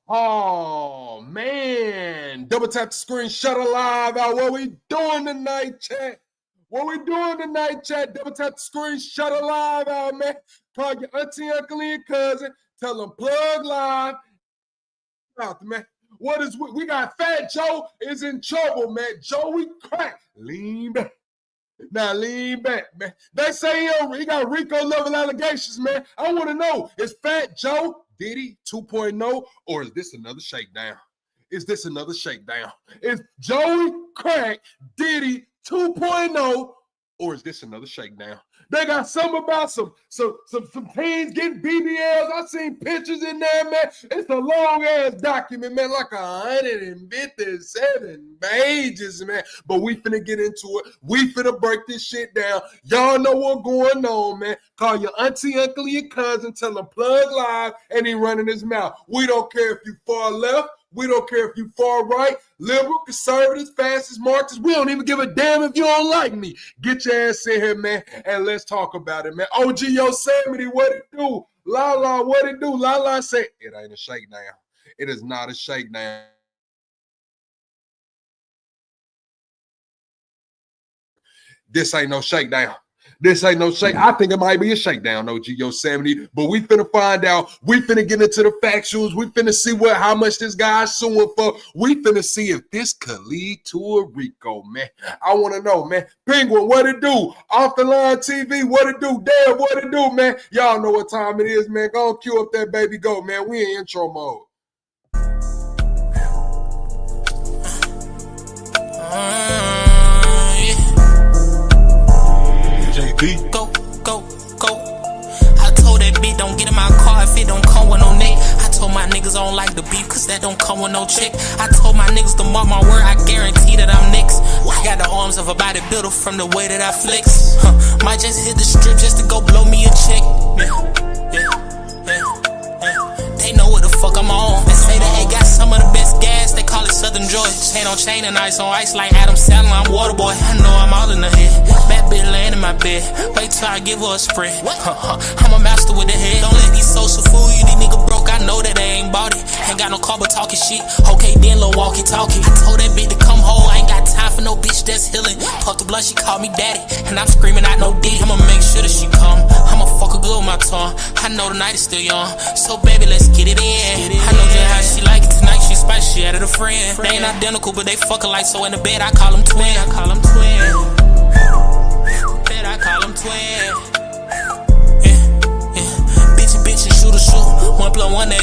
Oh, man. Double tap the screen, shut her live out. What we doing tonight, chat? What we doing tonight, chat? Double tap the screen, shut her live out, man. Call your auntie, uncle, and cousin. Tell them plug live. Out, man. What is we got? Fat Joe is in trouble, man. Joey crack. Lean back. Now lean back, man. They say he got Rico level allegations, man. I want to know, is Fat Joe Diddy 2.0 or is this another shakedown? Is this another shakedown? Is Joey Crack Diddy 2.0 or is this another shakedown? They got something about some teens getting BBLs. I seen pictures in there, man. It's a long ass document, man, like 157 pages, man. But we finna get into it. We finna break this shit down. Y'all know what's going on, man. Call your auntie, uncle, your cousin, tell them plug live, and he running his mouth. We don't care if you far left. We don't care if you far right, liberal, conservatives, fascists, Marxists. We don't even give a damn if you don't like me. Get your ass in here, man, and let's talk about it, man. OG Yosemite, what it do? Lala, what it do? Lala said, it ain't a shakedown. It is not a shakedown. This ain't no shakedown. This ain't no shake. I think it might be a shakedown, OG Yosemite, but we finna find out. We finna get into the factuals. We finna see how much this guy's suing for. We finna see if this could lead to a Rico, man. I want to know, man. Penguin, what it do? Off the Line TV, what it do? Dad, what it do, man? Y'all know what time it is, man. Go on, cue up that baby go, man. We in intro mode. Go, go, go. I told that bitch don't get in my car if it don't come with no neck. I told my niggas I don't like the beef cause that don't come with no check. I told my niggas to mark my word, I guarantee that I'm next. I got the arms of a bodybuilder from the way that I flex. Might just hit the strip just to go blow me a check. They know what the fuck I'm on. They say that they got some of the best gas, they call it Southern Joy. Chain on chain and ice on ice like Adam Sandler, I'm Waterboy. I know I'm all in the head. Bad bitch laying in my bed. Wait till I give her a spread. I'm a master with the head. Don't let these social fool you, these niggas broke. I know that they ain't bought it. Ain't got no car but talking shit. Okay, then little walkie talkie. I told that bitch to come home. I ain't got time for no bitch that's healing. Puff the blood, she called me daddy. And I'm screaming out no D. I'ma make sure that she come. I'ma fuck her good with my tongue. I know the night is still young. So baby, let's get it in. I know just how she like it. Tonight she spicy, she added a friend. They ain't identical, but they fuck alike. So in the bed, I call them twin. I call them twin. I call them twin. Bitch and shoot a shoot. 1 + 1 = 2.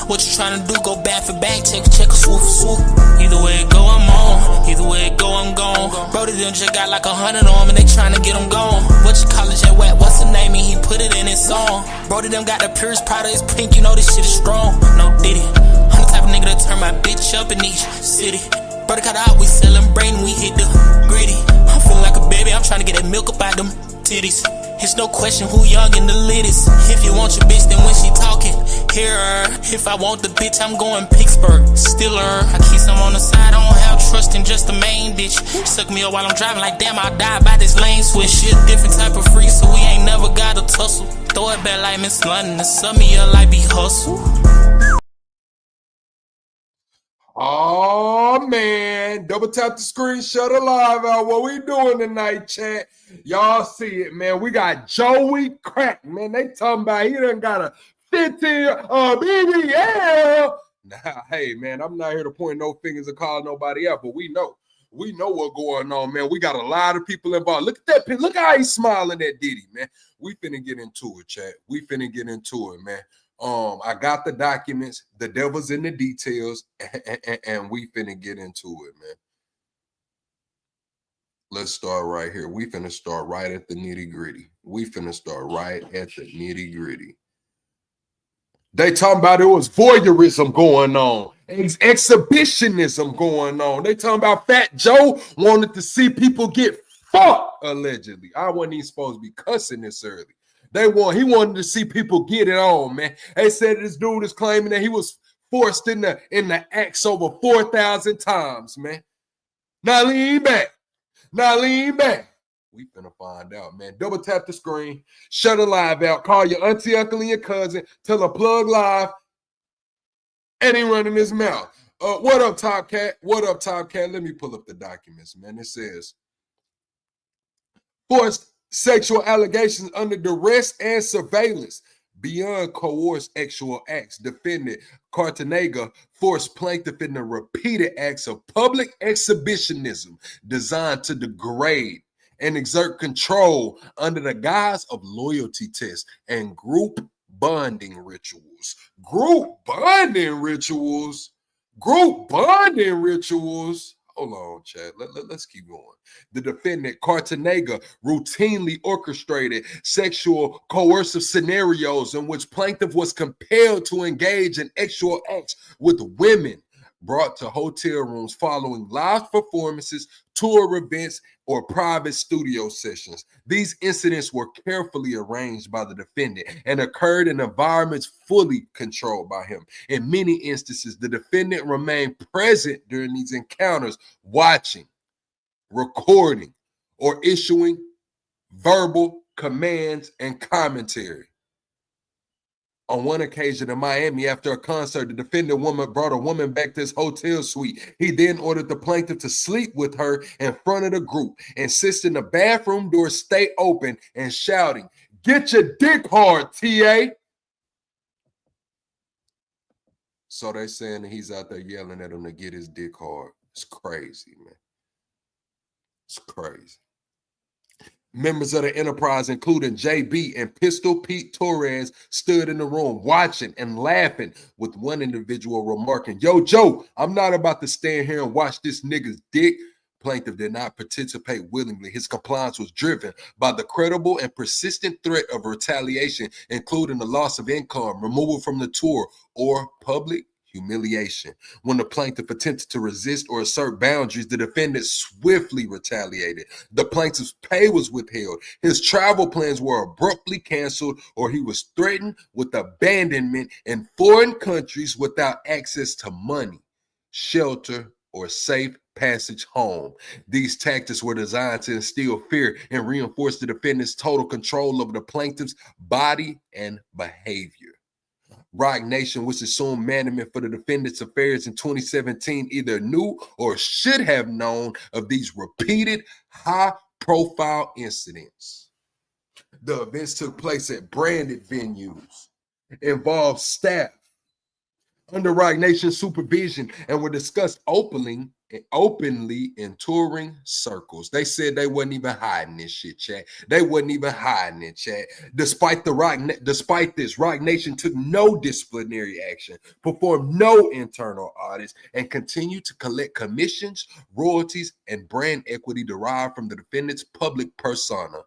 What you tryna do? Go back for back, check a swoop for swoop. Either way it go, I'm on. Either way it go, I'm gone. Brody them just got like 100 on 'em and they tryna get 'em gone. What you call it, Jet Wet? What's the name? And he put it in his song. Brody them got the purest powder, it's pink. You know this shit is strong. No Diddy. I'm the type of nigga that turn my bitch up in each city. Brody cut out, we sellin' brain, we hit the gritty. I'm feeling like a baby, I'm tryna get that milk up out them titties. It's no question who young and the latest. If you want your bitch, then when she talking, hear her. If I want the bitch, I'm going Pittsburgh, still her. I keep some on the side, I don't have trust in just the main bitch. Suck me up while I'm driving like damn, I'll die by this lane switch. She a different type of freak, so we ain't never got to tussle. Throw it back like Miss London and sum me up like be hustle. Oh, man. Double tap the screen, shut her live out. What we doing tonight, chat? Y'all see it, man. We got Joey Crack, man. They talking about he done got a 15 BBL. Now, hey, man, I'm not here to point no fingers and call nobody out, but we know. We know what's going on, man. We got a lot of people involved. Look at that. Look how he's smiling at Diddy, man. We finna get into it, chat. We finna get into it, man. I got the documents, the devil's in the details, and we finna get into it, man. Let's start right here. We finna start right at the nitty-gritty. We finna start right at the nitty-gritty. They talking about it was voyeurism going on, exhibitionism going on. They talking about Fat Joe wanted to see people get fucked, allegedly. I wasn't even supposed to be cussing this early. He wanted to see people get it on, man. They said this dude is claiming that he was forced in the acts over 4,000 times, man. Now lean back. We finna find out, man. Double tap the screen, shut a live out, call your auntie, uncle, and your cousin, tell them plug live. and he running his mouth. What up, Top Cat? What up, Top Cat? Let me pull up the documents, man. It says, forced sexual allegations under duress and surveillance beyond coerced sexual acts. Defendant Cartagena forced plaintiff in the repeated acts of public exhibitionism designed to degrade and exert control under the guise of loyalty tests and group bonding rituals. Group bonding rituals? Group bonding rituals? Hold on, Chad. Let's keep going. The defendant, Cartagena, routinely orchestrated sexual coercive scenarios in which plaintiff was compelled to engage in sexual acts with women brought to hotel rooms following live performances, tour events, or private studio sessions. These incidents were carefully arranged by the defendant and occurred in environments fully controlled by him. In many instances, the defendant remained present during these encounters, watching, recording, or issuing verbal commands and commentary. On one occasion in Miami, after a concert, the defendant woman brought a woman back to his hotel suite. He then ordered the plaintiff to sleep with her in front of the group, insisting the bathroom doors stay open and shouting, "Get your dick hard, TA." So they saying that he's out there yelling at him to get his dick hard. It's crazy, man. It's crazy. Members of the enterprise, including JB and Pistol Pete Torres, stood in the room watching and laughing, with one individual remarking, "Yo, Joe, I'm not about to stand here and watch this nigga's dick." Plaintiff did not participate willingly. His compliance was driven by the credible and persistent threat of retaliation, including the loss of income, removal from the tour, or public humiliation. When the plaintiff attempted to resist or assert boundaries, the defendant swiftly retaliated. The plaintiff's pay was withheld. His travel plans were abruptly canceled, or he was threatened with abandonment in foreign countries without access to money, shelter, or safe passage home. These tactics were designed to instill fear and reinforce the defendant's total control over the plaintiff's body and behavior. Roc Nation, which assumed management for the defendant's affairs in 2017, either knew or should have known of these repeated high-profile incidents. The events took place at branded venues, involved staff under Roc Nation supervision, and were discussed openly in touring circles. They said they wasn't even hiding this shit, chat. They wasn't even hiding it, chat. Despite this, Roc Nation took no disciplinary action, performed no internal audits, and continued to collect commissions, royalties, and brand equity derived from the defendant's public persona,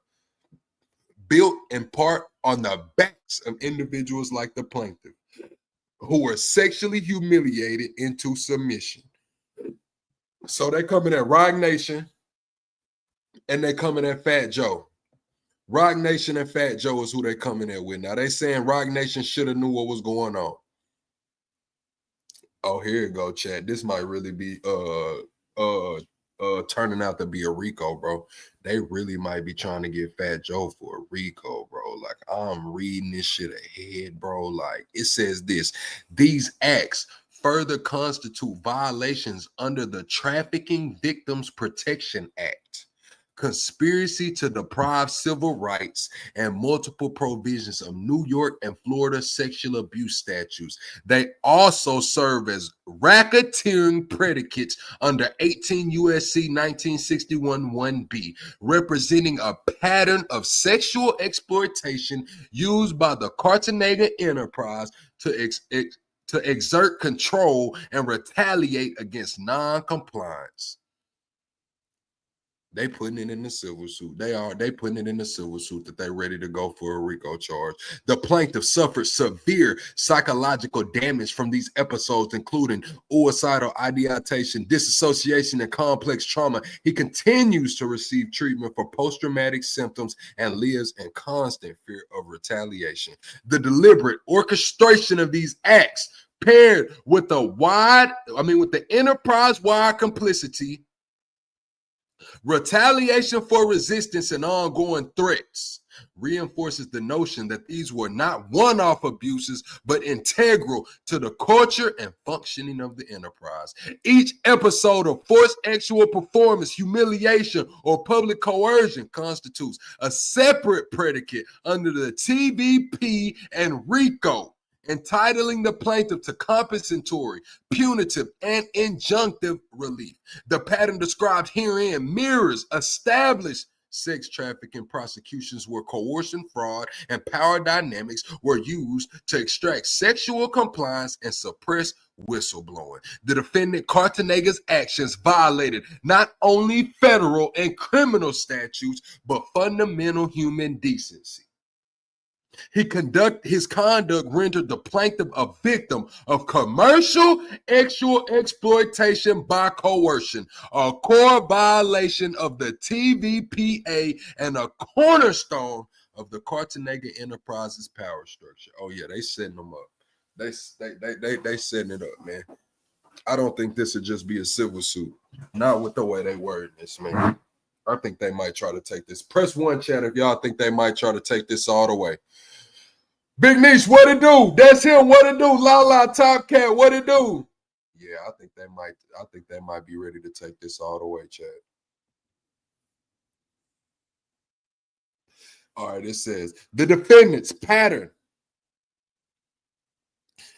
built in part on the backs of individuals like the plaintiff, who were sexually humiliated into submission. So they coming at Roc Nation and they coming at Fat Joe. Roc Nation and Fat Joe is who they coming at with. Now they saying Roc Nation should have knew what was going on. Oh, here you go, chat. This might really be turning out to be a Rico, bro. They really might be trying to get Fat Joe for a Rico, bro. Like, I'm reading this shit ahead, bro. Like, it says this: these acts further constitute violations under the Trafficking Victims Protection Act, conspiracy to deprive civil rights, and multiple provisions of New York and Florida sexual abuse statutes. They also serve as racketeering predicates under 18 USC 1961 1B, representing a pattern of sexual exploitation used by the Cartagena enterprise to exert control and retaliate against non-compliance. They putting it in the civil suit. They putting it in the civil suit that they ready to go for a RICO charge. The plaintiff suffered severe psychological damage from these episodes, including suicidal ideation, disassociation, and complex trauma. He continues to receive treatment for post-traumatic symptoms and lives in constant fear of retaliation. The deliberate orchestration of these acts, paired with the enterprise-wide complicity, retaliation for resistance, and ongoing threats, reinforces the notion that these were not one-off abuses, but integral to the culture and functioning of the enterprise. Each episode of forced sexual performance, humiliation, or public coercion constitutes a separate predicate under the TVP and Rico, entitling the plaintiff to compensatory, punitive, and injunctive relief. The pattern described herein mirrors established sex trafficking prosecutions where coercion, fraud, and power dynamics were used to extract sexual compliance and suppress whistleblowing. The defendant Cartanega's actions violated not only federal and criminal statutes, but fundamental human decency. His conduct rendered the plaintiff a victim of commercial sexual exploitation by coercion, a core violation of the TVPA and a cornerstone of the Cartanega Enterprises power structure. Oh yeah, they setting them up. They setting it up, man. I don't think this would just be a civil suit. Not with the way they word this, man. I think they might try to take this. Press 1, chat, if y'all think they might try to take this all the way. Big Niche, what it do? That's him. What it do? Lala Top Cat, what it do? Yeah, I think they might be ready to take this all the way, chat. All right, it says the defendant's pattern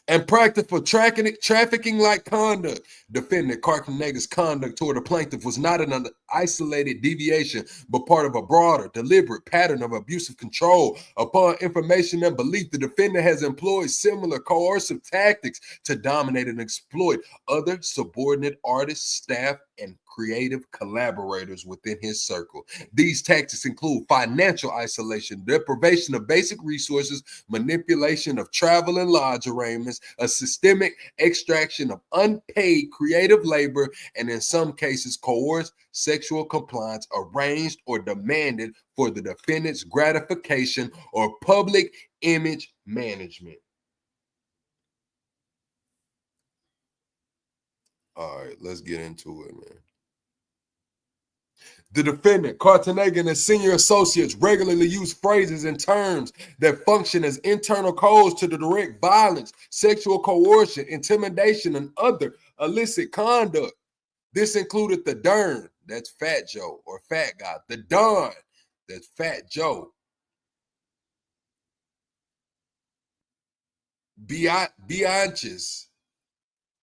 and practice for trafficking-like conduct. Defendant Cartanega's conduct toward the plaintiff was not an isolated deviation, but part of a broader, deliberate pattern of abusive control. Upon information and belief, the defendant has employed similar coercive tactics to dominate and exploit other subordinate artists, staff, and creative collaborators within his circle. These tactics include financial isolation, deprivation of basic resources, manipulation of travel and lodge arrangements, a systemic extraction of unpaid creative labor, and in some cases, coerced sexual compliance arranged or demanded for the defendant's gratification or public image management. All right, let's get into it, man. The defendant, Cartanega, and his senior associates regularly use phrases and terms that function as internal codes to the direct violence, sexual coercion, intimidation, and other illicit conduct. This included the Dern, that's Fat Joe or Fat Guy. The Don, that's Fat Joe. Bianches,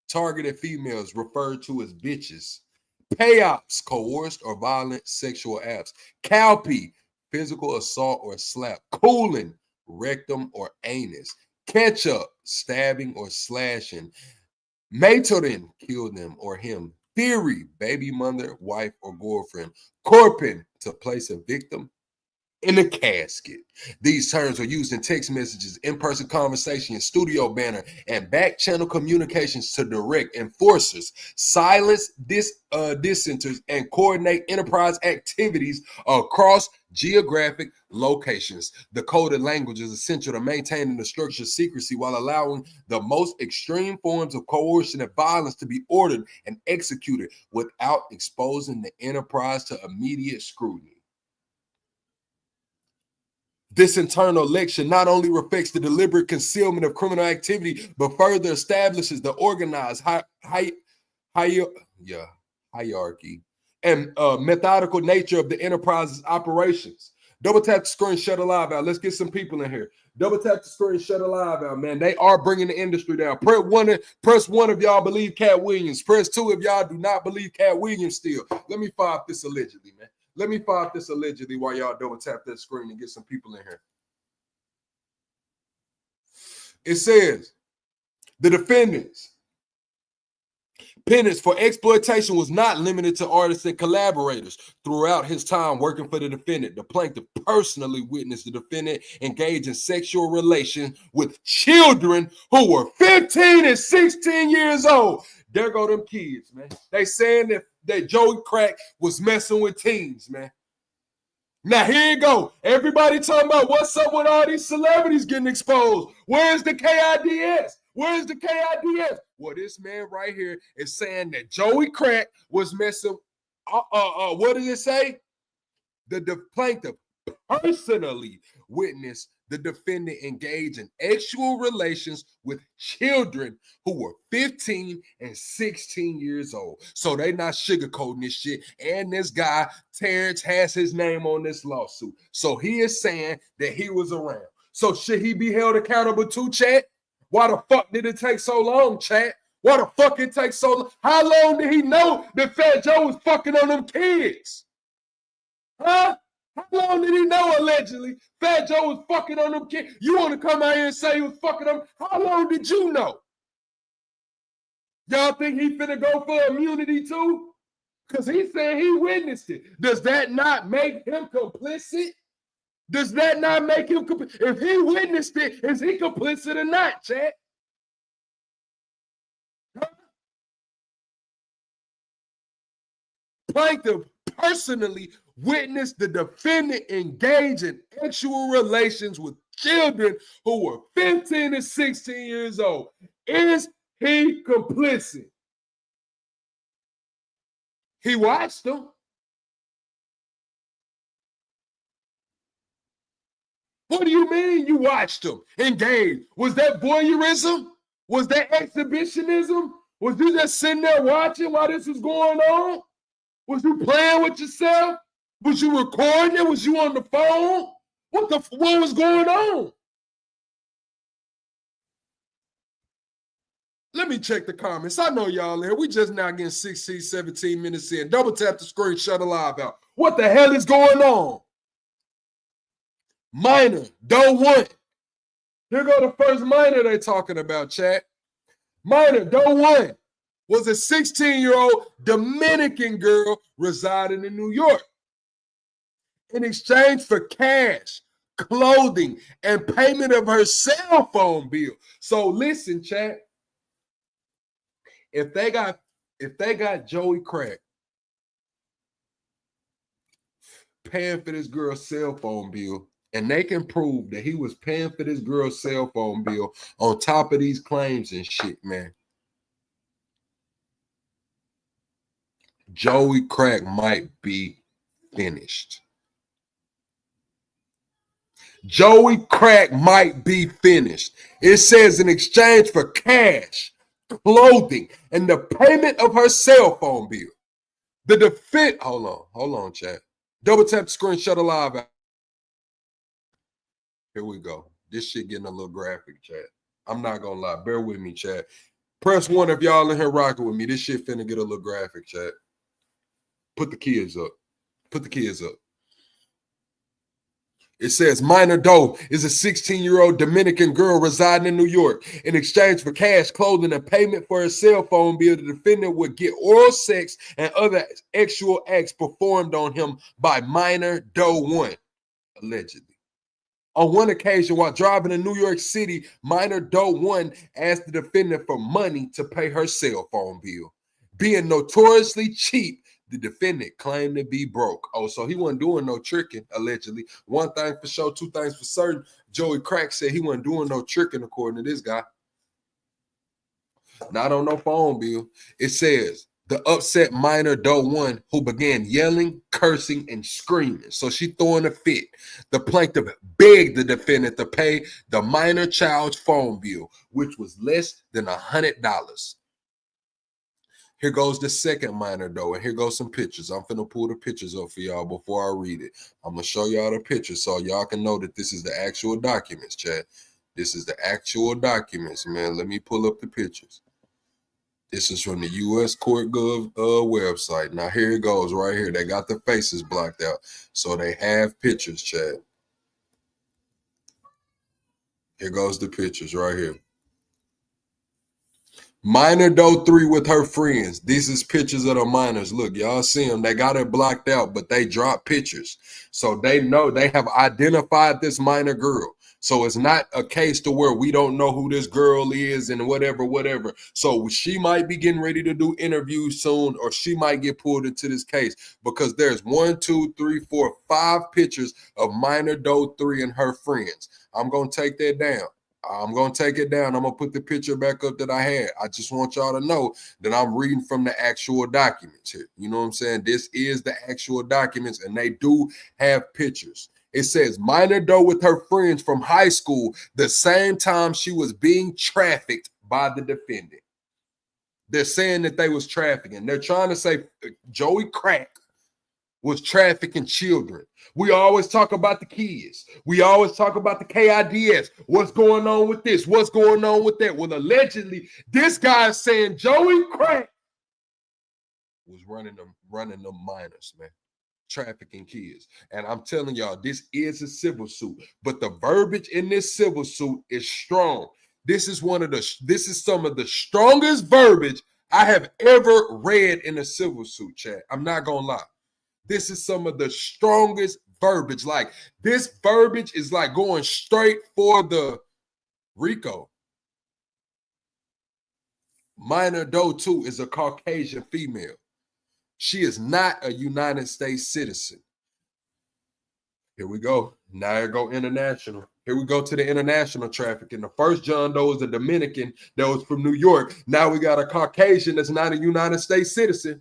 targeted females referred to as bitches. Payoffs, coerced or violent sexual acts. Cowpea, physical assault or slap. Cooling, rectum or anus. Ketchup, stabbing or slashing. Matorin, kill them or him. Theory, baby mother, wife, or girlfriend. Corping, to place a victim in a casket. These terms are used in text messages, in-person conversation, studio banner, and back-channel communications to direct enforcers, silence dissenters, and coordinate enterprise activities across geographic locations. The coded language is essential to maintaining the structure's secrecy while allowing the most extreme forms of coercion and violence to be ordered and executed without exposing the enterprise to immediate scrutiny. This internal election not only reflects the deliberate concealment of criminal activity, but further establishes the organized hierarchy and methodical nature of the enterprise's operations. Double tap the screen, shut a live out. Let's get some people in here. Double tap the screen, shut a live out, man. They are bringing the industry down. Press one if y'all believe Cat Williams. Press 2 if y'all do not believe Cat Williams still. Let me fire up this allegedly, man. Let me fire up this allegedly while y'all double tap that screen and get some people in here. It says, the defendant's penance for exploitation was not limited to artists and collaborators. Throughout his time working for the defendant, the plaintiff personally witnessed the defendant engage in sexual relations with children who were 15 and 16 years old. There go them kids, man. They saying that Joey Crack was messing with teens, man. Now here you go. Everybody talking about what's up with all these celebrities getting exposed. Where's the KIDS? Where's the KIDS? Well, this man right here is saying that Joey Crack was messing. What did it say? The plaintiff personally witnessed the defendant engage in sexual relations with children who were 15 and 16 years old. So they not sugarcoating this shit. And this guy, Terrence, has his name on this lawsuit. So he is saying that he was around. So should he be held accountable too, chat? Why the fuck did it take so long, chat? Why the fuck it take so long? How long did he know that Fat Joe was fucking on them kids? Huh? How long did he know, allegedly, Fat Joe was fucking on them kids? You want to come out here and say he was fucking them? How long did you know? Y'all think he finna go for immunity too? Because he said he witnessed it. Does that not make him complicit? Does that not make him complicit? If he witnessed it, is he complicit or not, chat? Plaintiff personally witnessed the defendant engage in sexual relations with children who were 15 and 16 years old. Is he complicit? He watched them. What do you mean you watched them engage? Was that voyeurism? Was that exhibitionism? Was you just sitting there watching while this was going on? Was you playing with yourself? Was you recording it? Was you on the phone? What was going on? Let me check the comments. I know y'all here. We just now getting 16, 17 minutes in. Double tap the screen, shut the live out. What the hell is going on? Minor, don't want. Here go the first minor they talking about, chat. Minor, don't want. Was a 16-year-old Dominican girl residing in New York. In exchange for cash, clothing, and payment of her cell phone bill. So listen, chat. If they got Joey Crack paying for this girl's cell phone bill, and they can prove that he was paying for this girl's cell phone bill on top of these claims and shit, man, Joey Crack might be finished. Joey Crack might be finished. It says in exchange for cash, clothing, and the payment of her cell phone bill. The defense, hold on, chat. Double tap the screen, shut the live out. Here we go. This shit getting a little graphic, chat. I'm not gonna lie. Bear with me, chat. Press 1 if y'all in here rocking with me. This shit finna get a little graphic, chat. Put the kids up. Put the kids up. It says Minor Doe is a 16-year-old Dominican girl residing in New York. In exchange for cash, clothing, and payment for her cell phone bill, the defendant would get oral sex and other sexual acts performed on him by Minor Doe 1, allegedly. On one occasion, while driving in New York City, Minor Doe 1 asked the defendant for money to pay her cell phone bill. Being notoriously cheap, the defendant claimed to be broke. Oh, so he wasn't doing no tricking, allegedly. One thing for sure, two things for certain. Joey Crack said he wasn't doing no tricking, according to this guy. Not on no phone bill. It says, the upset Minor Doe 1 who began yelling, cursing, and screaming. So she throwing a fit. The plaintiff begged the defendant to pay the minor child's phone bill, which was less than $100. Here goes the second minor Doe, and here goes some pictures. I'm finna pull the pictures up for y'all before I read it. I'm gonna show y'all the pictures so y'all can know that this is the actual documents, chat. This is the actual documents, man. Let me pull up the pictures. This is from the U.S. Court Gov website. Now, here it goes right here. They got the faces blocked out, so they have pictures, chat. Here goes the pictures right here. Minor Doe 3 with her friends. These is pictures of the minors. Look, y'all see them. They got it blocked out, but they dropped pictures. So they know, they have identified this minor girl. So it's not a case to where we don't know who this girl is and whatever. So she might be getting ready to do interviews soon, or she might get pulled into this case because there's 1, 2, 3, 4, 5 pictures of Minor Doe 3 and her friends. I'm going to take that down. I'm going to take it down. I'm going to put the picture back up that I had. I just want y'all to know that I'm reading from the actual documents here. You know what I'm saying? This is the actual documents, and they do have pictures. It says minor doe with her friends from high school the same time she was being trafficked by the defendant. They're saying that they was trafficking. They're trying to say Joey Crack was trafficking children. We always talk about the kids. We always talk about the KIDS. What's going on with this? What's going on with that? Well, allegedly, this guy is saying Joey Crack was running them minors, man. Trafficking kids. And I'm telling y'all, this is a civil suit, but the verbiage in this civil suit is strong. This is some of the strongest verbiage I have ever read in a civil suit, chat. I'm not gonna lie. This is some of the strongest verbiage. Like, this verbiage is like going straight for the Rico. Minor doe 2 is a Caucasian female. She is not a United States citizen. Here we go. Now I go international. Here we go to the international trafficking. The first John Doe is a Dominican that was from New York. Now we got a Caucasian that's not a United States citizen.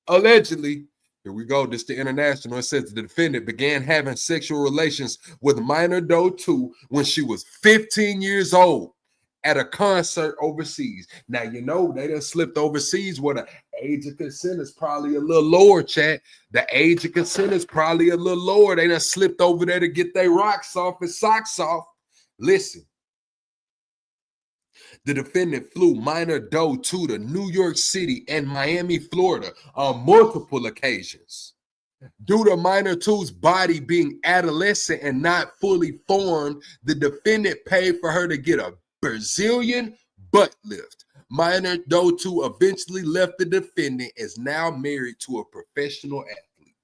Allegedly, here we go. This is the international. It says the defendant began having sexual relations with minor doe 2 when she was 15 years old at a concert overseas. Now, you know, they done slipped overseas where the age of consent is probably a little lower, chat. The age of consent is probably a little lower. They done slipped over there to get their rocks off and socks off. Listen. The defendant flew minor doe to New York City and Miami, Florida on multiple occasions. Due to minor 2's body being adolescent and not fully formed, the defendant paid for her to get a Brazilian butt lift. Minor doe 2 eventually left the defendant, is now married to a professional athlete.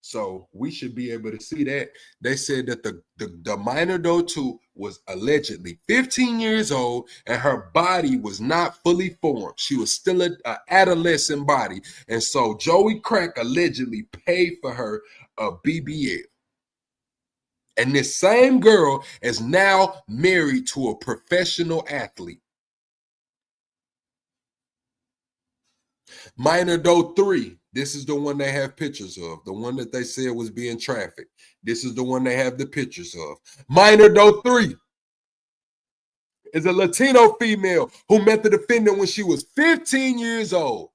So we should be able to see that. They said that the minor doe 2 was allegedly 15 years old and her body was not fully formed. She was still an adolescent body. And so Joey Crack allegedly paid for her a BBL. And this same girl is now married to a professional athlete. Minor doe 3. This is the one they have pictures of. The one that they said was being trafficked. This is the one they have the pictures of. Minor doe 3 is a Latino female who met the defendant when she was 15 years old,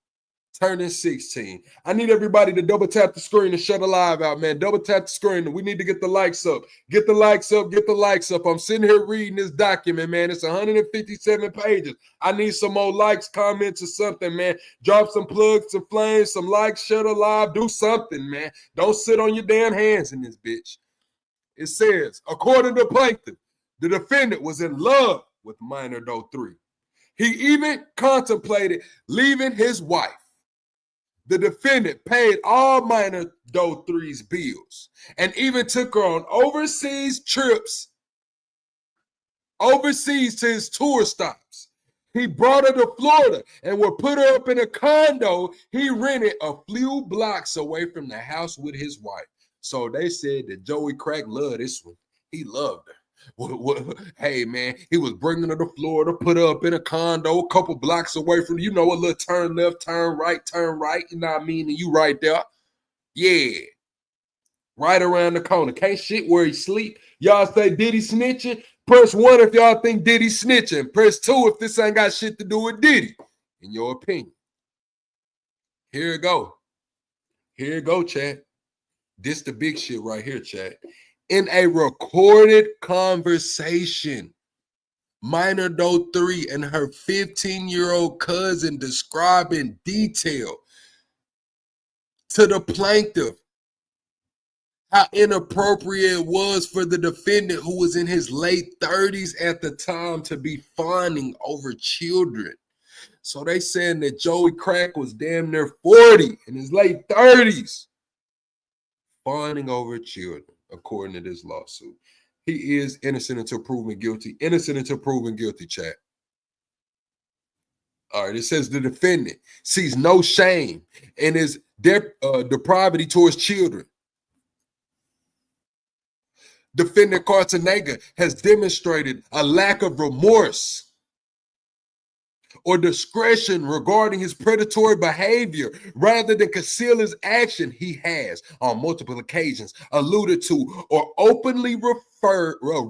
turning 16. I need everybody to double tap the screen and shut the live out, man. Double tap the screen. We need to get the likes up. Get the likes up. Get the likes up. I'm sitting here reading this document, man. It's 157 pages. I need some more likes, comments, or something, man. Drop some plugs, some flames, some likes, shut the live. Do something, man. Don't sit on your damn hands in this bitch. It says, according to plaintiff, the defendant was in love with minor doe 3. He even contemplated leaving his wife. The defendant paid all minor doe 3's bills and even took her on overseas trips, overseas to his tour stops. He brought her to Florida and would put her up in a condo he rented a few blocks away from the house with his wife. So they said that Joey Crack loved this one. He loved her. Hey, man, he was bringing her to Florida, put her up in a condo a couple blocks away from, you know, a little turn left, turn right, you know what I mean? And you right there. Yeah. Right around the corner. Can't shit where he sleep. Y'all say Diddy snitching? Press 1 if y'all think Diddy snitching. Press 2 if this ain't got shit to do with Diddy, in your opinion. Here it go. Here it go, chat. This the big shit right here, chat. In a recorded conversation, minor doe 3 and her 15-year-old cousin describe in detail to the plaintiff how inappropriate it was for the defendant, who was in his late 30s at the time, to be fawning over children. So they saying that Joey Crack was damn near 40 in his late 30s, fawning over children. According to this lawsuit, he is innocent until proven guilty. Innocent until proven guilty, chat. All right, it says the defendant sees no shame in his depravity towards children. Defendant Cartanega has demonstrated a lack of remorse or discretion regarding his predatory behavior rather than conceal his action, he has on multiple occasions alluded to or openly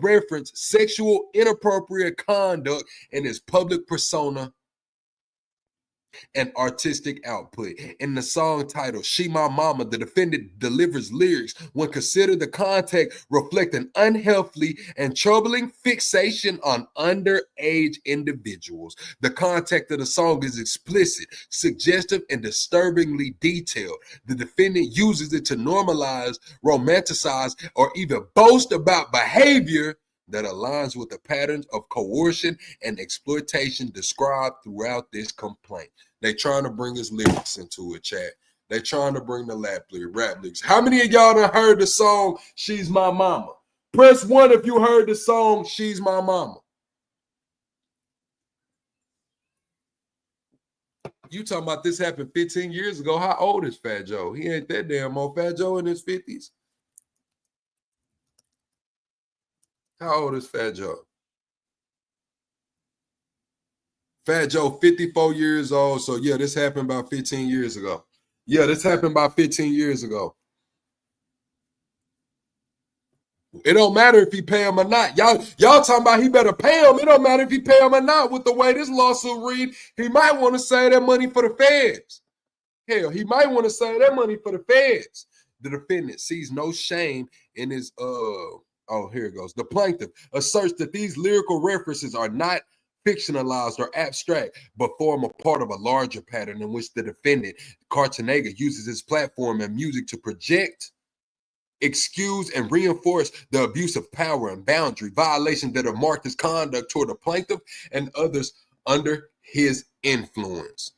referenced sexual inappropriate conduct in his public persona and artistic output. In the song titled She My Mama, the defendant delivers lyrics when considered the context reflect an unhealthy and troubling fixation on underage individuals. The context of the song is explicit, suggestive, and disturbingly detailed. The defendant uses it to normalize, romanticize, or even boast about behavior that aligns with the patterns of coercion and exploitation described throughout this complaint. They trying to bring his lyrics into it, chat. They trying to bring the rap lyrics. How many of y'all done heard the song She's My Mama? Press 1 if you heard the song She's My Mama. You talking about this happened 15 years ago. How old is Fat Joe? He ain't that damn old. Fat Joe in his 50s. How old is Fat Joe? Fat Joe, 54 years old. So, yeah, this happened about 15 years ago. Yeah, this happened about 15 years ago. It don't matter if he pay him or not. Y'all talking about he better pay him. It don't matter if he pay him or not. With the way this lawsuit read, he might want to save that money for the feds. Hell, he might want to save that money for the feds. The defendant sees no shame in his here it goes. The plaintiff asserts that these lyrical references are not fictionalized or abstract, but form a part of a larger pattern in which the defendant, Cartanega, uses his platform and music to project, excuse, and reinforce the abuse of power and boundary violations that have marked his conduct toward the plaintiff and others under his influence.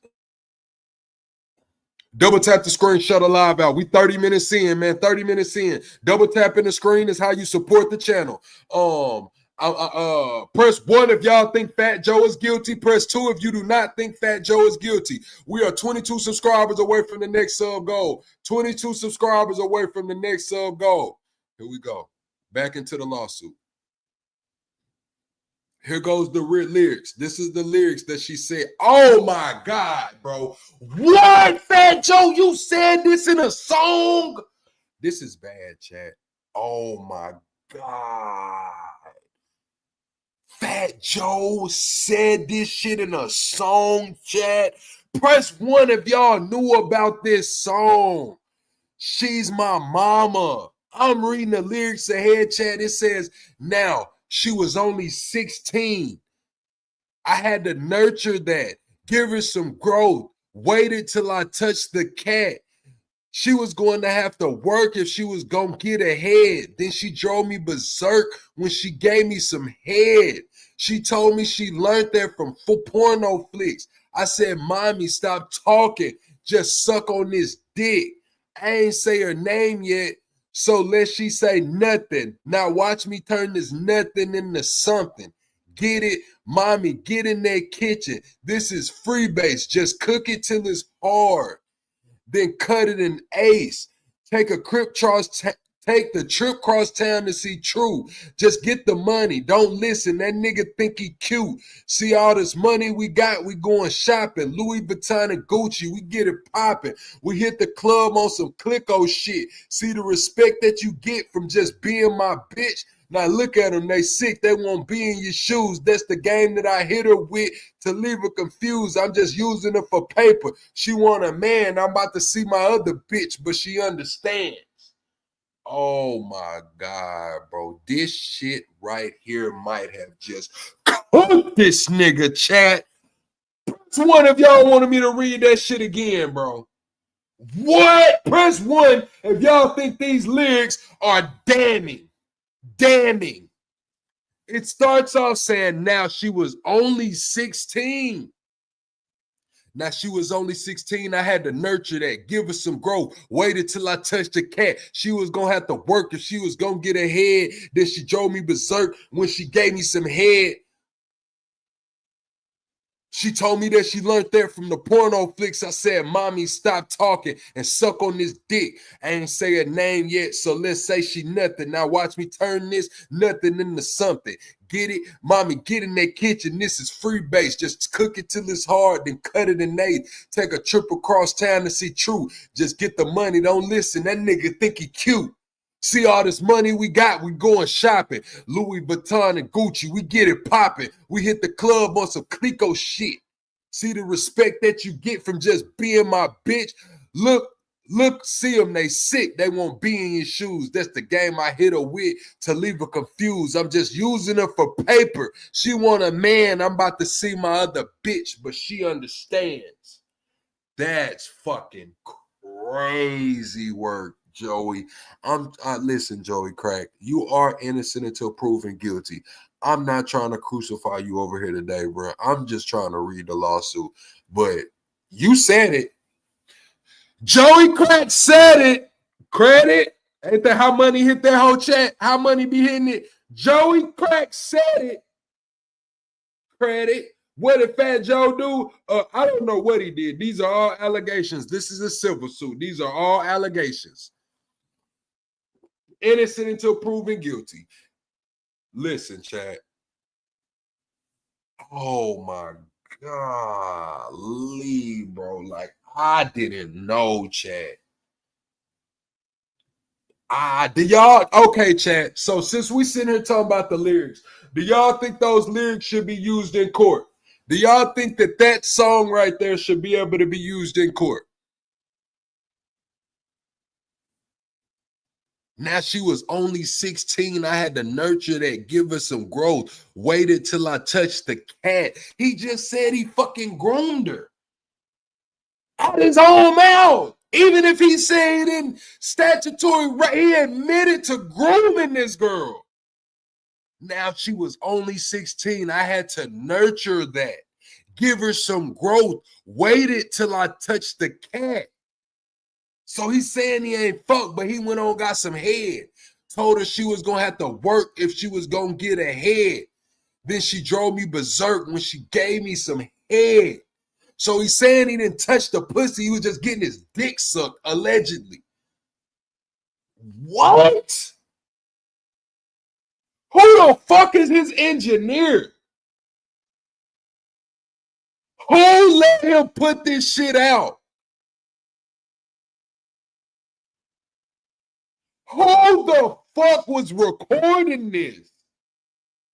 Double tap the screen, shut a live out. We 30 minutes in, man. 30 minutes in. Double tapping the screen is how you support the channel. Press 1 if y'all think Fat Joe is guilty. Press 2 if you do not think Fat Joe is guilty. We are 22 subscribers away from the next sub goal. 22 subscribers away from the next sub goal. Here we go. Back into the lawsuit. Here goes the lyrics. This is the lyrics that she said. Oh my God, bro. What, Fat Joe? You said this in a song? This is bad, chat. Oh my God. Fat Joe said this shit in a song, chat. Press 1 if y'all knew about this song. She's My Mama. I'm reading the lyrics ahead, chat. It says, now, she was only 16. I had to nurture that, give her some growth, waited till I touched the cat. She was going to have to work if she was going to get ahead. Then she drove me berserk when she gave me some head. She told me she learned that from porno flicks. I said, Mommy, stop talking. Just suck on this dick. I ain't say her name yet, so let she say nothing. Now watch me turn this nothing into something. Get it? Mommy, get in that kitchen. This is freebase. Just cook it till it's hard. Then cut it in ace. Take the trip cross town to see True. Just get the money. Don't listen. That nigga think he cute. See all this money we got, we going shopping. Louis Vuitton and Gucci, we get it popping. We hit the club on some Clicko shit. See the respect that you get from just being my bitch. Now look at them, they sick, they won't be in your shoes. That's the game that I hit her with to leave her confused. I'm just using her for paper. She want a man, I'm about to see my other bitch, but she understands. Oh my God, bro. This shit right here might have just cooked this nigga, chat. Press 1 if y'all wanted me to read that shit again, bro. What? Press 1 if y'all think these lyrics are damning. Damning. It starts off saying, now she was only 16. Now she was only 16. I had to nurture that, give her some growth. Waited till I touched the cat. She was gonna have to work if she was gonna get ahead. Then she drove me berserk when she gave me some head. She told me that she learned that from the porno flicks. I said, mommy, stop talking and suck on this dick. I ain't say her name yet, so let's say she nothing. Now watch me turn this nothing into something. Get it? Mommy, get in that kitchen. This is free base. Just cook it till it's hard, then cut it in eighth. Take a trip across town to see True. Just get the money. Don't listen. That nigga think he cute. See all this money we got, we going shopping. Louis Vuitton and Gucci, we get it popping. We hit the club on some Rico shit. See the respect that you get from just being my bitch? Look, see them, they sick. They won't be in your shoes. That's the game I hit her with to leave her confused. I'm just using her for paper. She want a man. I'm about to see my other bitch, but she understands. That's fucking crazy work, Joey. Listen, Joey Crack, you are innocent until proven guilty. I'm not trying to crucify you over here today, bro. I'm just trying to read the lawsuit. But you said it. Joey Crack said it. Credit. Ain't that how money hit that whole chat? How money be hitting it? Joey Crack said it. Credit. What did Fat Joe do? I don't know what he did. These are all allegations. This is a civil suit. These are all allegations. Innocent until proven guilty. Listen, chat. Oh my golly, bro. Like, I didn't know, chat. Do y'all, okay, chat. So since we sitting here talking about the lyrics, do y'all think those lyrics should be used in court? Do y'all think that that song right there should be able to be used in court? Now she was only 16. I had to nurture that, give her some growth. Waited till I touched the cat. He just said he fucking groomed her. Out his own mouth. Even if he said in statutory right, he admitted to grooming this girl. Now she was only 16. I had to nurture that. Give her some growth. Waited till I touched the cat. So he's saying he ain't fucked, but he went on got some head. Told her she was going to have to work if she was going to get ahead. Then she drove me berserk when she gave me some head. So he's saying he didn't touch the pussy. He was just getting his dick sucked, allegedly. What? Who the fuck is his engineer? Who let him put this shit out? Who the fuck was recording this?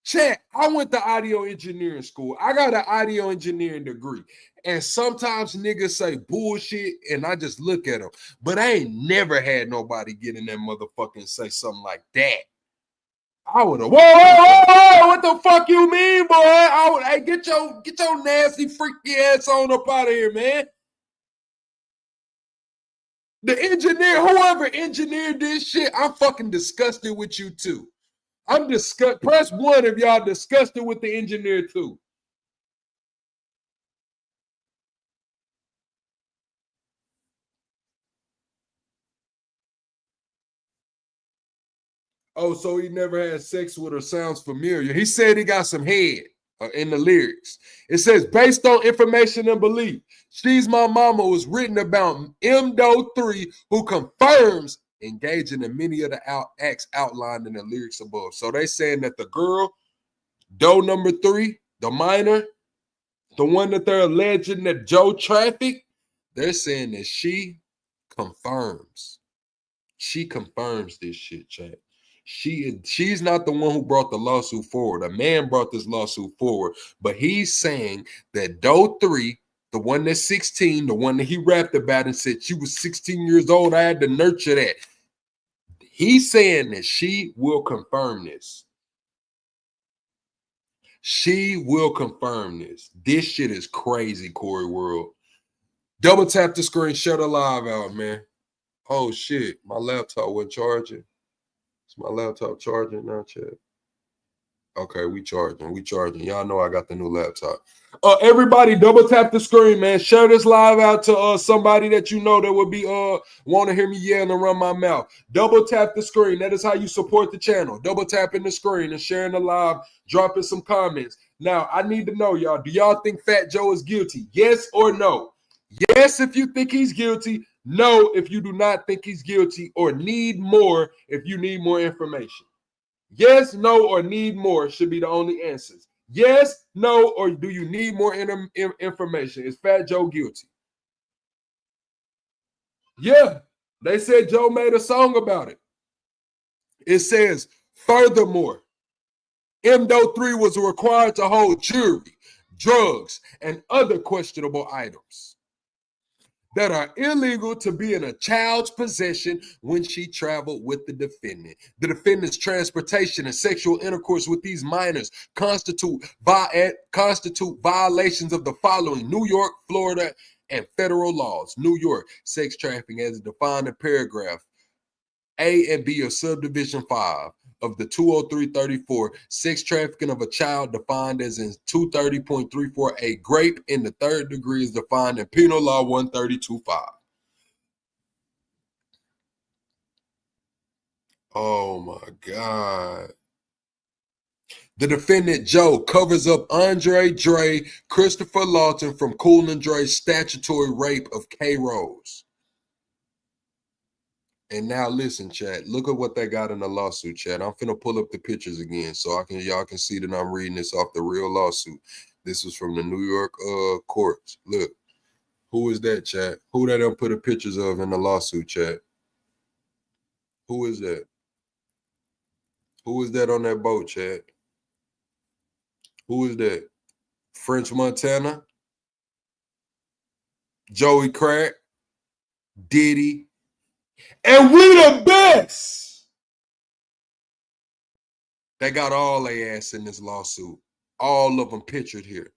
Chat, I went to audio engineering school. I got an audio engineering degree. And sometimes niggas say bullshit and I just look at them. But I ain't never had nobody get in that motherfucker and say something like that. I would have, whoa, what the fuck you mean, boy? Hey, get your nasty, freaky ass on up out of here, man. The engineer, whoever engineered this shit, I'm fucking disgusted with you too. I'm disgusted. Press 1 if y'all disgusted with the engineer too. Oh, so he never had sex with her. Sounds familiar. He said he got some head in the lyrics. It says, based on information and belief, She's My Mama was written about M-Do-3, who confirms engaging in many of the acts outlined in the lyrics above. So they saying that the girl, Doe number 3, the minor, the one that they're alleging that Joe trafficked, they're saying that she confirms. She confirms this shit, chat. She's not the one who brought the lawsuit forward. A man brought this lawsuit forward, but he's saying that Doe 3, the one that's 16, the one that he rapped about and said she was 16 years old, I had to nurture that. He's saying that she will confirm this. She will confirm this. This shit is crazy, Corey World. Double tap the screen, shut the live out, man. Oh shit, my laptop wasn't charging. Is my laptop charging now, chat? Okay, we charging. Y'all know I got the new laptop. Everybody, double tap the screen, man. Share this live out to somebody that you know that would be want to hear me yelling and run my mouth. Double tap the screen. That is how you support the channel. Double tapping the screen and sharing the live, dropping some comments. Now, I need to know, y'all, do y'all think Fat Joe is guilty? Yes or no? Yes if you think he's guilty. No if you do not think he's guilty, or need more if you need more information. Yes, no, or need more should be the only answers. Yes, no, or do you need more information? Is Fat Joe guilty? Yeah, they said Joe made a song about it. It says, furthermore, M3 was required to hold jewelry, drugs, and other questionable items that are illegal to be in a child's possession when she traveled with the defendant. The defendant's transportation and sexual intercourse with these minors constitute violations of the following: New York, Florida, and federal laws. New York, sex trafficking as defined in paragraph A and B of subdivision 5 of the 20334, sex trafficking of a child defined as in 230.34a, grape in the third degree is defined in penal law 132.5. Oh my God. The defendant, Joe, covers up Andre Dre, Christopher Lawton from Cool and Dre's statutory rape of K. Rose. And now listen, chat. Look at what they got in the lawsuit, chat. I'm finna pull up the pictures again so y'all can see that I'm reading this off the real lawsuit. This was from the New York courts. Look, who is that, chat? Who they done put the pictures of in the lawsuit, chat? Who is that? Who is that on that boat, chat? Who is that? French Montana? Joey Crack? Diddy? And we the best! They got all their ass in this lawsuit. All of them pictured here.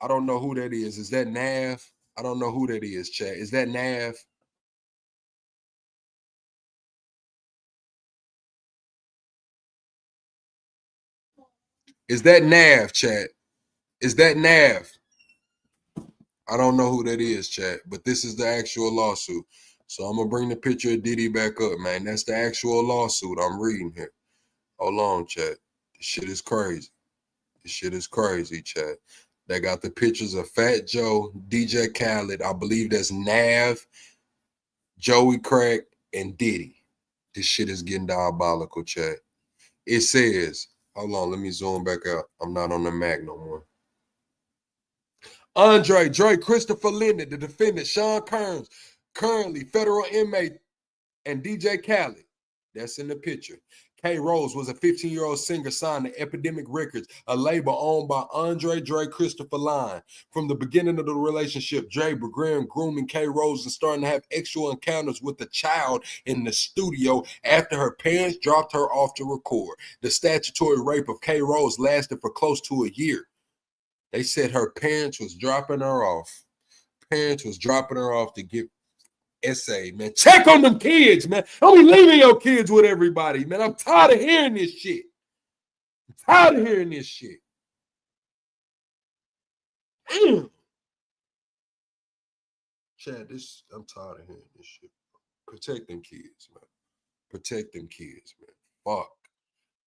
I don't know who that is. Is that Nav? I don't know who that is, chat. Is that Nav? Is that Nav, chat? Is that Nav? I don't know who that is, chat, but this is the actual lawsuit. So I'm going to bring the picture of Diddy back up, man. That's the actual lawsuit I'm reading here. Hold on, chat. This shit is crazy. This shit is crazy, chat. They got the pictures of Fat Joe, DJ Khaled, I believe that's Nav, Joey Crack, and Diddy. This shit is getting diabolical, chat. It says, hold on, let me zoom back out. I'm not on the Mac no more. Andre Dre, Christopher Linden, the defendant, Sean Kearns, currently federal inmate, and DJ Khaled. That's in the picture. K. Rose was a 15-year-old singer signed to Epidemic Records, a label owned by Andre Dre Christopher Line. From the beginning of the relationship, Dre began grooming K. Rose and starting to have sexual encounters with the child in the studio after her parents dropped her off to record. The statutory rape of K. Rose lasted for close to a year. They said her parents was dropping her off. Parents was dropping her off to get essay, man. Check on them kids, man. Don't be leaving your kids with everybody, man. I'm tired of hearing this shit. I'm tired of hearing this shit. Damn. Chad, I'm tired of hearing this shit. Protect them kids, man. Protect them kids, man. Fuck.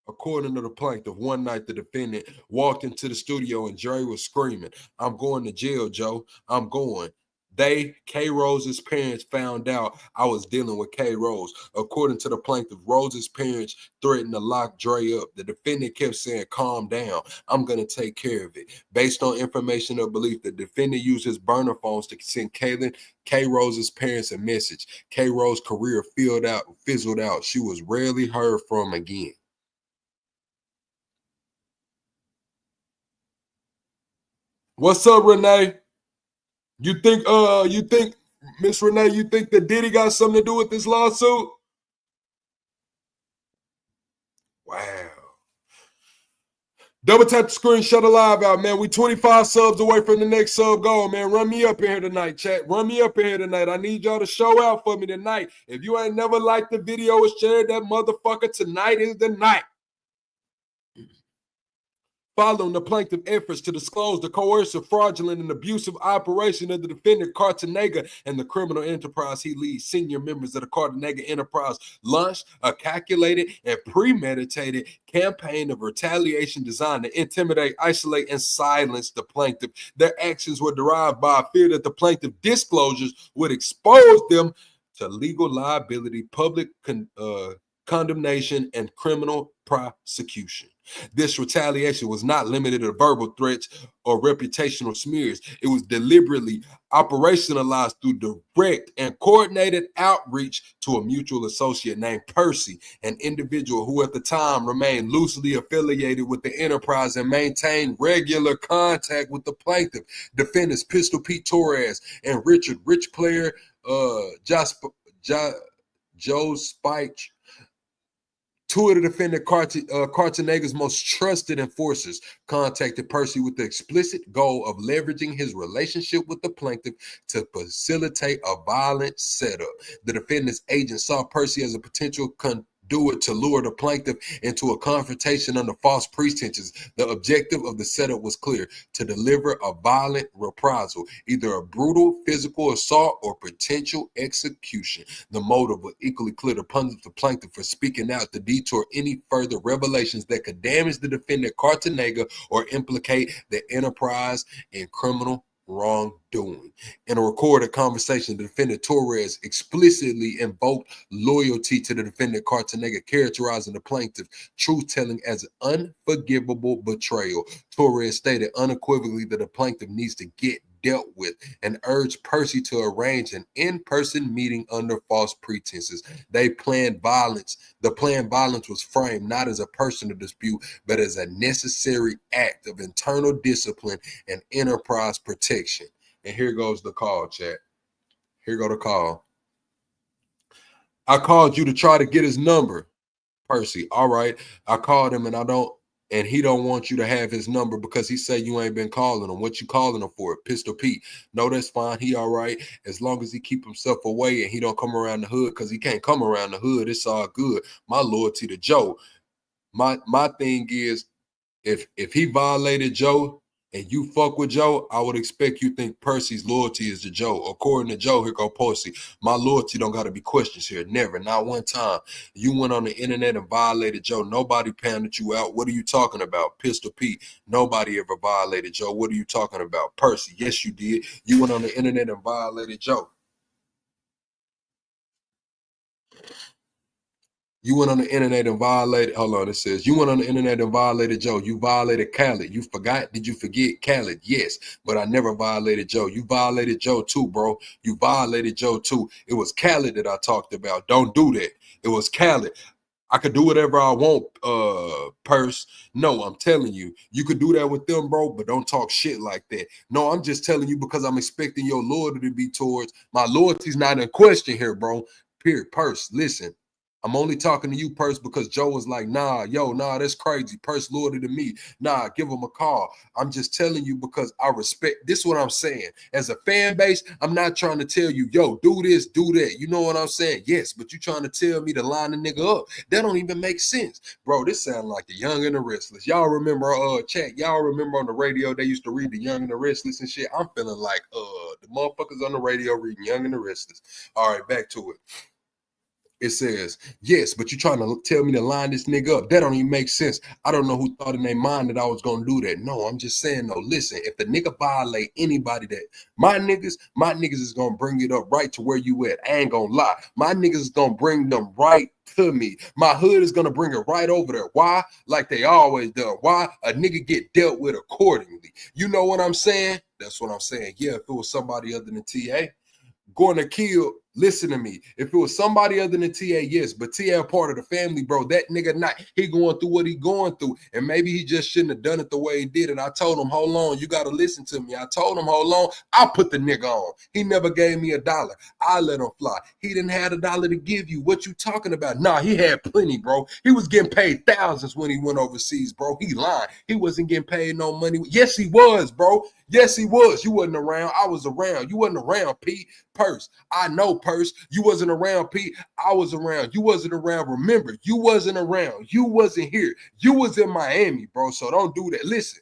According to the plaintiff, one night the defendant walked into the studio and Dre was screaming, "I'm going to jail, Joe. I'm going." They, K. Rose's parents, found out I was dealing with K. Rose. According to the plaintiff, Rose's parents threatened to lock Dre up. The defendant kept saying, "Calm down. I'm going to take care of it." Based on information or belief, the defendant used his burner phones to send K. Rose's parents a message. K. Rose's career fizzled out. She was rarely heard from again. What's up, Renee? You think, Miss Renee, you think that Diddy got something to do with this lawsuit? Wow. Double tap the screen, shut the live out, man. We 25 subs away from the next sub goal, man. Run me up in here tonight, chat. Run me up in here tonight. I need y'all to show out for me tonight. If you ain't never liked the video or shared that motherfucker, tonight is the night. Following the plaintiff's efforts to disclose the coercive, fraudulent, and abusive operation of the defendant Cartanega and the criminal enterprise he leads, senior members of the Cartanega enterprise launched a calculated and premeditated campaign of retaliation designed to intimidate, isolate, and silence the plaintiff. Their actions were derived by a fear that the plaintiff's disclosures would expose them to legal liability, public condemnation, and criminal prosecution. This retaliation was not limited to verbal threats or reputational smears. It was deliberately operationalized through direct and coordinated outreach to a mutual associate named Percy, an individual who at the time remained loosely affiliated with the enterprise and maintained regular contact with the plaintiff. Defendants Pistol Pete Torres and Richard Rich Player Joe Spike, two of the defendant Cartanega's most trusted enforcers, contacted Percy with the explicit goal of leveraging his relationship with the plaintiff to facilitate a violent setup. The defendant's agent saw Percy as a potential conduit to lure the plaintiff into a confrontation under false pretenses. The objective of the setup was clear: to deliver a violent reprisal, either a brutal physical assault or potential execution. The motive was equally clear: to punish the plaintiff for speaking out, to detour any further revelations that could damage the defendant Cartanega or implicate the enterprise in criminal wrongdoing. In a recorded conversation, the defendant Torres explicitly invoked loyalty to the defendant Cartanega, characterizing the plaintiff's truth-telling as unforgivable betrayal. Torres stated unequivocally that the plaintiff needs to get dealt with and urged Percy to arrange an in-person meeting under false pretenses. The planned violence was framed not as a personal dispute, but as a necessary act of internal discipline and enterprise protection. And here goes the call, chat. Here go the call. I called you to try to get his number, Percy. All right. I called him and he don't want you to have his number because he said you ain't been calling him. What you calling him for? Pistol Pete. No, that's fine. He all right. As long as he keep himself away and he don't come around the hood, because he can't come around the hood, it's all good. My loyalty to Joe. My thing is, if he violated Joe and you fuck with Joe, I would expect you think Percy's loyalty is to Joe. According to Joe, here go Percy. My loyalty don't got to be questions here. Never. Not one time. You went on the internet and violated Joe. Nobody pounded you out. What are you talking about? Pistol Pete. Nobody ever violated Joe. What are you talking about? Percy. Yes, you did. You went on the internet and violated Joe. You went on the internet and violated, hold on, it says, you went on the internet and violated Joe. You violated Khaled. You forgot? Did you forget Khaled? Yes, but I never violated Joe. You violated Joe too, bro. You violated Joe too. It was Khaled that I talked about. Don't do that. It was Khaled. I could do whatever I want, Purse. No, I'm telling you, you could do that with them, bro, but don't talk shit like that. No, I'm just telling you because I'm expecting your loyalty to be towards. My loyalty's not in question here, bro. Period. Purse, listen. I'm only talking to you, Purse, because Joe was like, nah, that's crazy. Purse loyalty to me. Nah, give him a call. I'm just telling you because I respect. This is what I'm saying. As a fan base, I'm not trying to tell you, yo, do this, do that. You know what I'm saying? Yes, but you trying to tell me to line the nigga up. That don't even make sense. Bro, this sounds like The Young and the Restless. Y'all remember, chat, y'all remember on the radio, they used to read The Young and the Restless and shit? I'm feeling like the motherfuckers on the radio reading Young and the Restless. All right, back to it. It says, yes, but you're trying to tell me to line this nigga up. That don't even make sense. I don't know who thought in their mind that I was going to do that. No, I'm just saying, no, listen, if the nigga violate anybody that, my niggas is going to bring it up right to where you at. I ain't going to lie. My niggas is going to bring them right to me. My hood is going to bring it right over there. Why? Like they always do. Why? A nigga get dealt with accordingly. You know what I'm saying? That's what I'm saying. Yeah, if it was somebody other than TA, going to kill, listen to me. If it was somebody other than TA, yes, but TA part of the family, bro. That nigga not, he going through what he going through. And maybe he just shouldn't have done it the way he did. And I told him, hold on, you got to listen to me. I told him, hold on, I'll put the nigga on. He never gave me $1. I let him fly. He didn't have $1 to give you. What you talking about? Nah, he had plenty, bro. He was getting paid thousands when he went overseas, bro. He lying. He wasn't getting paid no money. Yes, he was, bro. Yes, he was. You wasn't around. I was around. You wasn't around, Pete. Purse. I know Purse. You wasn't around, Pete. I was around. You wasn't around. Remember, you wasn't around. You wasn't here. You was in Miami, bro. So don't do that. Listen,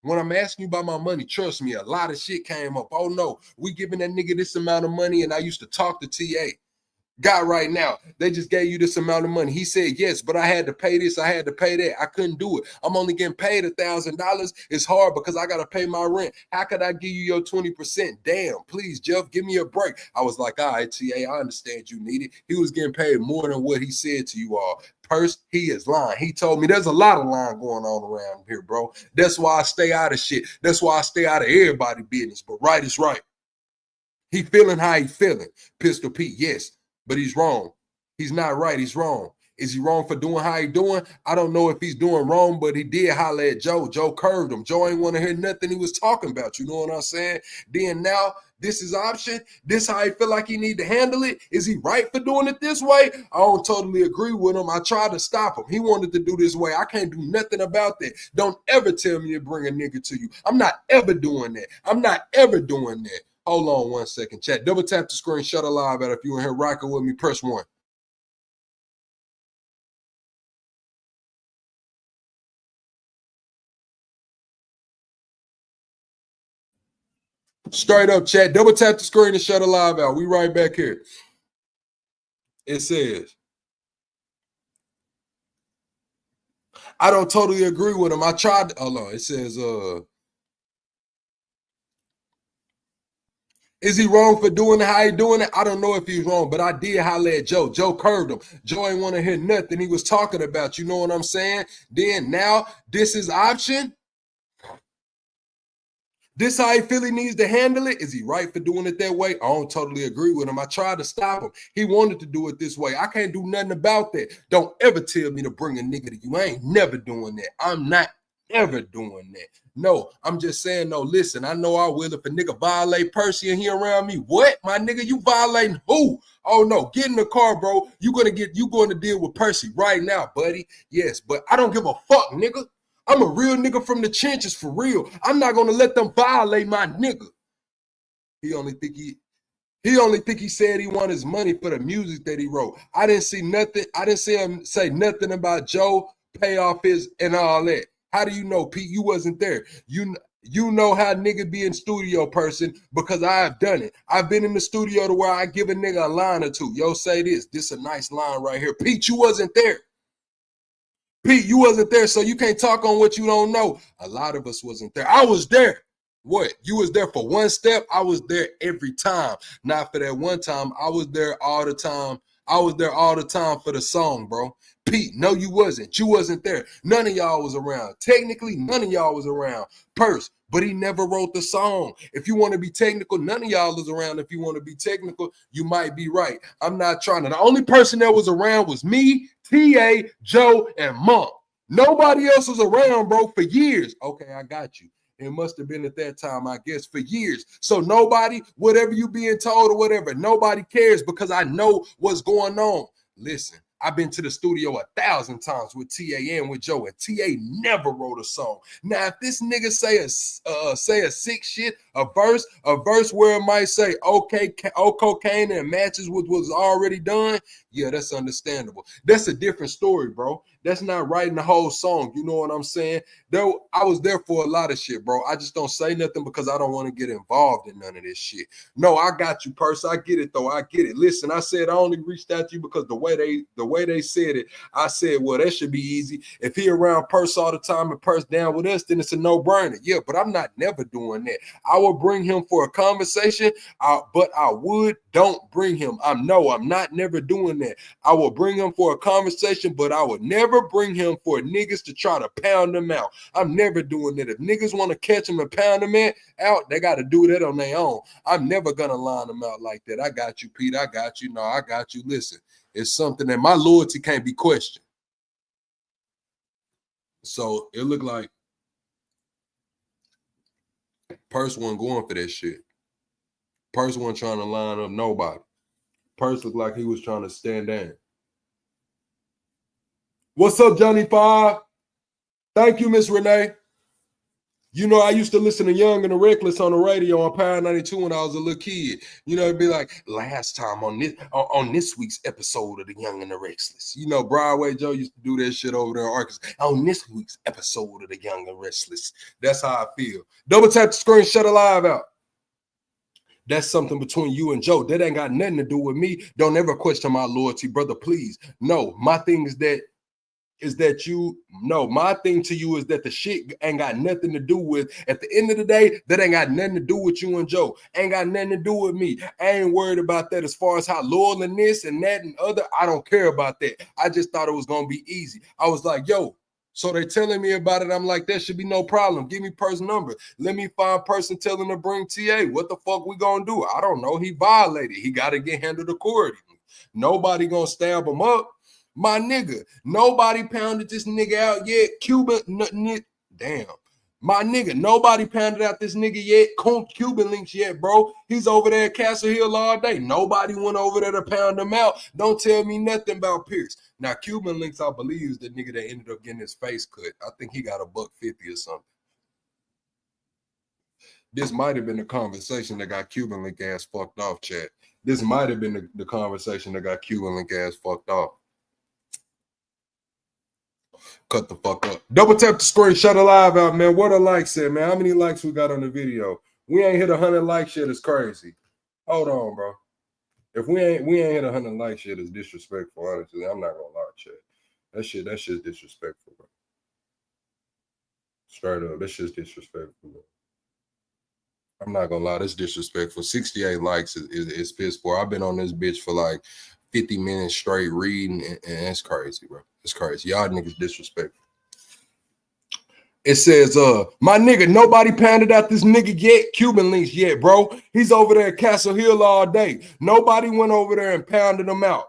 when I'm asking you about my money, trust me, a lot of shit came up. Oh, no, we giving that nigga this amount of money, and I used to talk to TA. Guy right now, they just gave you this amount of money. He said, yes, but I had to pay this. I had to pay that. I couldn't do it. I'm only getting paid $1,000. It's hard because I got to pay my rent. How could I give you your 20%? Damn, please, Jeff, give me a break. I was like, all right, TA, I understand you need it. He was getting paid more than what he said to you all. Purse, he is lying. He told me there's a lot of lying going on around here, bro. That's why I stay out of shit. That's why I stay out of everybody's business. But right is right. He feeling how he feeling. Pistol Pete, yes. But he's wrong. He's not right. He's wrong. Is he wrong for doing how he doing? I don't know if he's doing wrong, but he did holler at Joe. Joe curved him. Joe ain't want to hear nothing he was talking about. You know what I'm saying? Then now, this is option. This how he feel like he need to handle it. Is he right for doing it this way? I don't totally agree with him. I tried to stop him. He wanted to do this way. I can't do nothing about that. Don't ever tell me to bring a nigga to you. I'm not ever doing that. I'm not ever doing that. Hold on 1 second, chat. Double tap the screen, shut a live out. If you in here rocking with me, press 1. Straight up, chat. Double tap the screen and shut a live out. We right back here. It says, I don't totally agree with him. I tried. Hold on. It says, is he wrong for doing it? How he doing it? I don't know if he's wrong, but I did holler at Joe. Joe curved him. Joe ain't want to hear nothing he was talking about. You know what I'm saying? Then now, this is option. This how he feel he needs to handle it? Is he right for doing it that way? I don't totally agree with him. I tried to stop him. He wanted to do it this way. I can't do nothing about that. Don't ever tell me to bring a nigga to you. I ain't never doing that. I'm not ever doing that. No, I'm just saying, no, listen, I know I will if a nigga violate Percy and he around me. What? My nigga, you violating who? Oh no, get in the car, bro. You going to deal with Percy right now, buddy. Yes, but I don't give a fuck, nigga. I'm a real nigga from the trenches for real. I'm not gonna let them violate my nigga. He only think he said he wanted his money for the music that he wrote. I didn't see nothing. I didn't see him say nothing about Joe pay off his and all that. How do you know, Pete? You wasn't there. You know how nigga be in studio person because I have done it. I've been in the studio to where I give a nigga a line or two. Yo, say this. This a nice line right here. Pete, you wasn't there. Pete, you wasn't there, so you can't talk on what you don't know. A lot of us wasn't there. I was there. What? You was there for one step? I was there every time. Not for that one time. I was there all the time. I was there all the time for the song, bro. Pete, no, you wasn't. You wasn't there. None of y'all was around. Technically, none of y'all was around. Purse, but he never wrote the song. If you want to be technical, none of y'all was around. If you want to be technical, you might be right. I'm not trying to. The only person that was around was me, TA, Joe, and Monk. Nobody else was around, bro, for years. Okay, I got you. It must have been at that time, I guess, for years. So nobody, whatever you being told or whatever, nobody cares because I know what's going on. Listen, I've been to the studio 1,000 times with TA and with Joe, and TA never wrote a song. Now, if this nigga say a sick shit, a verse where it might say okay, cocaine and matches with what's already done, yeah, that's understandable. That's a different story, bro. That's not writing the whole song. You know what I'm saying? Though I was there for a lot of shit, bro. I just don't say nothing because I don't want to get involved in none of this shit. No, I got you, Purse. I get it, though. I get it. Listen, I said I only reached out to you because the way they said it, I said, well, that should be easy. If he around Purse all the time and Purse down with us, then it's a no-brainer. Yeah, but I'm not never doing that. I will bring him for a conversation, but I don't bring him. I'm not never doing that. I will bring him for a conversation, but I would never bring him for niggas to try to pound them out. I'm never doing that. If niggas want to catch him and pound them out, they got to do that on their own. I'm never going to line them out like that. I got you, Pete. I got you. No, I got you. Listen, it's something that my loyalty can't be questioned. So it looked like Purse wasn't going for that shit. Purse wasn't trying to line up nobody. Purse looked like he was trying to stand down. What's up, Johnny 5? Thank you, Miss Renee. You know, I used to listen to Young and the Reckless on the radio on Power 92 when I was a little kid. You know, it'd be like, last time on this week's episode of the Young and the Restless. You know, Broadway Joe used to do that shit over there in Arkansas. On this week's episode of the Young and Restless. That's how I feel. Double tap the screen, shut a live out. That's something between you and Joe. That ain't got nothing to do with me. Don't ever question my loyalty, brother, please. No, my thing is that my thing to you is that the shit ain't got nothing to do with, at the end of the day, that ain't got nothing to do with you and Joe. Ain't got nothing to do with me. I ain't worried about that as far as how loyal and this and that and other. I don't care about that. I just thought it was going to be easy. I was like, yo, so they telling me about it. I'm like, that should be no problem. Give me person number. Let me find person telling to bring TA. What the fuck we going to do? I don't know. He violated. He got to get handled accordingly. Nobody going to stab him up. My nigga, nobody pounded this nigga out yet. Cuban, damn. My nigga, nobody pounded out this nigga yet. Cuban links yet, bro. He's over there at Castle Hill all day. Nobody went over there to pound him out. Don't tell me nothing about Pierce. Now, Cuban links, I believe, is the nigga that ended up getting his face cut. I think he got $150 or something. This might have been the conversation that got Cuban link ass fucked off, chat. This might have been the conversation that got Cuban link ass fucked off. Cut the fuck up. Double tap the screen, shut a live out, man. What a like said, man. How many likes we got on the video? We ain't hit 100 like shit. It's crazy. Hold on, bro. If we ain't hit 100 like shit, it's disrespectful. Honestly, I'm not gonna lie, chat. That shit's disrespectful, bro. Straight up, that shit's disrespectful, bro. I'm not gonna lie, that's disrespectful. 68 likes is piss poor. I've been on this bitch for like 50 minutes straight reading, and it's crazy, bro. It's crazy. Y'all niggas disrespectful. It says, my nigga, nobody pounded out this nigga yet. Cuban links yet, bro. He's over there at Castle Hill all day. Nobody went over there and pounded him out.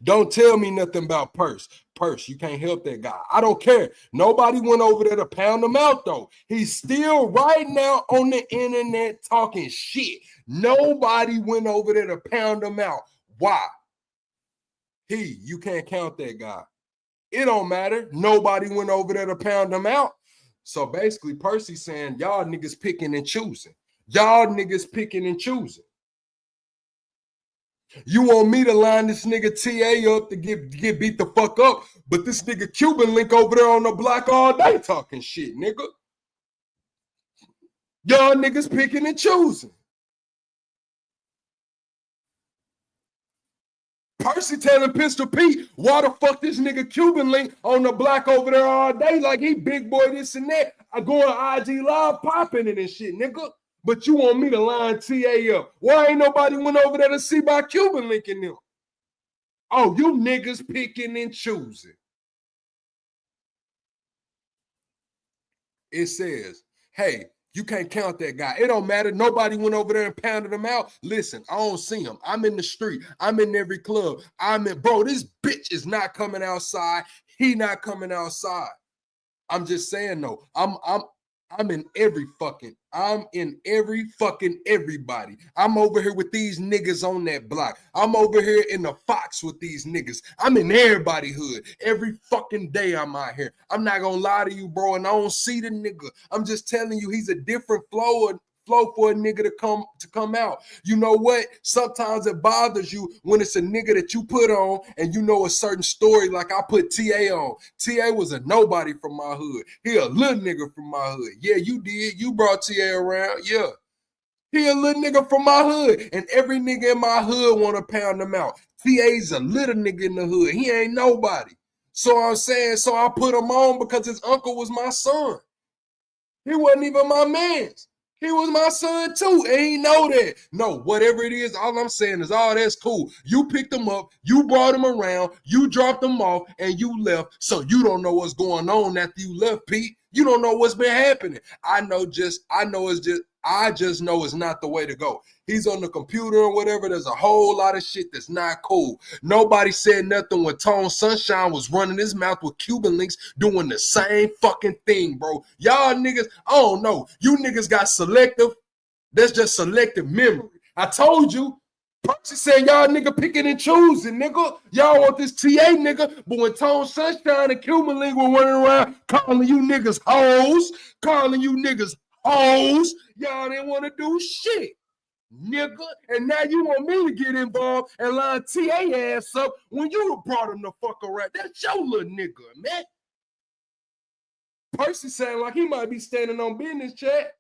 Don't tell me nothing about Purse. Purse, you can't help that guy. I don't care. Nobody went over there to pound him out, though. He's still right now on the internet talking shit. Nobody went over there to pound him out. Why? You can't count that guy. It don't matter. Nobody went over there to pound him out. So basically, Percy's saying, y'all niggas picking and choosing. Y'all niggas picking and choosing. You want me to line this nigga TA up to get beat the fuck up, but this nigga Cuban link over there on the block all day talking shit, nigga. Y'all niggas picking and choosing. Percy telling Pistol Pete, why the fuck this nigga Cuban link on the block over there all day like he big boy this and that. I go on IG live popping it and shit, nigga. But you want me to line TA up. Why ain't nobody went over there to see about Cuban linking them? Oh, you niggas picking and choosing. It says, hey, you can't count that guy. It don't matter. Nobody went over there and pounded him out. Listen, I don't see him. I'm in the street. I'm in every club. Bro, this bitch is not coming outside. He not coming outside. I'm just saying, though. I'm in every fucking everybody. I'm over here with these niggas on that block. I'm over here in the Fox with these niggas. I'm in everybody hood. Every fucking day I'm out here. I'm not gonna lie to you, bro, and I don't see the nigga. I'm just telling you, he's a different flow for a nigga to come out. You know what? Sometimes it bothers you when it's a nigga that you put on and you know a certain story, like I put TA on. TA was a nobody from my hood. He a little nigga from my hood. Yeah, you did. You brought TA around. Yeah. He a little nigga from my hood. And every nigga in my hood want to pound him out. TA's a little nigga in the hood. He ain't nobody. So I'm saying, so I put him on because his uncle was my son. He wasn't even my man's. He was my son too, and he know that. No, whatever it is, all I'm saying is, all that's cool. You picked him up, you brought him around, you dropped him off, and you left, so you don't know what's going on after you left, Pete. You don't know what's been happening. I just know it's not the way to go. He's on the computer or whatever. There's a whole lot of shit that's not cool. Nobody said nothing when Tone Sunshine was running his mouth with Cuban links doing the same fucking thing, bro. Y'all niggas, I don't know. You niggas got selective. That's just selective memory. I told you, Percy saying y'all nigga picking and choosing, nigga. Y'all want this TA, nigga. But when Tone Sunshine and Cuban Link were running around calling you niggas hoes, y'all didn't want to do shit, nigga. And now you want me to get involved and line TA ass up when you brought him the fuck around. That's your little nigga, man. Percy sound like he might be standing on business, chat.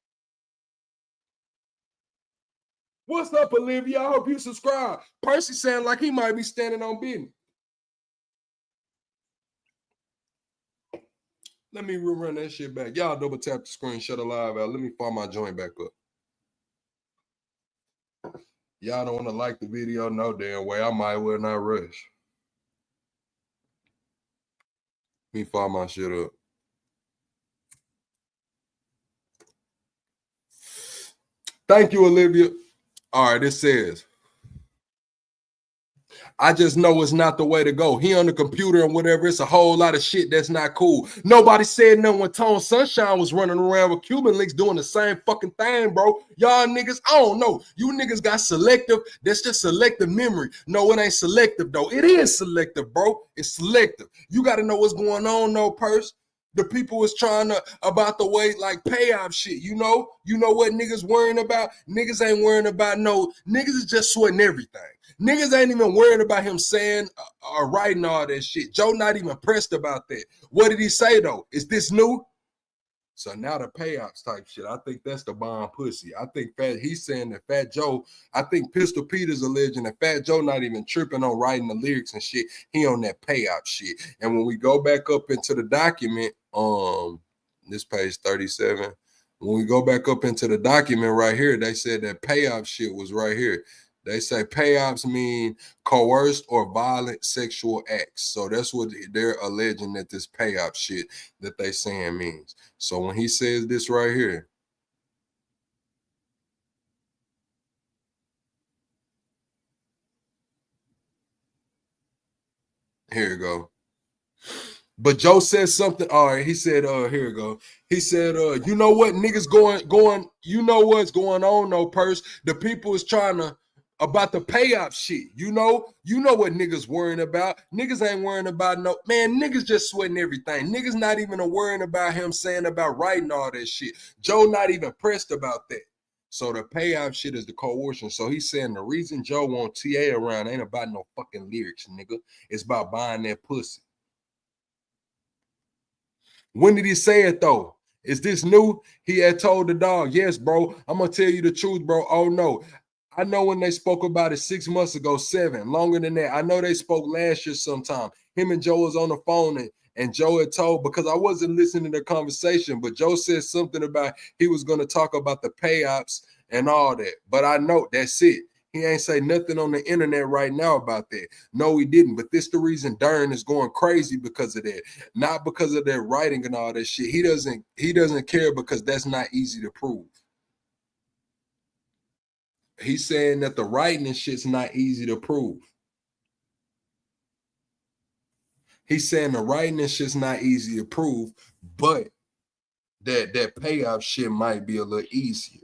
What's up, Olivia? I hope you subscribe. Percy sound like he might be standing on business. Let me rerun that shit back. Y'all double tap the screen, shut the live out. Let me fire my joint back up. Y'all don't want to like the video no damn way. I might well not rush. Let me fire my shit up. Thank you, Olivia. All right, it says, I just know it's not the way to go. He on the computer and whatever. It's a whole lot of shit that's not cool. Nobody said nothing when Tone Sunshine was running around with Cuban Links doing the same fucking thing, bro. Y'all niggas, I don't know. You niggas got selective. That's just selective memory. No, it ain't selective, though. It is selective, bro. It's selective. You got to know what's going on, though, Purse. The people is trying to, about the way, like, payoff shit, you know? You know what niggas worrying about? Niggas ain't worrying about no, niggas is just sweating everything. Niggas ain't even worried about him saying or writing all that shit. Joe not even pressed about that. What did he say, though? Is this new? So now the payoffs type shit, I think that's the bomb pussy. I think he's saying that Fat Joe, I think Pistol Peter's alleging that Fat Joe not even tripping on writing the lyrics and shit. He on that payoff shit. And when we go back up into the document, this page 37, when we go back up into the document right here, they said that payoff shit was right here. They say payoffs mean coerced or violent sexual acts. So that's what they're alleging that this payoff shit that they saying means. So when he says this right here, here you go. But Joe said something. All right, he said, here we go. He said, you know what, niggas going, you know what's going on, though, Purse. The people is trying to, about the payoff shit. You know what niggas worrying about. Niggas ain't worrying about no, man, niggas just sweating everything. Niggas not even worrying about him saying about writing all that shit. Joe not even pressed about that. So the payoff shit is the coercion. So he's saying the reason Joe want TA around ain't about no fucking lyrics, nigga. It's about buying that pussy. When did he say it, though? Is this new? He had told the dog, yes, bro, I'm going to tell you the truth, bro. Oh, no. I know when they spoke about it 6 months ago, 7, longer than that. I know they spoke last year sometime. Him and Joe was on the phone, and Joe had told, because I wasn't listening to the conversation, but Joe said something about he was going to talk about the payoffs and all that. But I know that's it. He ain't say nothing on the internet right now about that. No, he didn't. But this the reason Dern is going crazy because of that. Not because of their writing and all that shit. He doesn't care because that's not easy to prove. He's saying that the writing and shit's not easy to prove. He's saying the writing and shit's not easy to prove, but that payoff shit might be a little easier.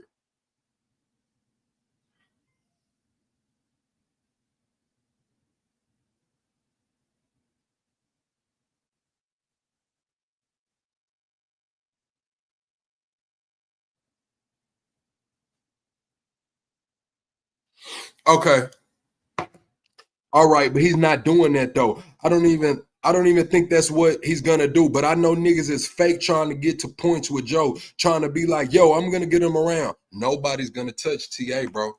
Okay. All right, but he's not doing that though. I don't even think that's what he's gonna do. But I know niggas is fake trying to get to points with Joe, trying to be like, yo, I'm gonna get him around. Nobody's gonna touch TA, bro.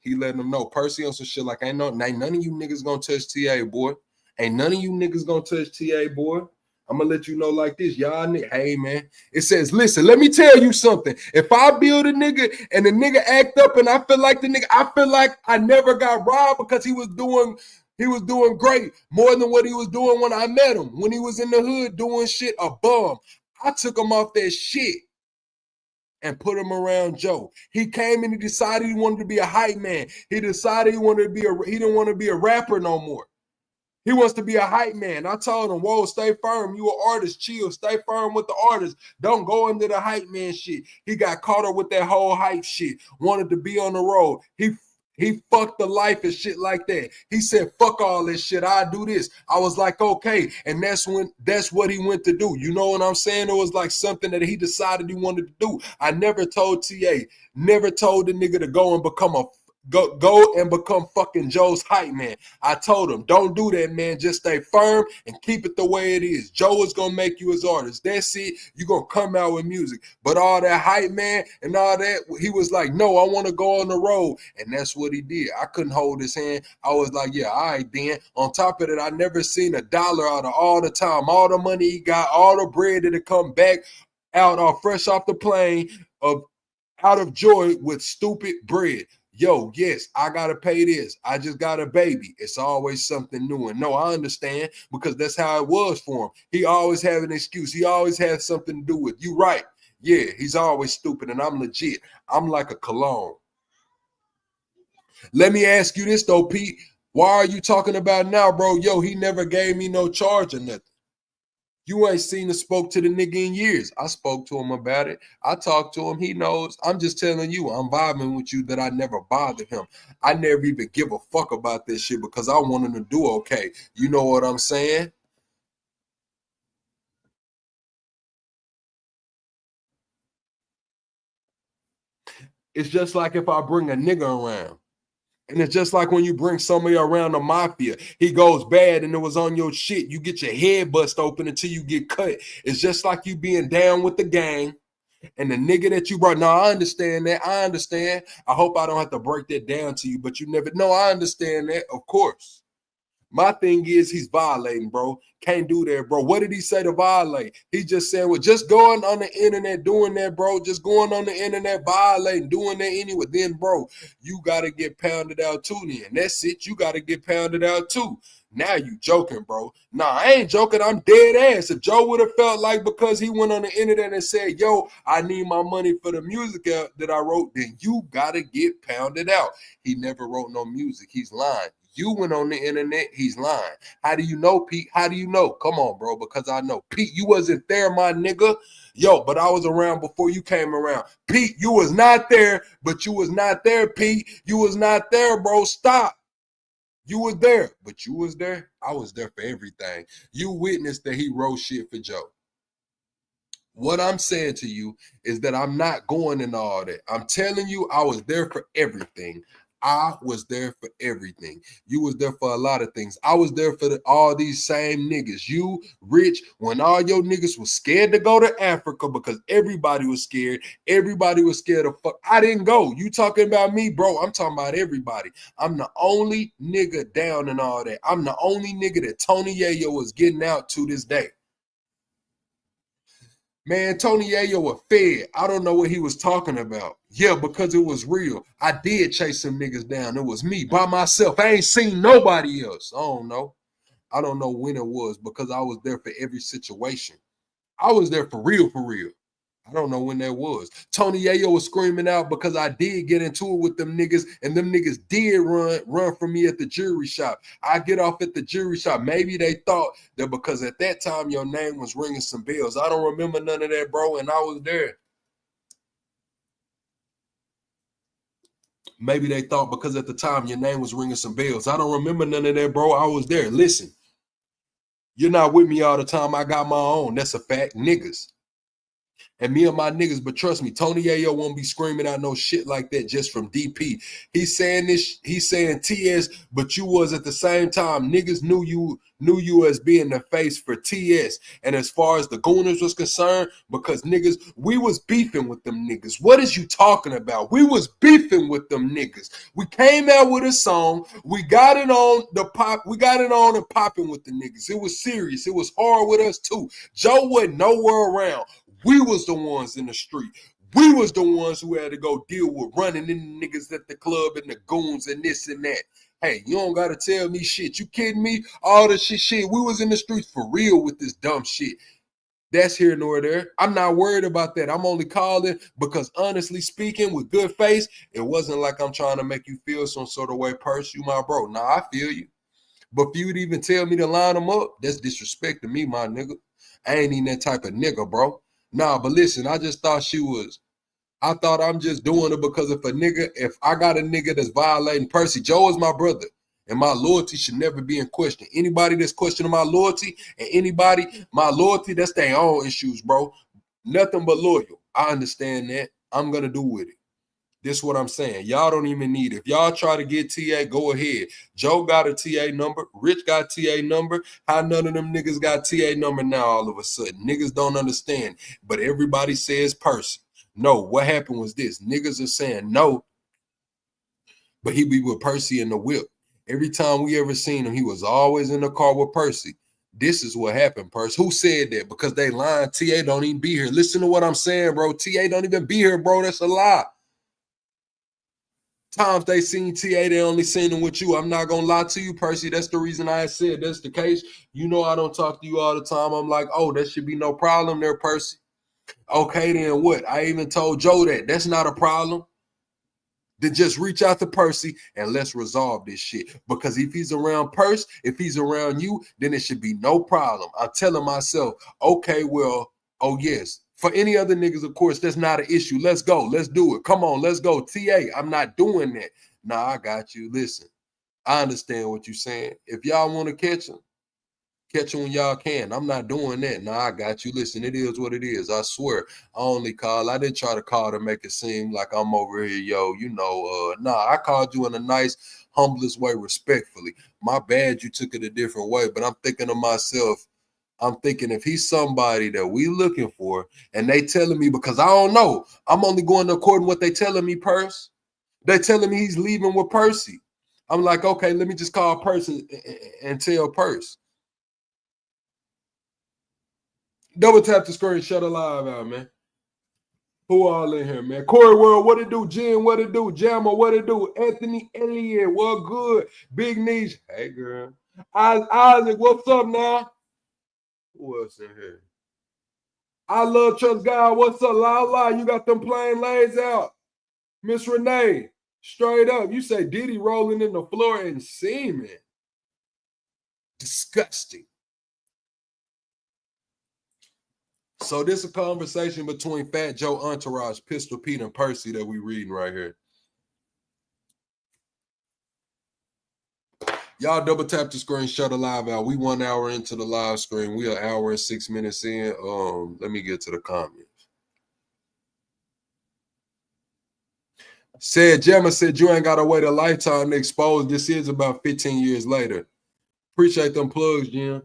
He letting them know. Percy on some shit like, ain't none of you niggas gonna touch TA, boy. Ain't none of you niggas gonna touch TA, boy. I'm gonna let you know like this, y'all nigga. Hey, man. It says, listen, let me tell you something. If I build a nigga and the nigga act up and I feel like I never got robbed because he was doing great, more than what he was doing when I met him. When he was in the hood doing shit, a bum. I took him off that shit and put him around Joe. He came and he decided he wanted to be a hype man. He decided he didn't want to be a rapper no more. He wants to be a hype man. I told him, whoa, stay firm. You an artist, chill. Stay firm with the artist. Don't go into the hype man shit. He got caught up with that whole hype shit. Wanted to be on the road. He fucked the life and shit like that. He said, fuck all this shit. I do this. I was like, okay. And that's what he went to do. You know what I'm saying? It was like something that he decided he wanted to do. I never told TA, never told the nigga to go and go and become fucking Joe's hype man. I told him, don't do that, man. Just stay firm and keep it the way it is. Joe is gonna make you his artist. That's it. You're gonna come out with music. But all that hype man and all that, he was like, no, I want to go on the road. And that's what he did. I couldn't hold his hand. I was like, yeah, all right, then. On top of it, I never seen $1 out of all the time, all the money he got, all the bread that had come back out fresh off the plane out of joy with stupid bread. Yo, yes, I got to pay this. I just got a baby. It's always something new. And no, I understand because that's how it was for him. He always had an excuse. He always had something to do with you. Right. Yeah, he's always stupid and I'm legit. I'm like a cologne. Let me ask you this though, Pete. Why are you talking about now, bro? Yo, he never gave me no charge or nothing. You ain't seen or spoke to the nigga in years. I spoke to him about it. I talked to him. He knows. I'm just telling you, I'm vibing with you that I never bothered him. I never even give a fuck about this shit because I want him to do okay. You know what I'm saying? It's just like if I bring a nigga around. And it's just like when you bring somebody around the mafia, he goes bad and it was on your shit. You get your head bust open until you get cut. It's just like you being down with the gang and the nigga that you brought. Now, I understand that. I understand. I hope I don't have to break that down to you, but you never know. I understand that, of course. My thing is he's violating, bro. Can't do that, bro. What did he say to violate? He just said, well, just going on the internet doing that, bro. Just going on the internet violating, doing that anyway. Then, bro, you got to get pounded out too then. That's it. You got to get pounded out too. Now you joking, bro. Nah, I ain't joking. I'm dead ass. If Joe would have felt like because he went on the internet and said, yo, I need my money for the music that I wrote, then you got to get pounded out. He never wrote no music. He's lying. You went on the internet. He's lying. How do you know, Pete? How do you know? Come on, bro, because I know. Pete, you wasn't there, my nigga. Yo, but I was around before you came around. Pete, you was not there, but you was not there, Pete. You was not there, bro. Stop. You was there, but you was there. I was there for everything. You witnessed that he wrote shit for Joe. What I'm saying to you is that I'm not going in all that. I'm telling you, I was there for everything. I was there for everything. You was there for a lot of things. I was there for all these same niggas. You, Rich, when all your niggas was scared to go to Africa because everybody was scared. Everybody was scared of fuck. I didn't go. You talking about me, bro? I'm talking about everybody. I'm the only nigga down in all that. I'm the only nigga that Tony Yayo was getting out to this day. Man, Tony Yayo was fed. I don't know what he was talking about. Yeah, because it was real. I did chase some niggas down. It was me by myself. I ain't seen nobody else. I don't know. I don't know when it was because I was there for every situation. I was there for real, for real. I don't know when that was. Tony Yayo was screaming out because I did get into it with them niggas, and them niggas did run from me at the jewelry shop. I get off at the jewelry shop. Maybe they thought that because at that time your name was ringing some bells. I don't remember none of that, bro, and I was there. Maybe they thought because at the time your name was ringing some bells. I don't remember none of that, bro. I was there. Listen, you're not with me all the time. I got my own. That's a fact. Niggas. And me and my niggas, but trust me, Tony Yayo won't be screaming out no shit like that just from DP. He's saying this, he's saying TS, but you was at the same time, niggas knew you as being the face for TS. And as far as the Gooners was concerned, because niggas, we was beefing with them niggas. What is you talking about? We was beefing with them niggas. We came out with a song, we got it on the pop, we got it on and popping with the niggas. It was serious. It was hard with us too. Joe wasn't nowhere around. We was the ones in the street. We was the ones who had to go deal with running in the niggas at the club and the goons and this and that. Hey, you don't got to tell me shit. You kidding me? All the shit. We was in the streets for real with this dumb shit. That's here nor there. I'm not worried about that. I'm only calling because honestly speaking, with good face, it wasn't like I'm trying to make you feel some sort of way, Purse. You my bro. Nah, I feel you. But for you to even tell me to line them up, that's disrespect to me, my nigga. I ain't even that type of nigga, bro. Nah, but listen, I just thought she was I thought I'm just doing it because if I got a nigga that's violating Percy, Joe is my brother. And my loyalty should never be in question. Anybody that's questioning my loyalty my loyalty, that's their own issues, bro. Nothing but loyal. I understand that. I'm going to do with it. This is what I'm saying. Y'all don't even need it. If y'all try to get TA, go ahead. Joe got a TA number. Rich got TA number. How none of them niggas got TA number now all of a sudden? Niggas don't understand. But everybody says Percy. No, what happened was this. Niggas are saying no, but he be with Percy in the whip. Every time we ever seen him, he was always in the car with Percy. This is what happened, Percy. Who said that? Because they lying. TA don't even be here. Listen to what I'm saying, bro. TA don't even be here, bro. That's a lie. Times they seen TA, they only seen him with you. I'm not gonna lie to you, Percy. That's the reason I said that's the case. You know I don't talk to you all the time. I'm like, oh, that should be no problem there, Percy. Okay, then what? I even told Joe that. That's not a problem. Then just reach out to Percy and let's resolve this shit. Because if he's around Percy, if he's around you, then it should be no problem. I'm telling myself, okay, well, oh yes. For any other niggas, of course, that's not an issue. Let's go. Let's do it. Come on, let's go. TA, I'm not doing that. Nah, I got you. Listen, I understand what you're saying. If y'all want to catch him when y'all can. I'm not doing that. Nah, I got you. Listen, it is what it is. I swear. I didn't try to call to make it seem like I'm over here, yo, nah, I called you in a nice, humblest way, respectfully. My bad you took it a different way, but I'm thinking to myself, if he's somebody that we looking for and they telling me, because I don't know, I'm only going according to what they telling me, Percy. They telling me he's leaving with Percy. I'm like, okay, let me just call Percy and tell Percy. Double tap the screen, shut a live out, man. Who all in here, man? Corey World, what it do? Jen, what it do? Jammer, what it do? Anthony Elliott, what good? Big Niche, hey girl. Isaac, what's up now? Who else in here? I love Trust God. What's up, La? You got them plain lays out. Miss Renee, straight up. You say Diddy rolling in the floor and semen. Disgusting. So this is a conversation between Fat Joe Entourage, Pistol Pete, and Percy that we reading right here. Y'all double tap the screen, shut the live out. We 1 hour into the live stream. We an hour and 6 minutes in. Let me get to the comments. Gemma said you ain't gotta wait a lifetime to expose. This is about 15 years later. Appreciate them plugs, Jim.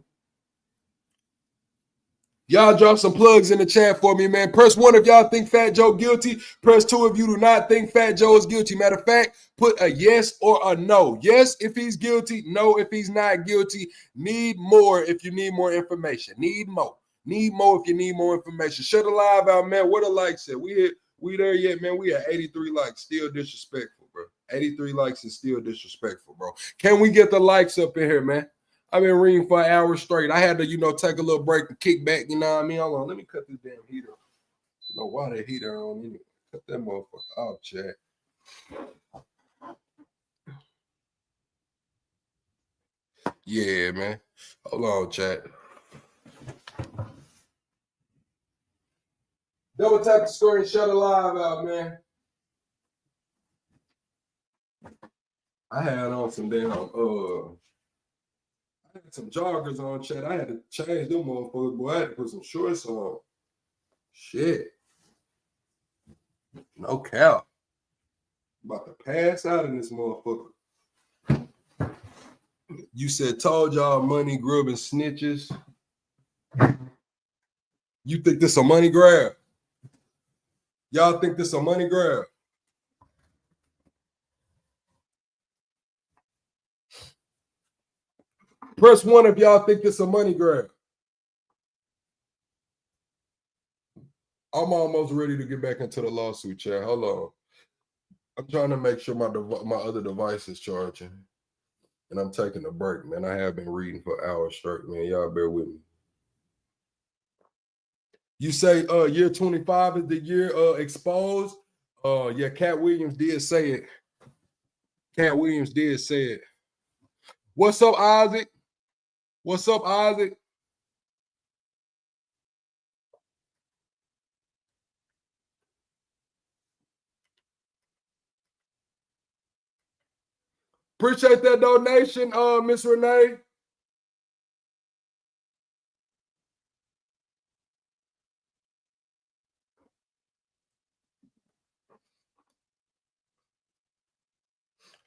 Y'all drop some plugs in the chat for me, man. Press 1 if y'all think Fat Joe guilty. Press 2 if you do not think Fat Joe is guilty. Matter of fact, put a yes or a no. Yes if he's guilty. No if he's not guilty. Need more if you need more information. Need more. Need more if you need more information. Shut the live out, man. What the likes at? We there yet, man? We at 83 likes. Still disrespectful, bro. 83 likes is still disrespectful, bro. Can we get the likes up in here, man? I've been reading for an hour straight. I had to, take a little break and kick back. You know what I mean? Hold on. Let me cut this damn heater. You know why that heater on anyway? Cut that motherfucker off, chat. Yeah, man. Hold on, chat. Double tap the screen, shut the live out, man. I had on some damn I had some joggers on, chat. I had to change them motherfuckers, boy. I had to put some shorts on. Shit. No cap. About to pass out in this motherfucker. You said told y'all money grubbing snitches. You think this a money grab? Y'all think this a money grab? Press 1 if y'all think this a money grab. I'm almost ready to get back into the lawsuit, chat. Hold on. I'm trying to make sure my other device is charging. And I'm taking a break, man. I have been reading for hours straight, man. Y'all bear with me. You say year 25 is the year exposed? Yeah, Cat Williams did say it. Cat Williams did say it. What's up, Isaac? What's up, Isaac? Appreciate that donation, Miss Renee.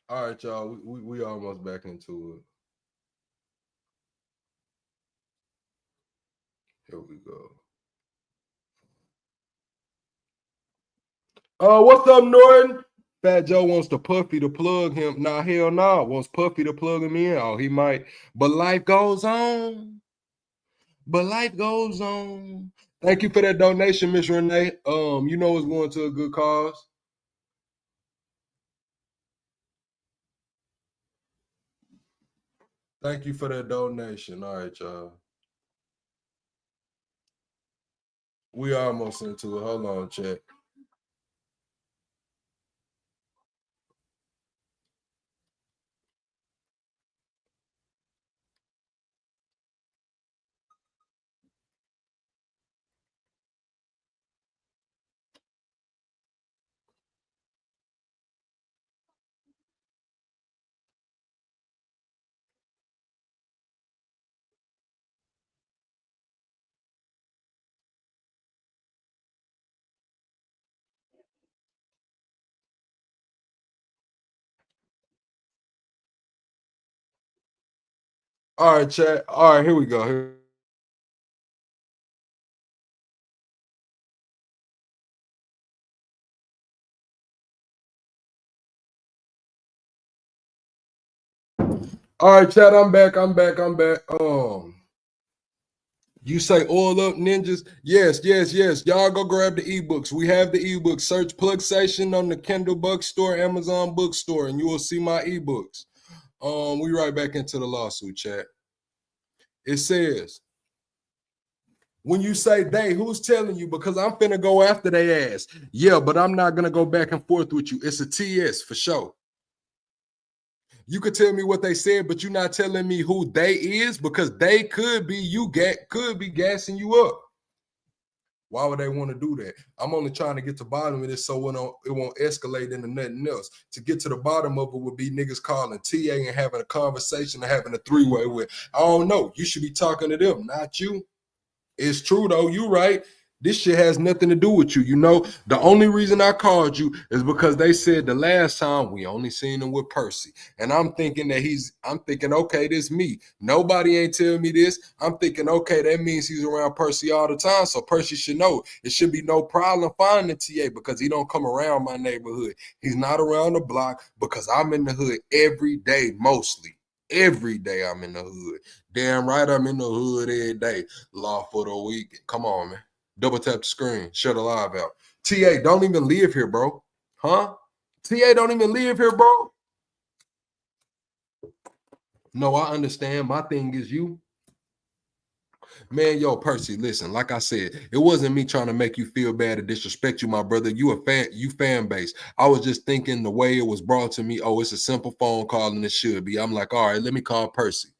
All right, y'all. We almost back into it. Here we go. What's up, Norton? Fat Joe wants to Puffy to plug him. Nah, hell no. Wants Puffy to plug him in. Oh, he might. But life goes on. But life goes on. Thank you for that donation, Miss Renee. You know it's going to a good cause. Thank you for that donation. All right, y'all. We almost into it. Hold on, chat. All right, chat. All right, here we go. All right, chat. I'm back. You say oil up ninjas? Yes. Y'all go grab the ebooks. We have the ebooks. Search Plug Station on the Kindle bookstore, Amazon bookstore, and you will see my ebooks. We right back into the lawsuit, chat. It says, when you say they, who's telling you? Because I'm finna go after they ass. Yeah, but I'm not gonna go back and forth with you. It's a TS for sure. You could tell me what they said, but you're not telling me who they is, because they could be could be gassing you up. Why would they want to do that? I'm only trying to get to the bottom of this so it won't escalate into nothing else. To get to the bottom of it would be niggas calling TA and having a conversation and having a three-way with. I don't know. You should be talking to them, not you. It's true though. You right. This shit has nothing to do with you. You know, the only reason I called you is because they said the last time we only seen him with Percy. And I'm thinking, okay, this me. Nobody ain't telling me this. I'm thinking, okay, that means he's around Percy all the time. So Percy should know. It should be no problem finding TA because he don't come around my neighborhood. He's not around the block because I'm in the hood every day, mostly. Every day I'm in the hood. Damn right I'm in the hood every day. Law for the week. Come on, man. Double tap the screen. Shut the live out. TA don't even live here, bro. Huh? TA don't even live here, bro. No, I understand. My thing is you. Man, yo, Percy, listen, like I said, it wasn't me trying to make you feel bad or disrespect you, my brother. You fan base. I was just thinking the way it was brought to me, oh, it's a simple phone call and it should be. I'm like, all right, let me call Percy.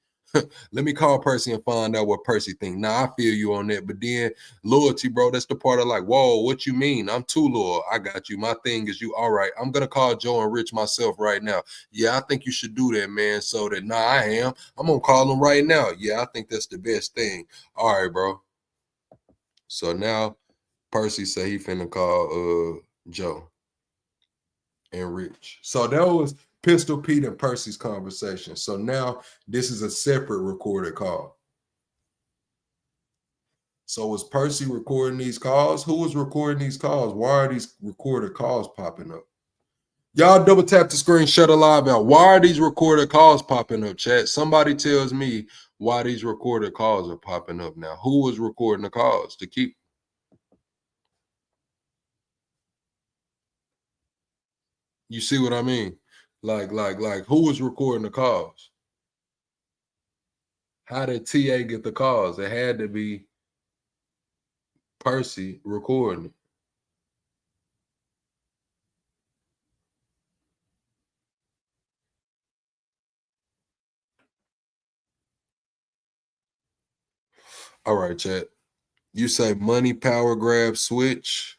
Let me call Percy and find out what Percy think. Now I feel you on that, but then loyalty, bro, that's the part of like, whoa, what you mean? I'm too loyal. I got you. My thing is you. All right, I'm gonna call Joe and Rich myself right now. Yeah, I think you should do that, man. So that I am. I'm gonna call him right now. Yeah, I think that's the best thing. All right, bro. So now Percy say he finna call Joe and Rich. So that was Pistol Pete and Percy's conversation. So now this is a separate recorded call. So was Percy recording these calls? Who was recording these calls? Why are these recorded calls popping up? Y'all double tap the screen, shut a live out. Why are these recorded calls popping up, chat? Somebody tells me why these recorded calls are popping up now. Who was recording the calls to keep? You see what I mean? Like, who was recording the calls? How did TA get the calls? It had to be Percy recording it. All right, chat. You say money, power grab, switch.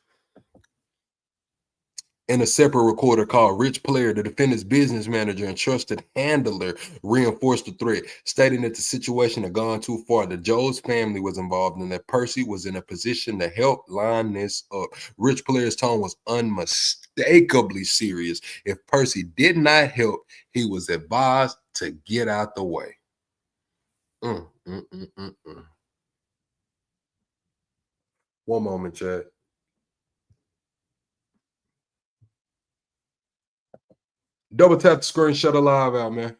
In a separate recorder called Rich Player, the defendant's business manager and trusted handler reinforced the threat, stating that the situation had gone too far, that Joe's family was involved and that Percy was in a position to help line this up. Rich Player's tone was unmistakably serious. If Percy did not help, he was advised to get out the way. One moment, Chad. Double tap the screen, shut the live out, man.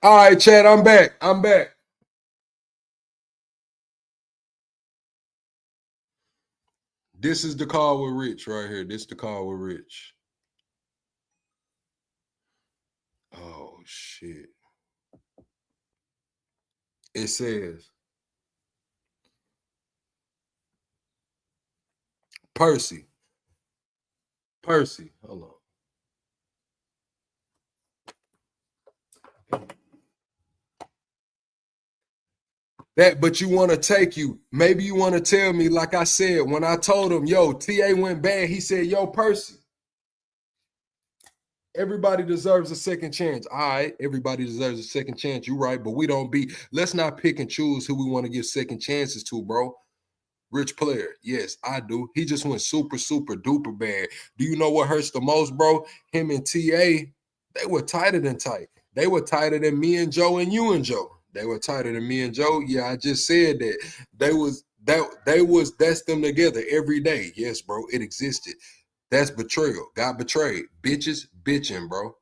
All right, Chad, I'm back. I'm back. This is the call with Rich right here. This is the call with Rich. Oh, shit. It says, Percy. Hold on. But you want to take you. Maybe you want to tell me, like I said, when I told him, yo, TA went bad, he said, yo, Percy, everybody deserves a second chance. All right, everybody deserves a second chance. You're right, but we don't let's not pick and choose who we want to give second chances to, bro. Rich Player, yes, I do. He just went super, super duper bad. Do you know what hurts the most, bro? Him and TA, they were tighter than tight. They were tighter than me and Joe and you and Joe. They were tighter than me and Joe. Yeah, I just said that. That's them together every day. Yes, bro, it existed. That's betrayal. Got betrayed. Bitches bitching, bro.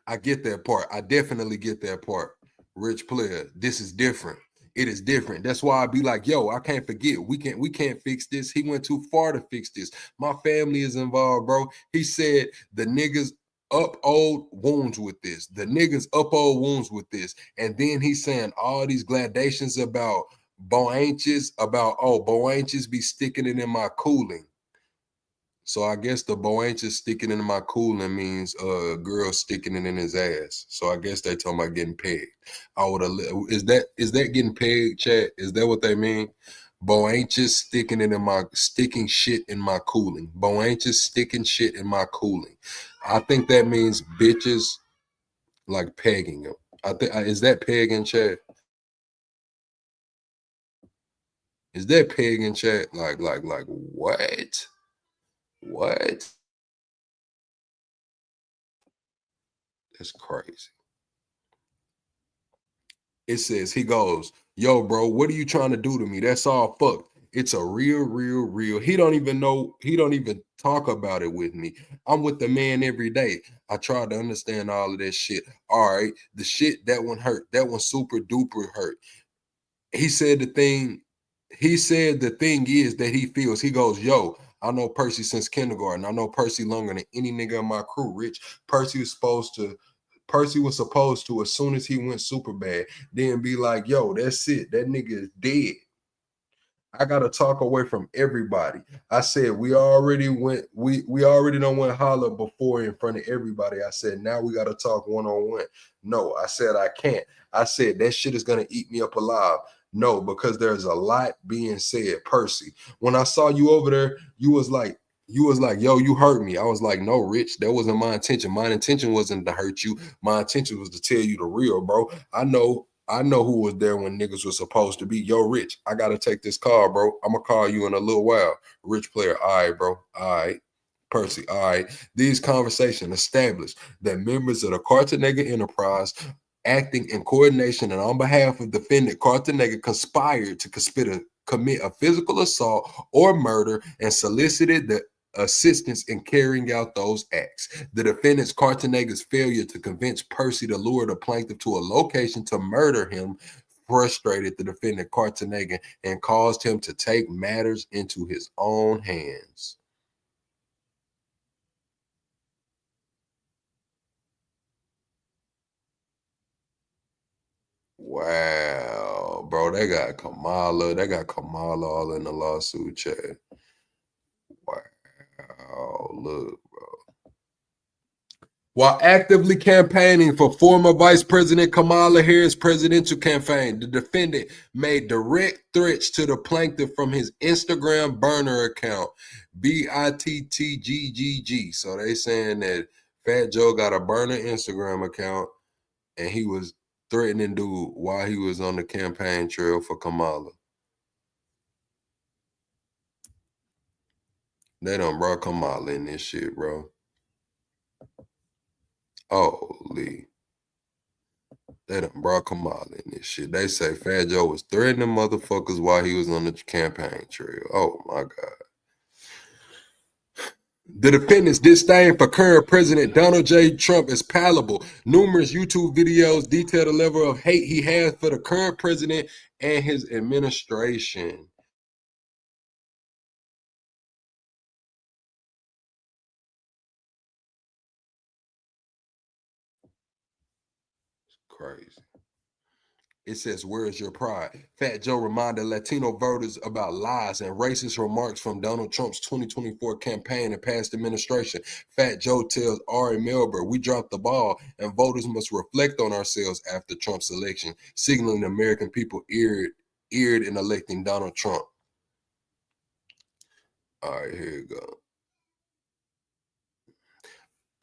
I get that part. I definitely get that part. Rich Player, this is different. It is different. That's why I be like, yo, I can't forget. We can't fix this. He went too far to fix this. My family is involved, bro. He said the niggas up old wounds with this. The niggas up old wounds with this. And then he's saying all these gladations about Boanches, about Boanches be sticking it in my cooling. So I guess the Boanches sticking it in my cooling means girl sticking it in his ass. So I guess they talking about getting pegged. I would have. Is that getting pegged, chat? Is that what they mean? Boanches sticking shit in my cooling. Boanches sticking shit in my cooling. I think that means bitches like pegging them. I think is that pegging, chat? Is that pegging, chat? Like what? What? That's crazy. It says, he goes, yo, bro, what are you trying to do to me? That's all fucked. It's a real. He don't even talk about it with me. I'm with the man every day. I try to understand all of that shit. All right, the shit, that one hurt. That one super duper hurt. He said the thing is that he feels, he goes, yo, I know Percy since kindergarten. I know Percy longer than any nigga in my crew, Rich. Percy was supposed to, as soon as he went super bad, then be like, yo, that's it. That nigga is dead. I gotta talk away from everybody. I said we already don't want to holler before in front of everybody. I said now we gotta talk one-on-one. No, I said I can't. I said that shit is gonna eat me up alive. No, because there's a lot being said. Percy, when I saw you over there, you was like, yo, you hurt me. I was like, no, Rich, that wasn't my intention. My intention wasn't to hurt you. My intention was to tell you the real, bro. I know who was there when niggas was supposed to be. Yo, Rich, I gotta take this call, bro. I'm gonna call you in a little while. Rich Player, all right, bro. All right. Percy, all right. These conversations established that members of the Cartanega enterprise acting in coordination and on behalf of defendant Cartanega conspired to commit a physical assault or murder and solicited the assistance in carrying out those acts. The defendant's Cartanega's failure to convince Percy to lure the plaintiff to a location to murder him frustrated the defendant Cartagena and caused him to take matters into his own hands. Wow, bro, they got Kamala all in the lawsuit chat. Wow, look. While actively campaigning for former Vice President Kamala Harris' presidential campaign, the defendant made direct threats to the plaintiff from his Instagram burner account, BITTGGG. So they saying that Fat Joe got a burner Instagram account and he was threatening dude while he was on the campaign trail for Kamala. They done brought Kamala in this shit, bro. Holy. They done brought Kamala in this shit. They say Fat Joe was threatening motherfuckers while he was on the campaign trail. Oh my God. The defendant's disdain for current President Donald J. Trump is palpable. Numerous YouTube videos detail the level of hate he has for the current president and his administration. It's crazy. It says, "Where's your pride?" Fat Joe reminded Latino voters about lies and racist remarks from Donald Trump's 2024 campaign and past administration. Fat Joe tells Ari Melber, "We dropped the ball and voters must reflect on ourselves after Trump's election," signaling the American people eared in electing Donald Trump. All right, here you go.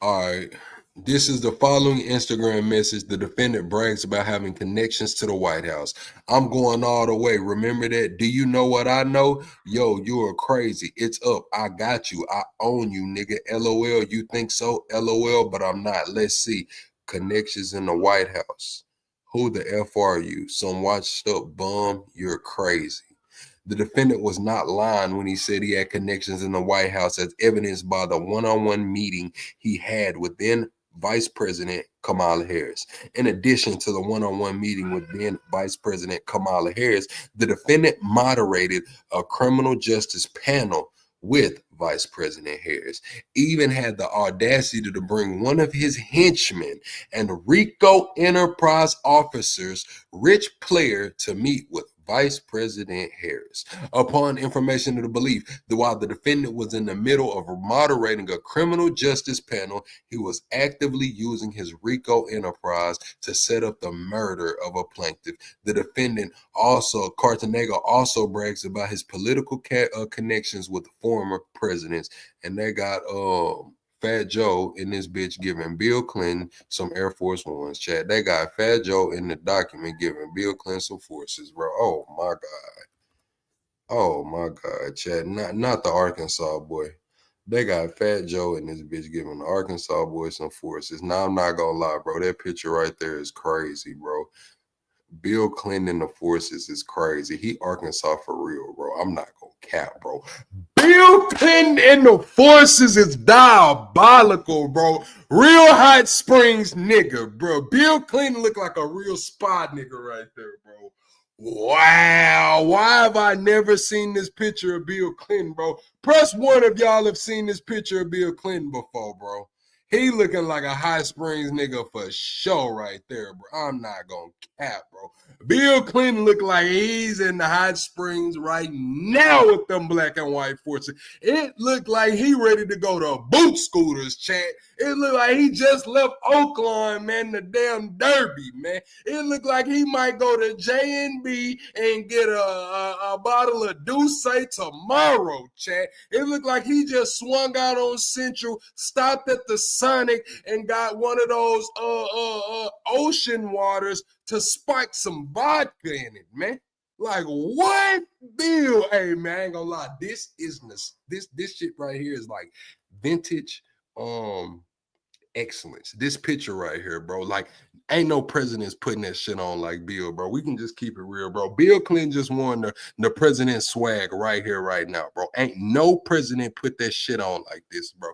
All right. This is the following Instagram message. The defendant brags about having connections to the White House. "I'm going all the way. Remember that? Do you know what I know? Yo, you are crazy. It's up. I got you. I own you, nigga. LOL. You think so? LOL, but I'm not. Let's see. Connections in the White House. Who the F are you? Some washed up bum? You're crazy." The defendant was not lying when he said he had connections in the White House, as evidenced by the one-on-one meeting he had with then Vice President Kamala Harris. In addition to the one-on-one meeting with then Vice President Kamala Harris, the defendant moderated a criminal justice panel with Vice President Harris, even had the audacity to bring one of his henchmen and Rico Enterprise officers, Rich Player, to meet with Vice President Harris. Upon information of the belief that while the defendant was in the middle of moderating a criminal justice panel, he was actively using his Rico Enterprise to set up the murder of a plaintiff. The defendant Cartagena also brags about his political connections with former presidents, and they got Fat Joe in this bitch giving Bill Clinton some Air Force Ones, chat. They got Fat Joe in the document giving Bill Clinton some forces, bro. Oh my God. Oh my God, chat. Not the Arkansas boy. They got Fat Joe in this bitch giving the Arkansas boy some forces. Now I'm not gonna lie, bro. That picture right there is crazy, bro. Bill Clinton in the forces is crazy. He Arkansas for real, bro. I'm not gonna cap, bro. Bill Clinton in the forces is diabolical, bro. Real Hot Springs nigga, bro. Bill Clinton look like a real spy nigga right there, bro. Wow. Why have I never seen this picture of Bill Clinton, bro? Press one if y'all have seen this picture of Bill Clinton before, bro. He looking like a Hot Springs nigga for sure right there, bro. I'm not gonna cap, bro. Bill Clinton look like he's in the Hot Springs right now with them black and white forces. It looked like he ready to go to boot scooters, chat. It looked like he just left Oakland, man, the damn Derby, man. It looked like he might go to J&B and get a bottle of Douce tomorrow, chat. It looked like he just swung out on Central, stopped at the Sonic, and got one of those ocean waters to spike some vodka in it, man. Like, what? Bill? Hey, man, I ain't gonna lie. This shit right here is like vintage excellence. This picture right here, bro. Like, ain't no presidents putting that shit on like Bill, bro. We can just keep it real, bro. Bill Clinton just won the president swag right here, right now, bro. Ain't no president put that shit on like this, bro.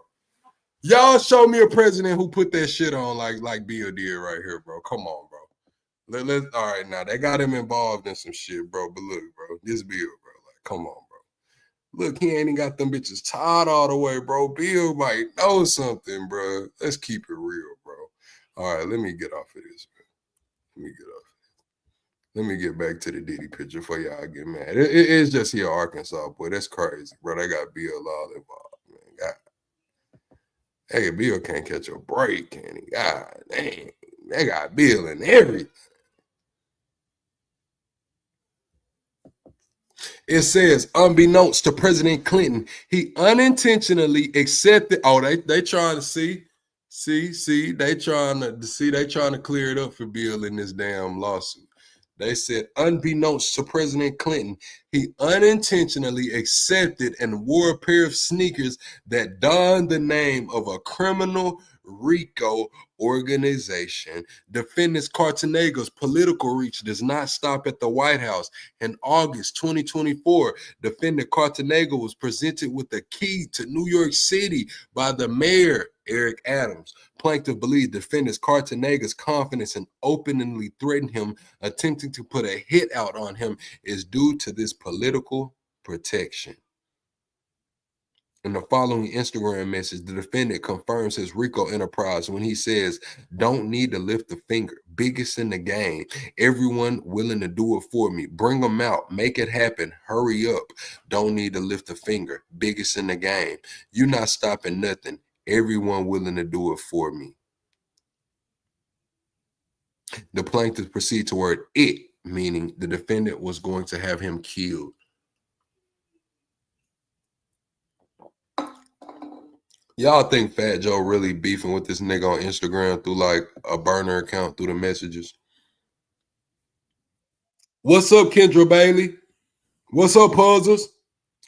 Y'all show me a president who put that shit on like Bill did right here, bro. Come on, bro. All right, now they got him involved in some shit, bro. But look, bro, this Bill, bro, like, come on, bro. Look, he ain't even got them bitches tied all the way, bro. Bill might know something, bro. Let's keep it real, bro. All right, let me get off of this, man. Let me get off. Let me get back to the Diddy picture for y'all get mad. It's just here, Arkansas, boy. That's crazy, bro. They got Bill all involved, man. God. Hey, Bill can't catch a break, can he? God dang. They got Bill in everything. It says, unbeknownst to President Clinton, he unintentionally accepted. Oh, they trying to see, they trying to clear it up for Bill in this damn lawsuit. They said, unbeknownst to President Clinton, he unintentionally accepted and wore a pair of sneakers that donned the name of a criminal Rico organization. Defendants Cartanega's political reach does not stop at the White House. In August 2024, defendant Cartanega was presented with the key to New York City by the mayor, Eric Adams. Plaintiff believes defendants Cartanega's confidence and openly threatened him, attempting to put a hit out on him, is due to this political protection. In the following Instagram message, the defendant confirms his Rico enterprise when he says, don't need to lift a finger, biggest in the game, everyone willing to do it for me, bring them out, make it happen, hurry up, don't need to lift a finger, biggest in the game, you're not stopping nothing, everyone willing to do it for me. The plaintiff proceed to word it, meaning the defendant was going to have him killed. Y'all think Fat Joe really beefing with this nigga on Instagram through like a burner account through the messages? What's up, Kendra Bailey? What's up, Puzzles?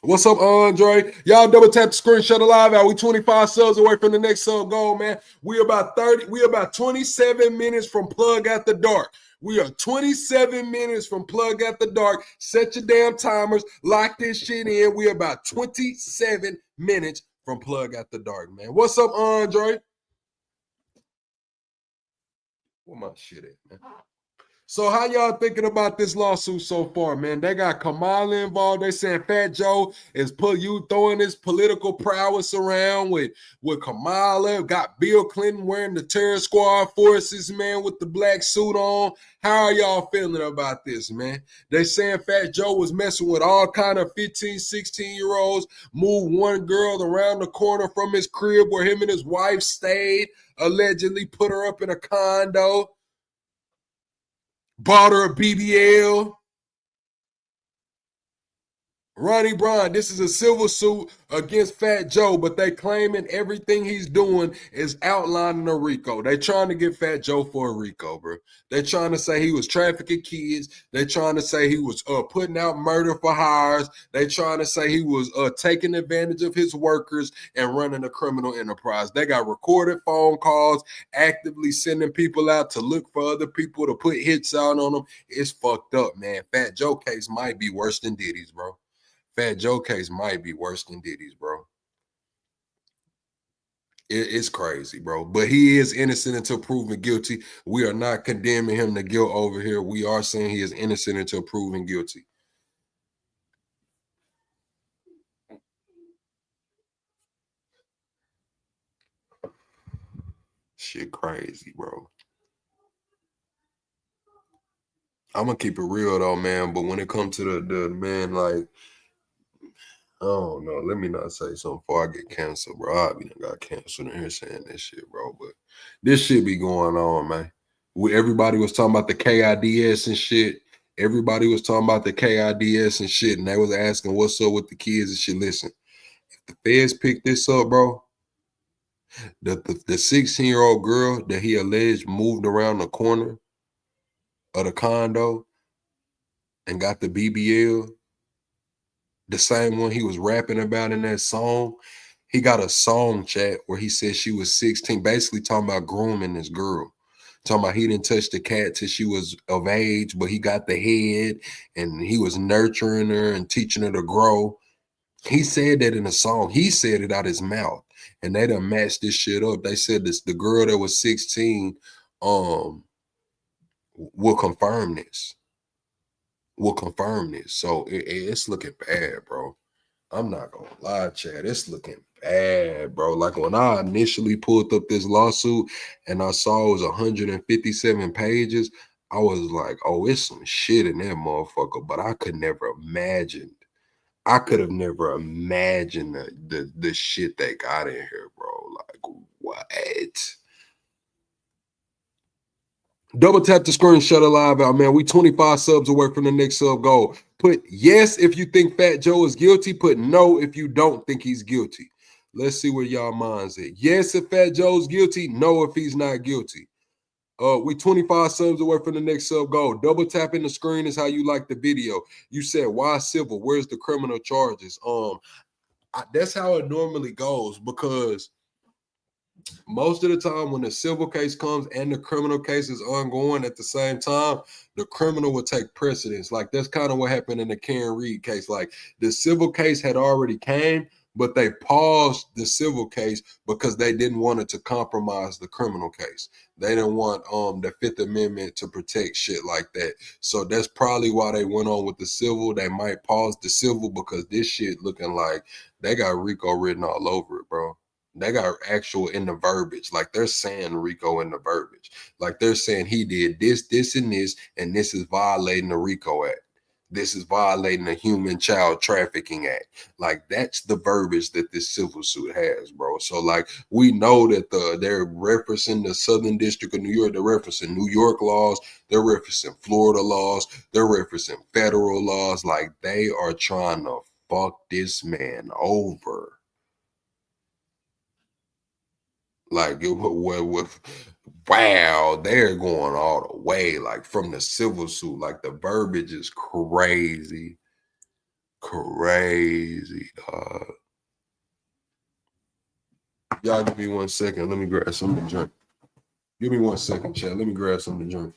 What's up, Andre? Y'all double tap the screen, shut the live out. We 25 subs away from the next sub goal, man. We about 27 minutes from plug at the dark. We are 27 minutes from plug at the dark. Set your damn timers. Lock this shit in. We about 27 minutes from plug at the dark, man. What's up, Andre? Where my shit at, man? So how y'all thinking about this lawsuit so far, man? They got Kamala involved. They saying Fat Joe is throwing his political prowess around with Kamala. Got Bill Clinton wearing the terror squad forces, man, with the black suit on. How are y'all feeling about this, man? They saying Fat Joe was messing with all kind of 15, 16-year-olds, moved one girl around the corner from his crib where him and his wife stayed, allegedly put her up in a condo. Bought her a BBL. Ronnie Brown, this is a civil suit against Fat Joe, but they claiming everything he's doing is outlining a Rico. They trying to get Fat Joe for a Rico, bro. They trying to say he was trafficking kids. They trying to say he was putting out murder for hires. They trying to say he was taking advantage of his workers and running a criminal enterprise. They got recorded phone calls, actively sending people out to look for other people to put hits out on them. It's fucked up, man. Fat Joe case might be worse than Diddy's, bro. Fat Joe case might be worse than Diddy's, bro. It's crazy, bro. But he is innocent until proven guilty. We are not condemning him to guilt over here. We are saying he is innocent until proven guilty. Shit crazy, bro. I'm gonna keep it real though, man. But when it comes to the man, like, I don't know. Let me not say something before I get canceled, bro. I be got canceled in here saying this shit, bro. But this shit be going on, man. Everybody was talking about the KIDS and shit. Everybody was talking about the KIDS and shit, and they was asking what's up with the kids and shit. Listen, if the feds pick this up, bro, the 16-year-old girl that he alleged moved around the corner of the condo and got the BBL, the same one he was rapping about in that song, he got a song chat where he said she was 16, basically talking about grooming this girl. Talking about he didn't touch the cat till she was of age, but he got the head and he was nurturing her and teaching her to grow. He said that in a song. He said it out his mouth. And they done matched this shit up. They said this the girl that was 16 will confirm this. Will confirm this. So it's looking bad, bro. I'm not gonna lie, Chad. It's looking bad, bro. Like when I initially pulled up this lawsuit and I saw it was 157 pages, I was like, oh, it's some shit in that motherfucker. But I could never imagine. I could have never imagined the shit they got in here, bro. Like, what? Double tap the screen, shut a live out, man. We 25 subs away from the next sub goal. Put yes if you think Fat Joe is guilty. Put no if you don't think he's guilty. Let's see where y'all minds at. Yes if Fat Joe's guilty. No if he's not guilty. We 25 subs away from the next sub goal. Double tapping the screen is how you like the video. You said why civil? Where's the criminal charges? That's how it normally goes because most of the time when the civil case comes and the criminal case is ongoing at the same time, the criminal will take precedence. Like that's kind of what happened in the Karen Reed case. Like the civil case had already came, but they paused the civil case because they didn't want it to compromise the criminal case. They didn't want the Fifth Amendment to protect shit like that. So that's probably why they went on with the civil. They might pause the civil because this shit looking like they got Rico written all over it, bro. They got actual in the verbiage. Like they're saying Rico in the verbiage. Like they're saying he did this, this, and this is violating the Rico Act. This is violating the Human Child Trafficking Act. Like that's the verbiage that this civil suit has, bro. So like we know that they're referencing the Southern District of New York. They're referencing New York laws. They're referencing Florida laws. They're referencing federal laws. Like they are trying to fuck this man over. Like wow, they're going all the way, like from the civil suit. Like the verbiage is crazy, crazy. Y'all give me 1 second. Let me grab something to drink. Give me 1 second, chat. Let me grab something to drink.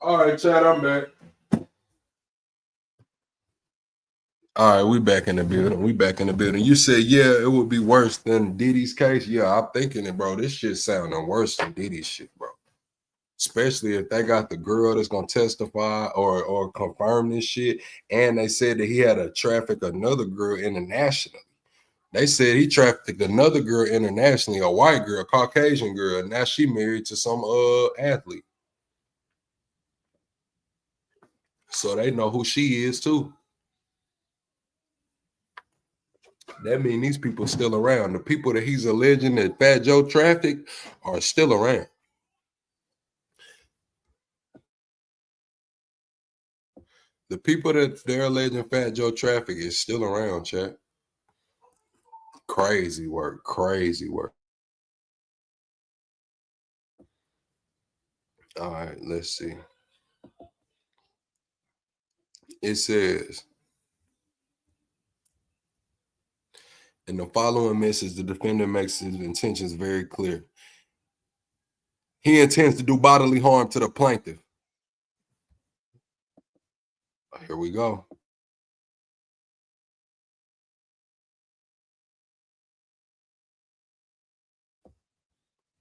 All right, chat. I'm back. All right, we back in the building. We back in the building. You said, yeah, it would be worse than Diddy's case. Yeah, I'm thinking it, bro. This shit sounding worse than Diddy's shit, bro. Especially if they got the girl that's gonna testify or confirm this shit. And they said that he had to traffic another girl internationally. They said he trafficked another girl internationally, a white girl, a Caucasian girl. And now she married to some athlete. So they know who she is too. That means these people still around. The people that he's alleging that Fat Joe trafficked are still around. The people that they're alleging Fat Joe traffic is still around, chat. Crazy work, crazy work. All right, let's see. It says, in the following message, the defendant makes his intentions very clear. He intends to do bodily harm to the plaintiff. Here we go.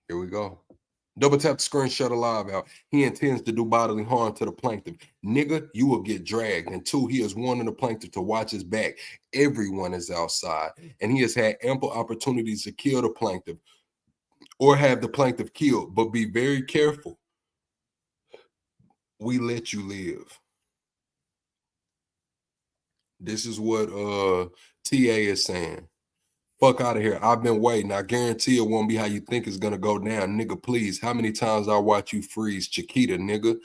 Here we go. Double tap the screen, shut a live out. He intends to do bodily harm to the plaintiff. Nigga, you will get dragged. And two, he is warning the plaintiff to watch his back. Everyone is outside, and he has had ample opportunities to kill the plaintiff or have the plaintiff killed. But be very careful. We let you live. This is what TA is saying. Fuck out of here. I've been waiting. I guarantee it won't be how you think it's gonna go down. Nigga, please. How many times I watch you freeze Chiquita, nigga?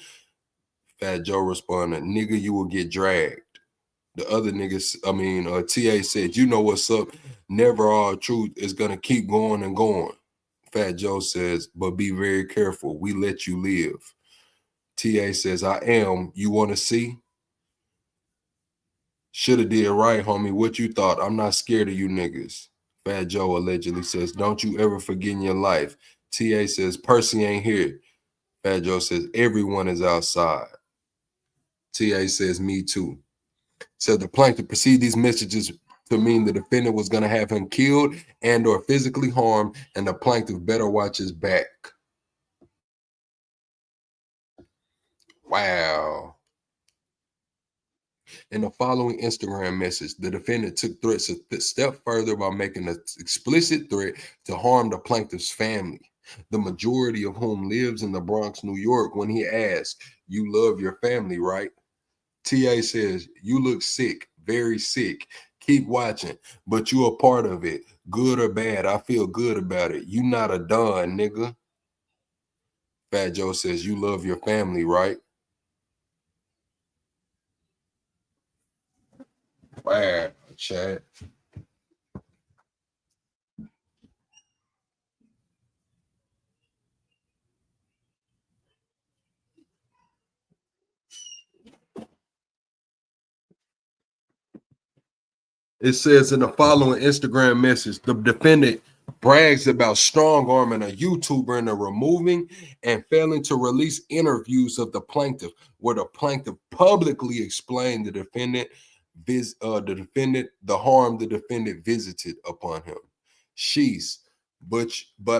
Fat Joe responded, nigga, you will get dragged. The other niggas, TA said, you know what's up. Never all truth is gonna keep going and going. Fat Joe says, but be very careful. We let you live. TA says, I am. You want to see? Shoulda did right, homie. What you thought? I'm not scared of you niggas. Fat Joe allegedly says, don't you ever forget in your life. TA says, Percy ain't here. Fat Joe says, everyone is outside. TA says, me too. So the plaintiff perceived these messages to mean the defendant was going to have him killed and or physically harmed, and the plaintiff better watch his back. Wow. In the following Instagram message, the defendant took threats a step further by making an explicit threat to harm the plaintiff's family, the majority of whom lives in the Bronx, New York, when he asked, you love your family, right? TA says, you look sick, very sick. Keep watching, but you a part of it. Good or bad, I feel good about it. You not a don, nigga. Fat Joe says, you love your family, right? Wow, Chad. It says in the following Instagram message, the defendant brags about strong arming a YouTuber into removing and failing to release interviews of the plaintiff, where the plaintiff publicly explained the harm the defendant visited upon him. Sheesh. But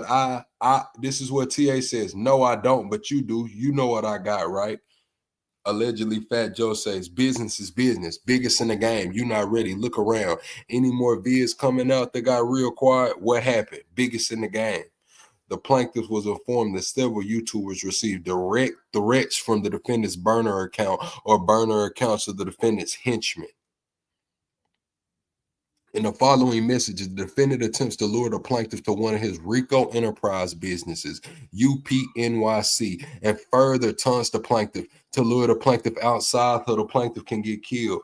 I this is what TA says. No, I don't, but you do. You know what I got, right? Allegedly, Fat Joe says, business is business, biggest in the game. You not ready. Look around. Any more vids coming out that got real quiet? What happened? Biggest in the game. The plaintiff was informed that several YouTubers received direct threats from the defendant's burner account or burner accounts of the defendant's henchmen. In the following messages, the defendant attempts to lure the plaintiff to one of his Rico enterprise businesses, UPNYC, and further taunts the plaintiff to lure the plaintiff outside so the plaintiff can get killed.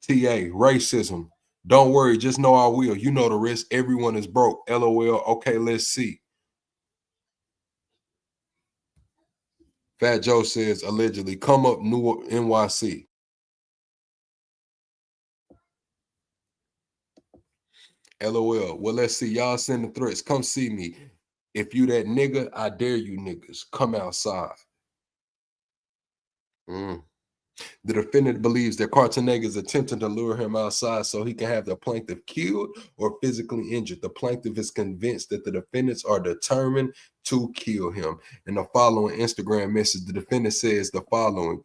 TA, racism. Don't worry, just know I will. You know the risk. Everyone is broke. LOL. Okay, let's see. Fat Joe says, allegedly, come up New NYC. LOL. Well, let's see. Y'all sending threats. Come see me. If you that nigga, I dare you niggas. Come outside. Mm. The defendant believes that Cartanega is attempting to lure him outside so he can have the plaintiff killed or physically injured. The plaintiff is convinced that the defendants are determined to kill him. In the following Instagram message, the defendant says the following: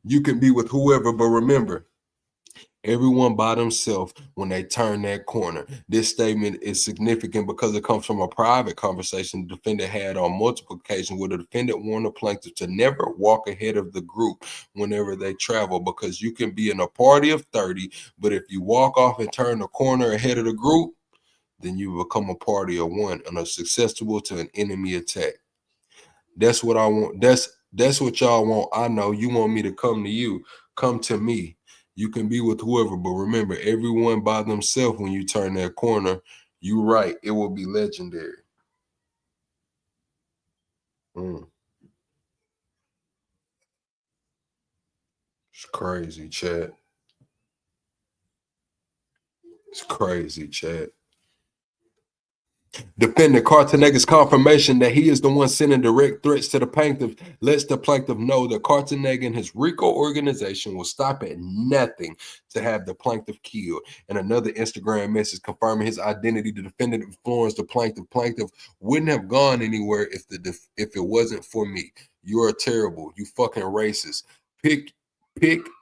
you can be with whoever, but remember, everyone by themselves when they turn that corner. This statement is significant because it comes from a private conversation the defendant had on multiple occasions where the defendant warned the plaintiff to never walk ahead of the group whenever they travel, because you can be in a party of 30, but if you walk off and turn the corner ahead of the group, then you become a party of one and are susceptible to an enemy attack. That's what I want. That's what y'all want. I know you want me to come to you. Come to me. You can be with whoever, but remember, everyone by themselves when you turn that corner. You right. It will be legendary. Mm. It's crazy, Chad. It's crazy, Chad. Defendant Cartanega's confirmation that he is the one sending direct threats to the plaintiff lets the plaintiff know that Cartanega and his Rico organization will stop at nothing to have the plaintiff killed. And another Instagram message confirming his identity. The defendant influenced the plaintiff. Plaintiff wouldn't have gone anywhere if it wasn't for me. You are terrible. You fucking racist. Pick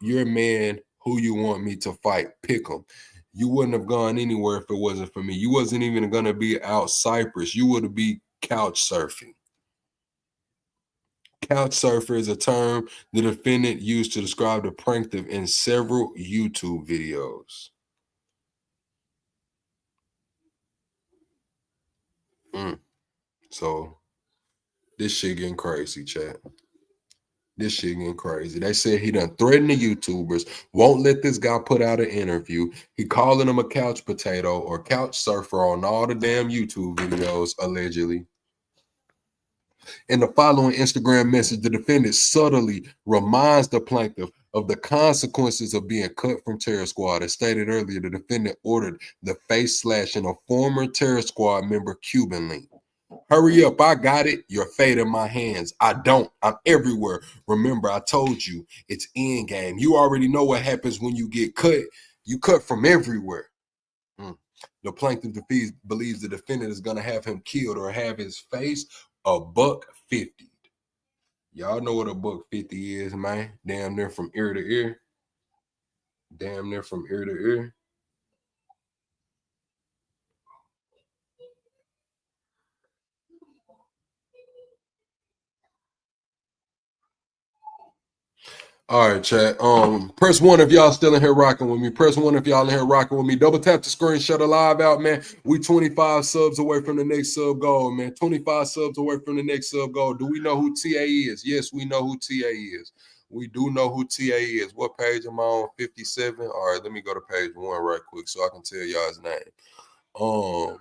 your man who you want me to fight. Pick him. You wouldn't have gone anywhere if it wasn't for me. You wasn't even going to be out Cyprus. You would be couch surfing. Couch surfer is a term the defendant used to describe the plaintiff in several YouTube videos. So this shit getting crazy, chat. This shit getting crazy. They said he done threatened the YouTubers, won't let this guy put out an interview. He calling him a couch potato or couch surfer on all the damn YouTube videos, allegedly. In the following Instagram message, the defendant subtly reminds the plaintiff of the consequences of being cut from Terror Squad. As stated earlier, the defendant ordered the face slashing of former Terror Squad member Cuban Link. Hurry up, I got it. Your fate in my hands. I don't. I'm everywhere. Remember, I told you, it's end game. You already know what happens when you get cut. You cut from everywhere. The plaintiff believes the defendant is going to have him killed or have his face $150. Y'all know what $150 is, man. Damn near from ear to ear. Damn near from ear to ear. All right, chat. Press one if y'all still in here rocking with me. Press one if y'all in here rocking with me. Double tap the screen, shut the live out, man. We 25 subs away from the next sub goal, man. 25 subs away from the next sub goal. Do we know who TA is? Yes, we know who TA is. We do know who TA is. What page am I on? 57. All right, let me go to page 1 right quick so I can tell y'all his name.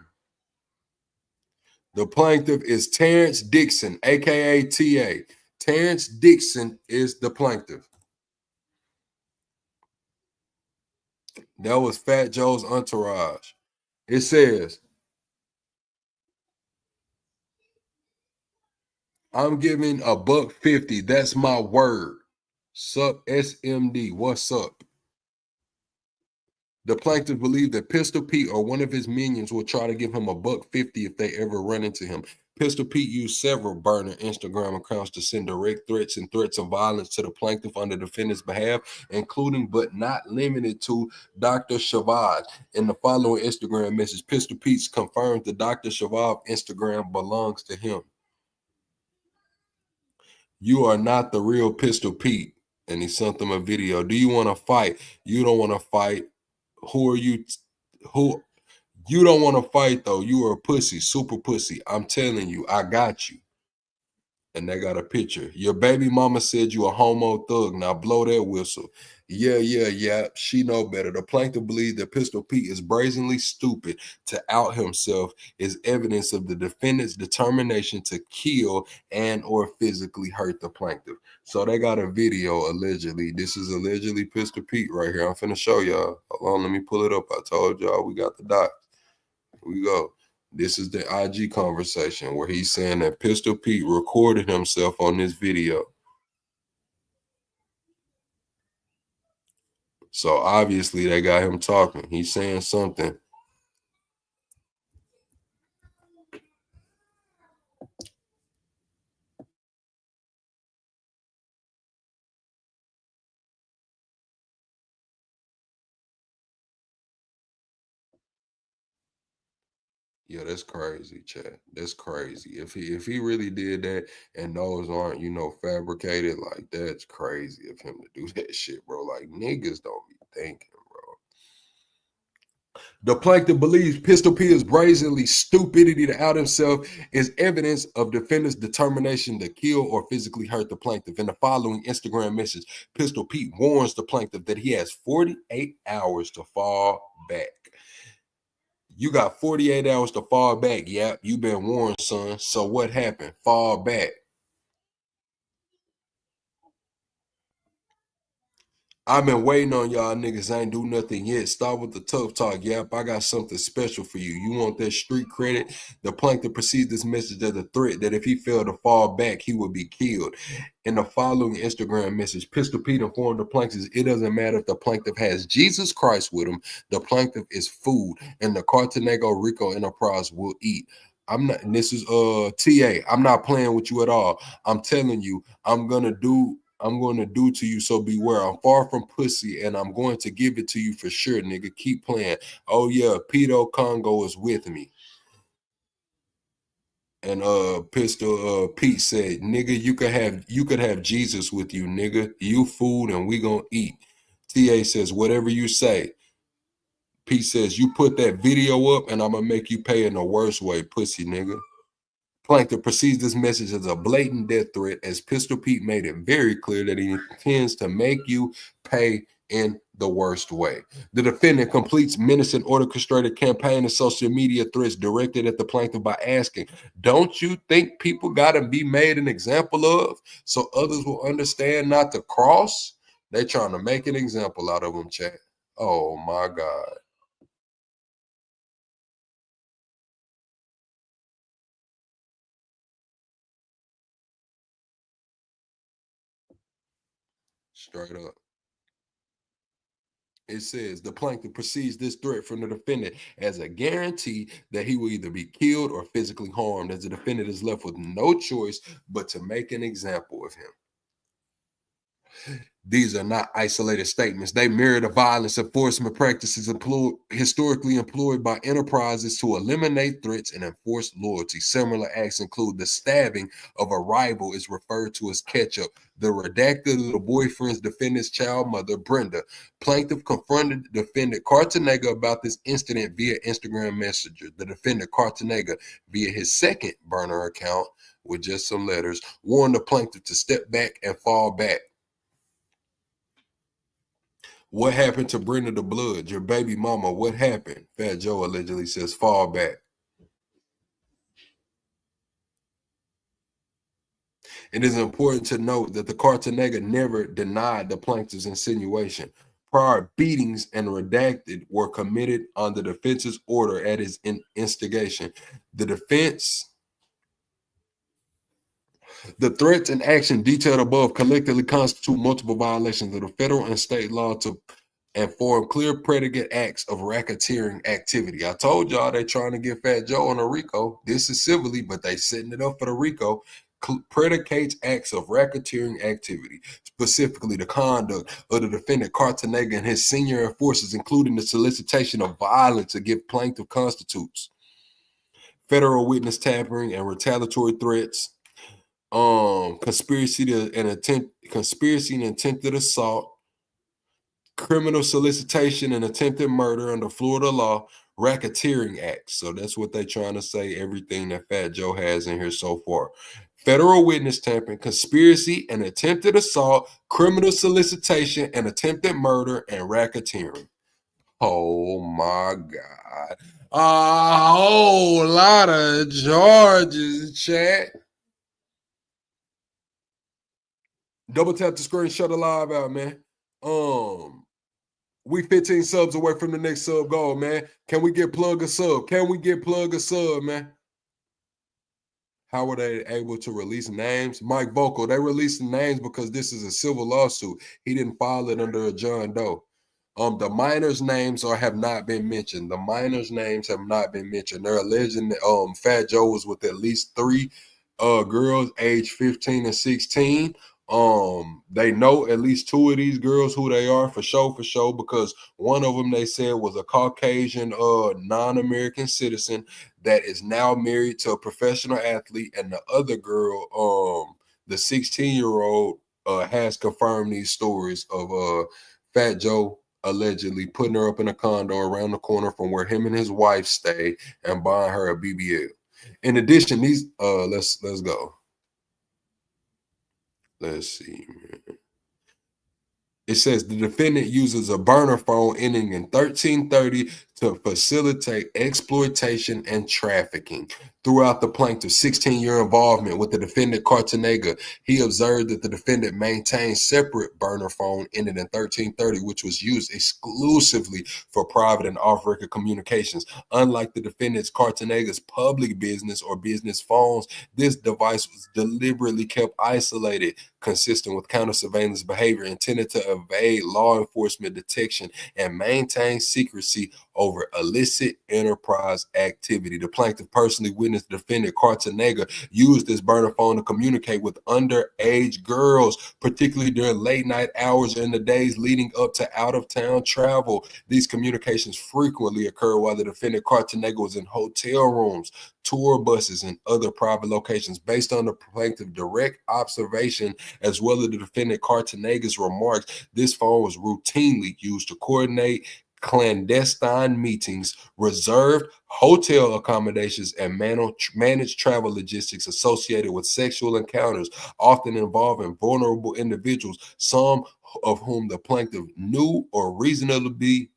The plaintiff is Terrence Dixon, aka TA. Terrence Dixon is the plaintiff. That was Fat Joe's entourage. It says, I'm giving $150. That's my word. Sup, SMD. What's up? The plaintiff believed that Pistol Pete or one of his minions will try to give him $150 if they ever run into him. Pistol Pete used several burner Instagram accounts to send direct threats and threats of violence to the plaintiff on the defendant's behalf, including but not limited to Dr. Shavaz. In the following Instagram message, Pistol Pete confirms the Dr. Shavaz Instagram belongs to him. You are not the real Pistol Pete. And he sent them a video. Do you want to fight? You don't want to fight. Who are you? Who? You don't want to fight though. You are a pussy, super pussy. I'm telling you, I got you. And they got a picture. Your baby mama said you a homo thug. Now blow that whistle. Yeah. She know better. The plaintiff believes that Pistol Pete is brazenly stupid to out himself is evidence of the defendant's determination to kill and or physically hurt the plaintiff. So they got a video allegedly. This is allegedly Pistol Pete right here. I'm finna show y'all. Hold on, let me pull it up. I told y'all we got the dots. Here we go. This is the IG conversation where he's saying that Pistol Pete recorded himself on this video. So obviously they got him talking. He's saying something. Yeah, that's crazy, Chad. That's crazy. If he really did that and those aren't, fabricated, like that's crazy of him to do that shit, bro. Like niggas don't be thinking, bro. The plaintiff believes Pistol Pete's brazenly stupidity to out himself is evidence of defendant's determination to kill or physically hurt the plaintiff. In the following Instagram message, Pistol Pete warns the plaintiff that he has 48 hours to fall back. You got 48 hours to fall back. Yep, you been warned, son. So what happened? Fall back. I've been waiting on y'all niggas. I ain't do nothing yet. Start with the tough talk. Yep, I got something special for you. You want that street credit? The plaintiff perceives this message as a threat that if he failed to fall back, he would be killed. In the following Instagram message, Pistol Pete informed the plaintiff it doesn't matter if the plaintiff has Jesus Christ with him. The plaintiff is food, and the Cartanego Rico enterprise will eat. I'm not, and this is TA. I'm not playing with you at all. I'm telling you, I'm going to do to you, so beware. I'm far from pussy, and I'm going to give it to you for sure, nigga. Keep playing. Oh yeah, Pedo Congo is with me. And Pistol Pete said, nigga, you could have Jesus with you, nigga. You food and we gonna eat. TA says, whatever you say. P says, you put that video up and I'm gonna make you pay in the worst way, pussy nigga. Plankton perceives this message as a blatant death threat, as Pistol Pete made it very clear that he intends to make you pay in the worst way. The defendant completes menacing orchestrated campaign and social media threats directed at the plaintiff by asking, don't you think people gotta be made an example of so others will understand not to cross? They trying to make an example out of them, chat. Oh my God. Straight up. It says the plaintiff perceives this threat from the defendant as a guarantee that he will either be killed or physically harmed, as the defendant is left with no choice but to make an example of him. These are not isolated statements. They mirror the violence enforcement practices historically employed by enterprises to eliminate threats and enforce loyalty. Similar acts include the stabbing of a rival is referred to as ketchup, the redacted of the boyfriend's defendant's child mother, Brenda. Plaintiff confronted the defendant Cartanega about this incident via Instagram Messenger. The defendant Cartanega, via his second burner account with just some letters, warned the plaintiff to step back and fall back. What happened to Brenda the Blood, your baby mama? What happened? Fat Joe allegedly says, fall back. It is important to note that the Cartanega never denied the plaintiff's insinuation. Prior beatings and redacted were committed on the defense's order at his instigation. The threats and action detailed above collectively constitute multiple violations of the federal and state law and form clear predicate acts of racketeering activity. I told y'all they trying to get Fat Joe on a Rico. This is civilly, but they setting it up for the Rico. Predicates acts of racketeering activity, specifically the conduct of the defendant Cartanega and his senior enforcers, including the solicitation of violence against plaintiff constitutes federal witness tampering and retaliatory threats, conspiracy and attempted assault, criminal solicitation and attempted murder under Florida law, racketeering act. So that's what they're trying to say, everything that Fat Joe has in here so far. Federal witness tampering, conspiracy and attempted assault, criminal solicitation and attempted murder, and racketeering. Oh my God. A whole lot of charges, chat. Double tap the screen, shut the live out, man. We 15 subs away from the next sub goal, man. Can we get plug a sub? Can we get plug a sub, man? How were they able to release names? Mike Vocal, they released the names because this is a civil lawsuit. He didn't file it under a John Doe. The minors' names have not been mentioned. The minors' names have not been mentioned. They're alleging that Fat Joe was with at least 3 girls aged 15 and 16. They know at least 2 of these girls who they are for sure, because one of them they said was a Caucasian non-American citizen that is now married to a professional athlete, and the other girl, the 16-year-old, has confirmed these stories of Fat Joe allegedly putting her up in a condo around the corner from where him and his wife stay and buying her a BBL. In addition, these let's go. Let's see, man. It says the defendant uses a burner phone ending in 1330 to facilitate exploitation and trafficking. Throughout the plaintiff's 16-year involvement with the defendant Cartanega, he observed that the defendant maintained separate burner phone ending in 1330, which was used exclusively for private and off-record communications. Unlike the defendant's Cartanega's public business or business phones, this device was deliberately kept isolated, consistent with counter-surveillance behavior intended to evade law enforcement detection and maintain secrecy over illicit enterprise activity. The plaintiff personally witnessed the defendant Cartanega used this burner phone to communicate with underage girls, particularly during late night hours and the days leading up to out-of-town travel. These communications frequently occur while the defendant Cartanega was in hotel rooms, tour buses, and other private locations. Based on the plaintiff's direct observation, as well as the defendant Cartanega's remarks, this phone was routinely used to coordinate clandestine meetings, reserved hotel accommodations, and managed travel logistics associated with sexual encounters, often involving vulnerable individuals, some of whom the plaintiff knew or reasonably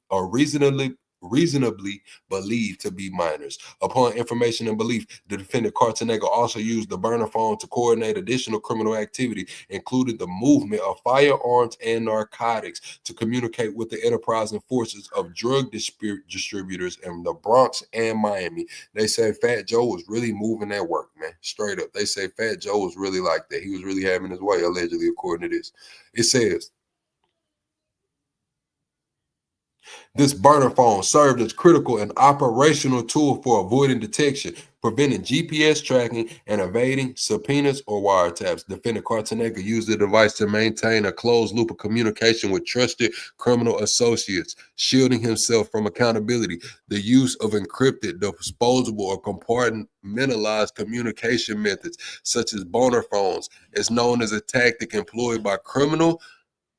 believed to be minors. Upon information and belief, the defendant Cartanega also used the burner phone to coordinate additional criminal activity, including the movement of firearms and narcotics, to communicate with the enterprising forces of drug distributors in the Bronx and Miami. They say Fat Joe was really moving that work, man. Straight up. They say Fat Joe was really like that. He was really having his way, allegedly, according to this. It says, this burner phone served as critical and operational tool for avoiding detection, preventing GPS tracking, and evading subpoenas or wiretaps. Defendant Cartanega used the device to maintain a closed loop of communication with trusted criminal associates, shielding himself from accountability. The use of encrypted, disposable, or compartmentalized communication methods, such as burner phones, is known as a tactic employed by criminal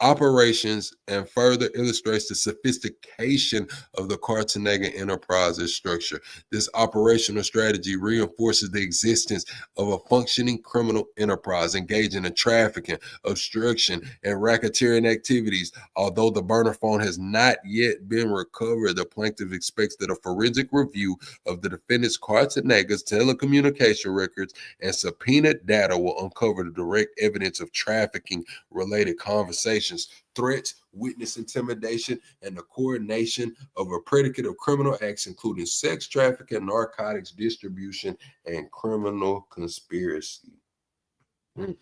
operations and further illustrates the sophistication of the Cartanega Enterprises structure. This operational strategy reinforces the existence of a functioning criminal enterprise engaging in trafficking, obstruction, and racketeering activities. Although the burner phone has not yet been recovered, the plaintiff expects that a forensic review of the defendant's Cartanega's telecommunication records and subpoenaed data will uncover the direct evidence of trafficking related conversations, threats, witness intimidation, and the coordination of a predicate of criminal acts, including sex trafficking, narcotics distribution, and criminal conspiracy. The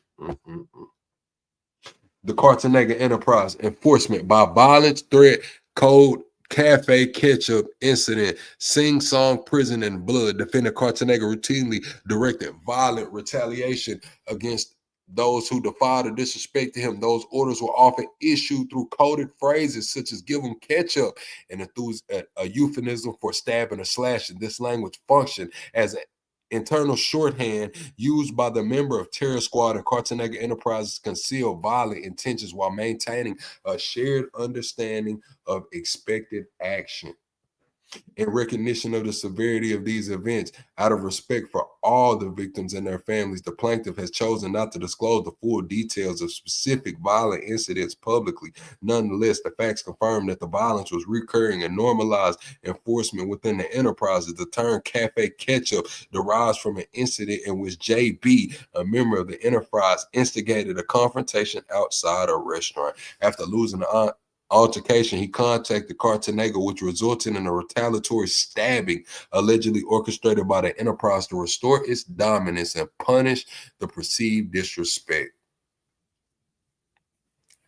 Cartanega Enterprise enforcement by violence, threat, code, cafe ketchup incident, sing song, prison, and blood. Defendant Cartanega routinely directed violent retaliation against those who defied or disrespected him. Those orders were often issued through coded phrases such as "give them ketchup," and a euphemism for stabbing or slashing. This language functioned as an internal shorthand used by the member of Terror Squad and Cartanega Enterprises to conceal violent intentions while maintaining a shared understanding of expected action. In recognition of the severity of these events, out of respect for all the victims and their families, the plaintiff has chosen not to disclose the full details of specific violent incidents publicly. Nonetheless, the facts confirm that the violence was recurring and normalized enforcement within the enterprises. The term Cafe Ketchup derives from an incident in which JB, a member of the enterprise, instigated a confrontation outside a restaurant. After losing the altercation, he contacted Cartanega, which resulted in a retaliatory stabbing allegedly orchestrated by the enterprise to restore its dominance and punish the perceived disrespect.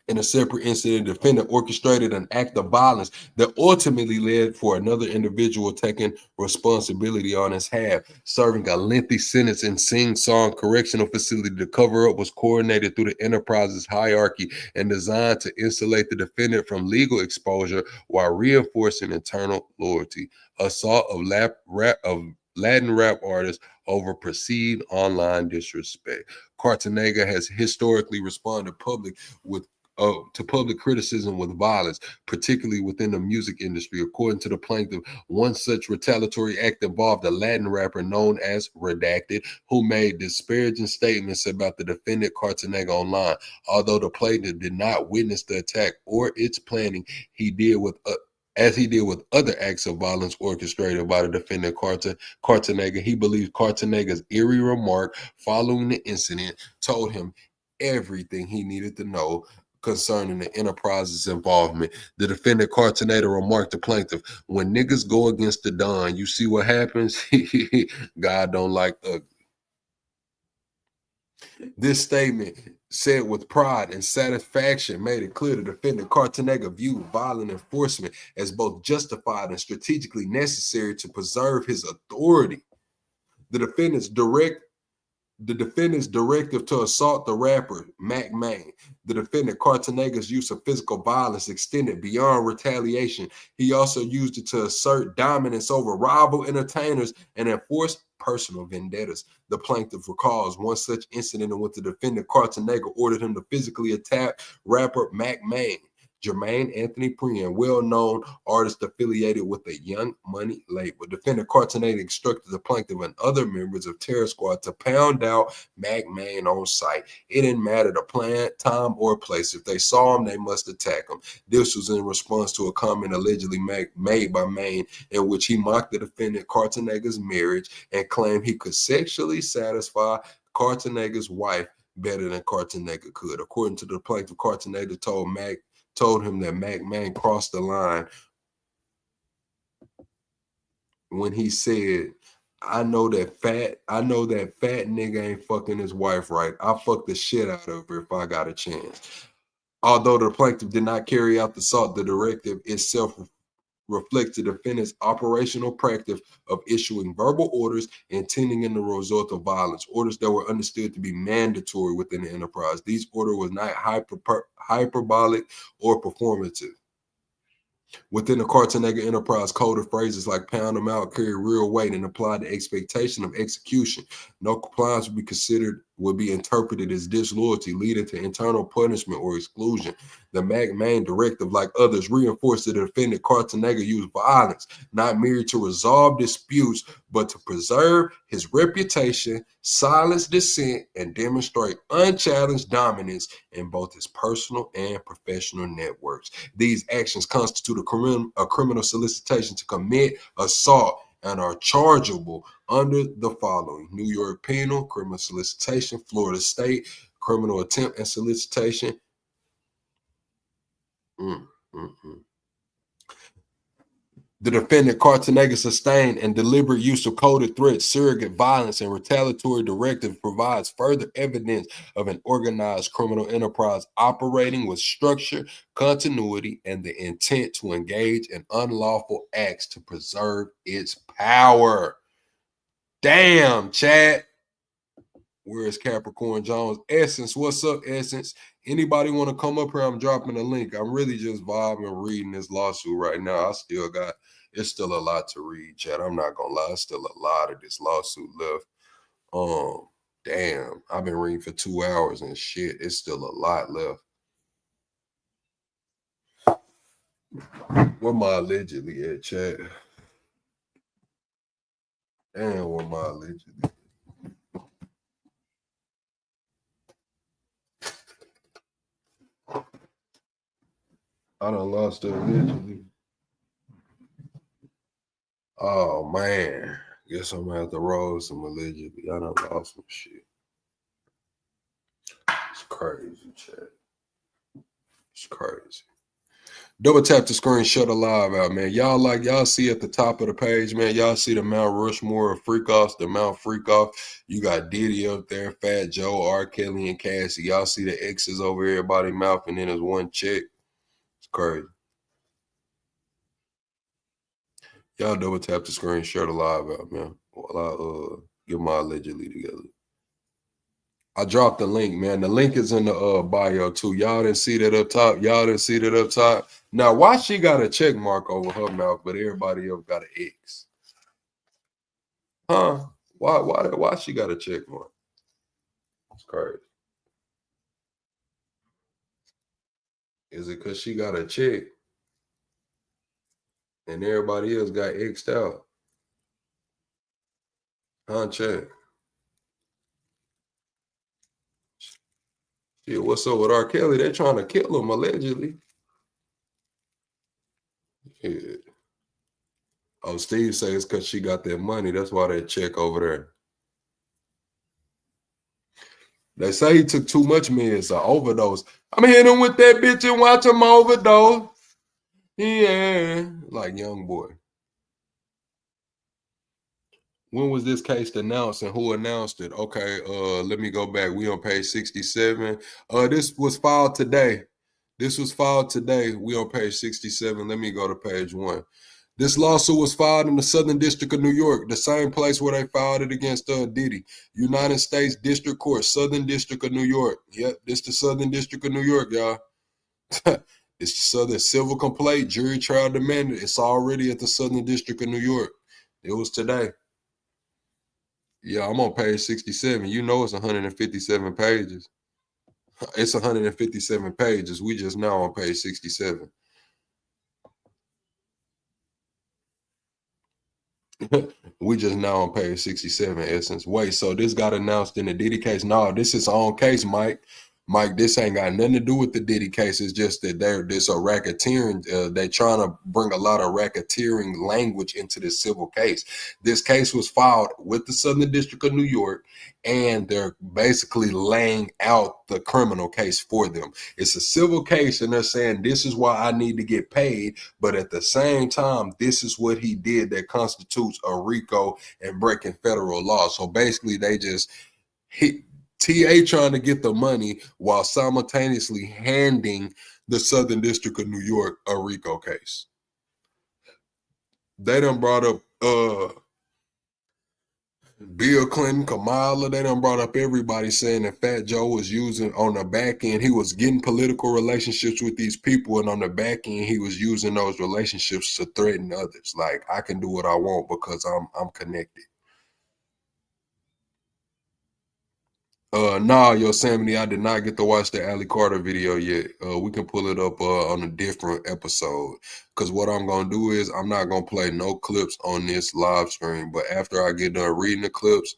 In a separate incident, the defendant orchestrated an act of violence that ultimately led for another individual taking responsibility on his behalf. Serving a lengthy sentence in Sing Song Correctional Facility, the cover-up was coordinated through the enterprise's hierarchy and designed to insulate the defendant from legal exposure while reinforcing internal loyalty. Assault of Latin rap artists over perceived online disrespect. Cartanega has historically responded to public criticism with violence, particularly within the music industry. According to the plaintiff, one such retaliatory act involved a Latin rapper known as Redacted, who made disparaging statements about the defendant Cartanega online. Although the plaintiff did not witness the attack or its planning, as he did with other acts of violence orchestrated by the defendant Cartanega, he believes Cartanega's eerie remark following the incident told him everything he needed to know concerning the enterprise's involvement. The defendant Cartanega remarked to plaintiff, when niggas go against the Don, you see what happens? God don't like ugly. This statement, said with pride and satisfaction, made it clear the defendant Cartanega viewed violent enforcement as both justified and strategically necessary to preserve his authority. The defendant's directive to assault the rapper, Mac Main. The defendant Cartanega's use of physical violence extended beyond retaliation. He also used it to assert dominance over rival entertainers and enforce personal vendettas. The plaintiff recalls one such incident in which the defendant Cartanega ordered him to physically attack rapper Mac Main. Jermaine Anthony Prian, well-known artist affiliated with the Young Money label. Defendant Cartonated instructed the plaintiff and other members of Terror Squad to pound out Mac Main on site. It didn't matter the plan, time, or place. If they saw him, they must attack him. This was in response to a comment allegedly made by Main in which he mocked the defendant Cartonager's marriage and claimed he could sexually satisfy Cartonager's wife better than Cartonager could. According to the plaintiff, Cartonager told him that Mac Main crossed the line when he said, I know that fat nigga ain't fucking his wife right. I'll fuck the shit out of her if I got a chance. Although the plaintiff did not carry out the assault, the directive itself reflects the defendant's operational practice of issuing verbal orders intending in the result of violence, orders that were understood to be mandatory within the enterprise. These orders was not hyperbolic or performative. Within the Cartonager enterprise, coded phrases like pound them out carry real weight and apply the expectation of execution. No compliance would be interpreted as disloyalty, leading to internal punishment or exclusion. The Mac Main directive, like others, reinforced that the defendant Cartonager used violence, not merely to resolve disputes, but to preserve his reputation, silence dissent, and demonstrate unchallenged dominance in both his personal and professional networks. These actions constitute a criminal solicitation to commit assault and are chargeable under the following: New York Penal, criminal solicitation; Florida State, criminal attempt and solicitation. The defendant Cartonager sustained and deliberate use of coded threats, surrogate violence, and retaliatory directive provides further evidence of an organized criminal enterprise operating with structure, continuity, and the intent to engage in unlawful acts to preserve its power. Damn, chat. Where's Capricorn Jones? Essence, what's up, Essence? Anybody want to come up here? I'm dropping a link. I'm really just vibing reading this lawsuit right now. It's still a lot to read, chat. I'm not gonna lie, it's still a lot of this lawsuit left. Damn, I've been reading for 2 hours and shit. It's still a lot left. Where my allegedly at, chat? Damn, where my allegedly? I done lost it allegedly. Oh man, guess I'm gonna have to roll some allegedly. I done lost some shit. It's crazy, chat. It's crazy. Double tap the screen, shut a live out, man. Y'all see at the top of the page, man. Y'all see the Mount Rushmore of freak-offs, the Mount Freak-off. You got Diddy up there, Fat Joe, R. Kelly, and Cassie. Y'all see the X's over everybody's mouth, and then there's one chick. It's crazy. Y'all double tap the screen, share the live out, man. While I get my allegedly together. I dropped the link, man. The link is in the bio too. Y'all didn't see that up top. Now, why she got a check mark over her mouth, but everybody else got an X? Huh? Why she got a check mark? It's crazy. Is it because she got a check and everybody else got X'd out? Huh, check. Shit, what's up with R. Kelly? They're trying to kill him, allegedly. Yeah. Oh, Steve says it's because she got that money. That's why they check over there. They say he took too much meds, an overdose. I'm hitting him with that bitch and watch him overdose. Yeah, like young boy. When was this case announced and who announced it? Okay, let me go back. We on page 67. This was filed today. We on page 67. Let me go to page 1. This lawsuit was filed in the Southern District of New York, the same place where they filed it against Diddy. United States District Court, Southern District of New York. Yep, this the Southern District of New York, y'all. It's the Southern Civil Complaint, Jury Trial Demanded. It's already at the Southern District of New York. It was today. Yeah, I'm on page 67. You know it's 157 pages. It's 157 pages. We just now on page 67. We just now on page 67, Essence. Wait, so this got announced in the Diddy case? No, this is on case, Mike. Mike, this ain't got nothing to do with the Diddy case. It's just that there's a racketeering. They trying to bring a lot of racketeering language into this civil case. This case was filed with the Southern District of New York, and they're basically laying out the criminal case for them. It's a civil case, and they're saying this is why I need to get paid, but at the same time, this is what he did that constitutes a Rico and breaking federal law. So basically, they just hit TA trying to get the money while simultaneously handing the Southern District of New York a Rico case. They done brought up Bill Clinton, Kamala. They done brought up everybody saying that Fat Joe was using on the back end. He was getting political relationships with these people, and on the back end, he was using those relationships to threaten others. Like, I can do what I want because I'm connected. Nah, Yosemite, I did not get to watch the Ali Carter video yet. We can pull it up on a different episode. Because what I'm going to do is I'm not going to play no clips on this live stream. But after I get done reading the clips,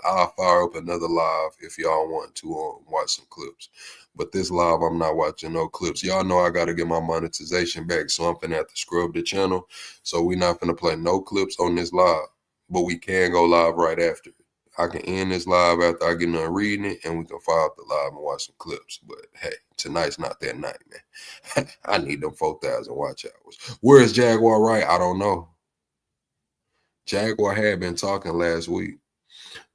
I'll fire up another live if y'all want to watch some clips. But this live, I'm not watching no clips. Y'all know I got to get my monetization back. So I'm finna have to scrub the channel. So we not finna play no clips on this live. But we can go live right after. I can end this live after I get done reading it, and we can fire up the live and watch some clips. But hey, tonight's not that night, man. I need them 4,000 watch hours. Where is Jaguar Wright? I don't know. Jaguar had been talking last week.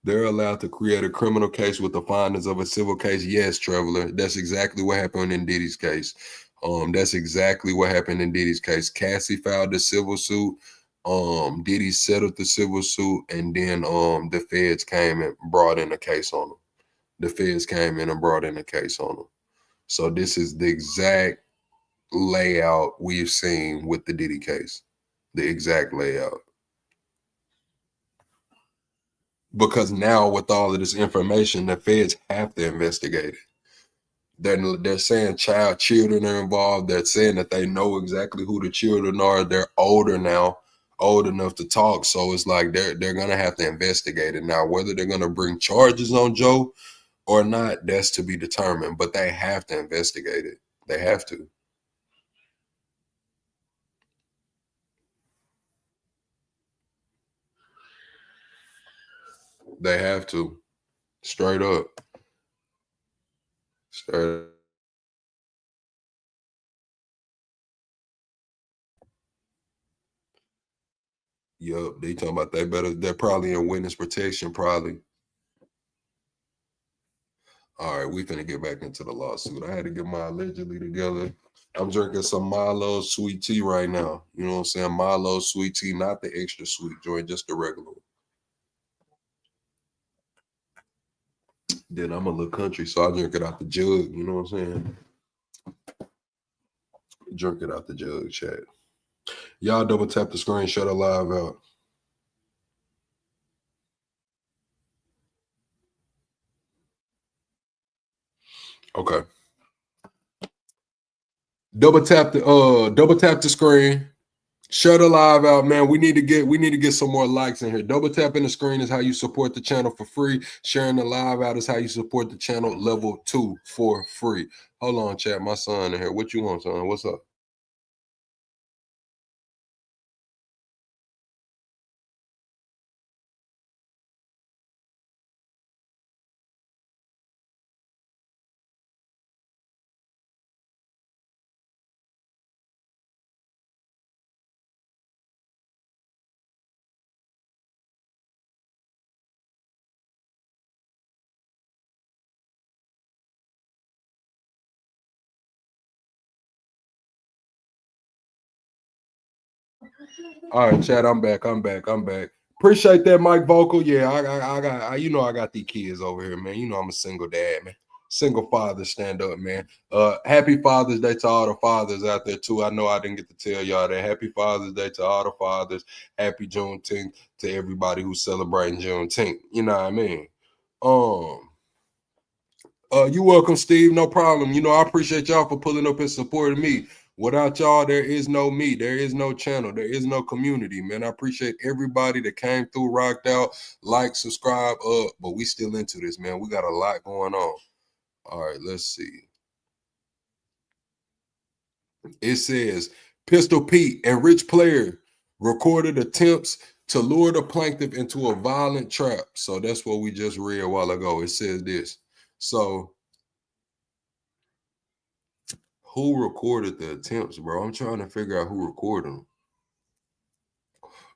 They're allowed to create a criminal case with the findings of a civil case. Yes, Traveler. That's exactly what happened in Diddy's case. That's exactly what happened in Diddy's case. Cassie filed the civil suit. Diddy settled the civil suit, and then the feds came and brought in a case on him. The feds came in and brought in a case on him. So this is the exact layout we've seen with the Diddy case. The exact layout. Because now with all of this information, the feds have to investigate it. They're saying children are involved. They're saying that they know exactly who the children are. They're older now, old enough to talk. So it's like they're gonna have to investigate it. Now, whether they're gonna bring charges on Joe or not, that's to be determined. But they have to investigate it. They have to. They have to. Straight up. Straight up. Yup, they talking about they're probably in witness protection, probably. All right, we finna get back into the lawsuit. I had to get my allegedly together. I'm drinking some Milo sweet tea right now. You know what I'm saying? Milo sweet tea, not the extra sweet joint, just the regular one. Then I'm a little country, so I drink it out the jug. You know what I'm saying? Drink it out the jug, chat. Y'all double tap the screen, shut it live out. Okay. Double tap the screen. Shut a live out, man. We need to get some more likes in here. Double tapping the screen is how you support the channel for free. Sharing the live out is how you support the channel level 2 for free. Hold on, chat. My son in here. What you want, son? What's up? All right, chat. I'm back. Appreciate that, Mike Vocal. Yeah, I got these kids over here, man. You know I'm a single dad, man. Single father, stand up, man. Happy Father's Day to all the fathers out there too. I know I didn't get to tell y'all that. Happy Father's Day to all the fathers. Happy Juneteenth to everybody who's celebrating Juneteenth. You know what I mean? You welcome, Steve. No problem. You know, I appreciate y'all for pulling up and supporting me. Without y'all, there is no me. There is no channel. There is no community, man. I appreciate everybody that came through, rocked out, like, subscribe, but we still into this, man. We got a lot going on. All right, let's see. It says Pistol Pete and Rich Player recorded attempts to lure the plaintiff into a violent trap. So that's what we just read a while ago. It says this. So who recorded the attempts, bro? I'm trying to figure out who recorded them.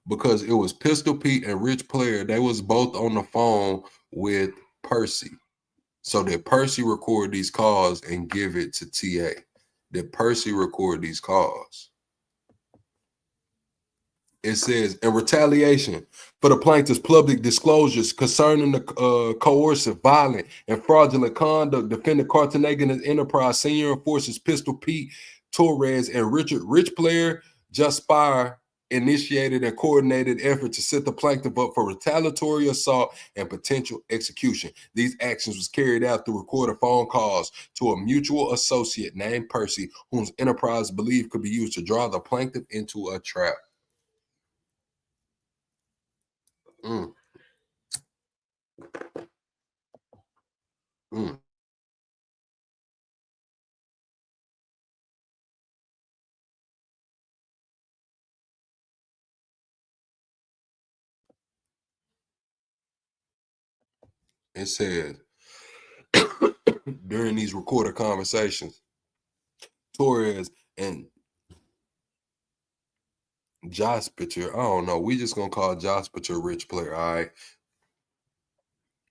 Because it was Pistol Pete and Rich Player. They was both on the phone with Percy. So did Percy record these calls and give it to TA? Did Percy record these calls? It says, in retaliation for the plaintiff's public disclosures concerning the coercive, violent, and fraudulent conduct, defendant Cartagena and Enterprise senior enforcers Pistol Pete Torres and Richard Rich Player Jaspire initiated and coordinated effort to set the plaintiff up for retaliatory assault and potential execution. These actions was carried out through recorded phone calls to a mutual associate named Percy, whom Enterprise believed could be used to draw the plaintiff into a trap. Mm. Mm. It says, during these recorded conversations, Torres and Josh Pitcher, I don't know, we just gonna call Josh Pitcher Rich Player, all right?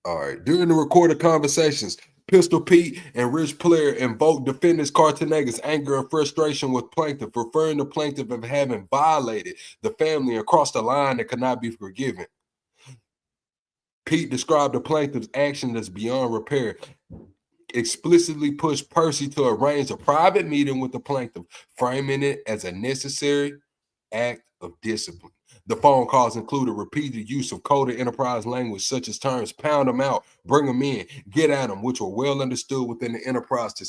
All right. During the recorded conversations, Pistol Pete and Rich Player invoked defendants Cartagena's anger and frustration with plaintiff, referring to plaintiff of having violated the family and crossed a line that could not be forgiven. Pete described the plaintiff's action as beyond repair, explicitly pushed Percy to arrange a private meeting with the plaintiff, framing it as a necessary act of discipline. The phone calls included repeated use of coded enterprise language such as terms pound them out, bring them in, get at them, which were well understood within the enterprise to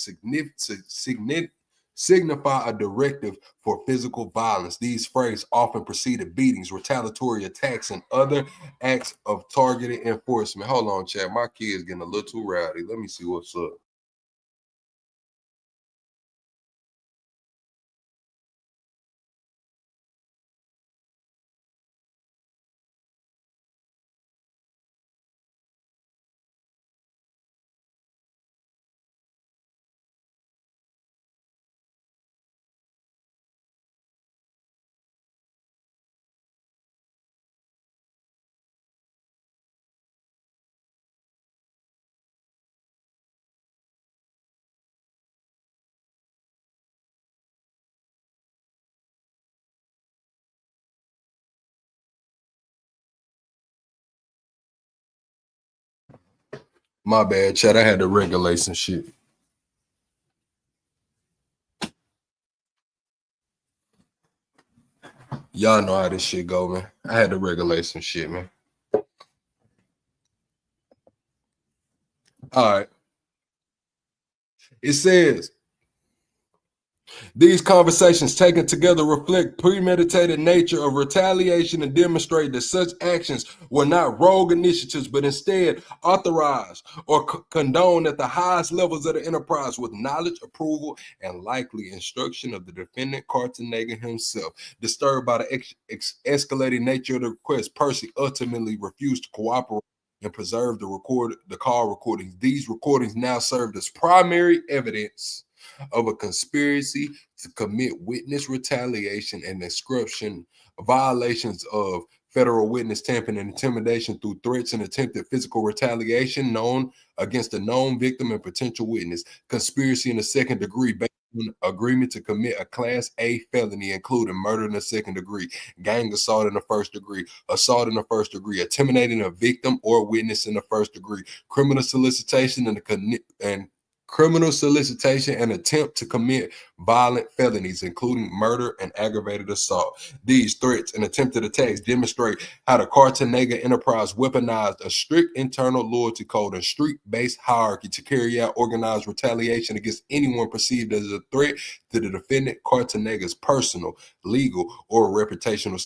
signify a directive for physical violence. These phrases often preceded beatings, retaliatory attacks, and other acts of targeted enforcement. Hold on, chat. My kid's getting a little too rowdy. Let me see what's up. My bad, chat. I had to regulate some shit. Y'all know how this shit go, man. I had to regulate some shit, man. All right. It says, these conversations taken together reflect premeditated nature of retaliation and demonstrate that such actions were not rogue initiatives, but instead authorized or condoned at the highest levels of the enterprise with knowledge, approval, and likely instruction of the defendant Cartagena himself. Disturbed by the escalating nature of the request, Percy ultimately refused to cooperate and preserve the call recordings. These recordings now served as primary evidence of a conspiracy to commit witness retaliation and description violations of federal witness tampering and intimidation through threats and attempted physical retaliation known against a known victim and potential witness, conspiracy in the second degree based on agreement to commit a Class A felony, including murder in the second degree, gang assault in the first degree, assault in the first degree, intimidating a victim or witness in the first degree, criminal solicitation and criminal solicitation, and attempt to commit violent felonies, including murder and aggravated assault. These threats and attempted attacks demonstrate how the Cartagena enterprise weaponized a strict internal loyalty code and street-based hierarchy to carry out organized retaliation against anyone perceived as a threat to the defendant Cartagena's personal, legal, or reputational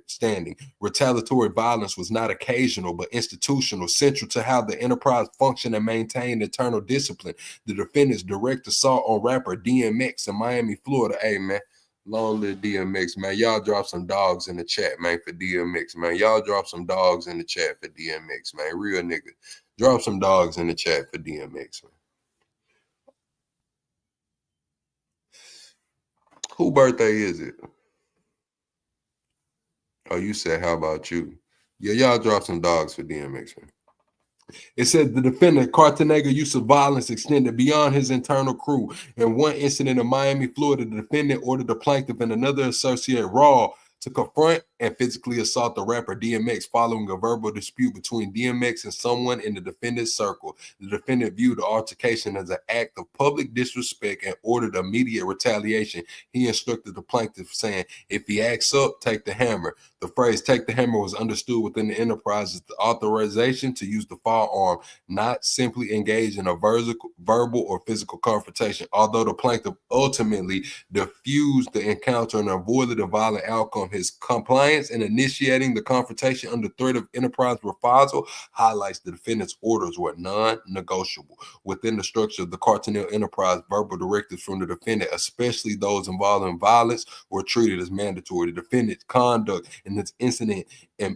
standing. Retaliatory violence was not occasional but institutional, central to how the enterprise functioned and maintained internal discipline. The defendant's direct assault on rapper DMX in Miami, Florida. Hey, man, long live DMX, man. Y'all drop some dogs in the chat, man, for DMX, man. Y'all drop some dogs in the chat for DMX, man. Real nigga. Drop some dogs in the chat for DMX, man. Who birthday is it? Oh, you said, how about you? Yeah, y'all drop some dogs for DMX, man. It says the defendant, Cartagena, use of violence extended beyond his internal crew. In one incident in Miami, Florida, the defendant ordered the plaintiff and another associate, Raw, to confront and physically assault the rapper DMX following a verbal dispute between DMX and someone in the defendant's circle. The defendant viewed the altercation as an act of public disrespect and ordered immediate retaliation. He instructed the plaintiff, saying, if he acts up, take the hammer. The phrase take the hammer was understood within the enterprise as the authorization to use the firearm, not simply engage in a verbal or physical confrontation. Although the plaintiff ultimately diffused the encounter and avoided a violent outcome, his compliance in initiating the confrontation under threat of enterprise reprisal highlights the defendant's orders were non-negotiable. Within the structure of the Cartagena enterprise, verbal directives from the defendant, especially those involving violence, were treated as mandatory. The defendant's conduct in this incident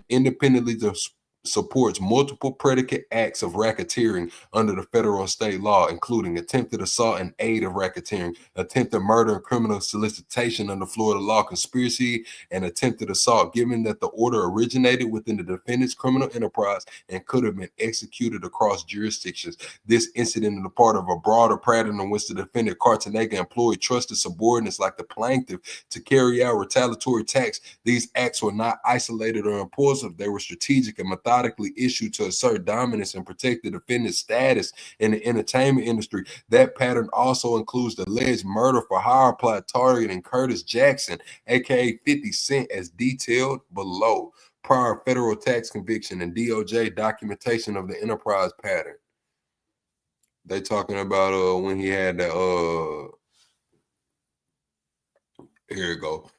independently supports multiple predicate acts of racketeering under the federal and state law, including attempted assault and aid of racketeering, attempted murder and criminal solicitation under Florida law, conspiracy, and attempted assault, given that the order originated within the defendant's criminal enterprise and could have been executed across jurisdictions. This incident is a part of a broader pattern in which the defendant Cartagena employed trusted subordinates like the plaintiff to carry out retaliatory attacks. These acts were not isolated or impulsive. They were strategic and methodically issued to assert dominance and protect the defendant's status in the entertainment industry. That pattern also includes the alleged murder for hire plot targeting Curtis Jackson, aka 50 Cent, as detailed below. Prior federal tax conviction and DOJ documentation of the enterprise pattern. They talking about when he had the here we go.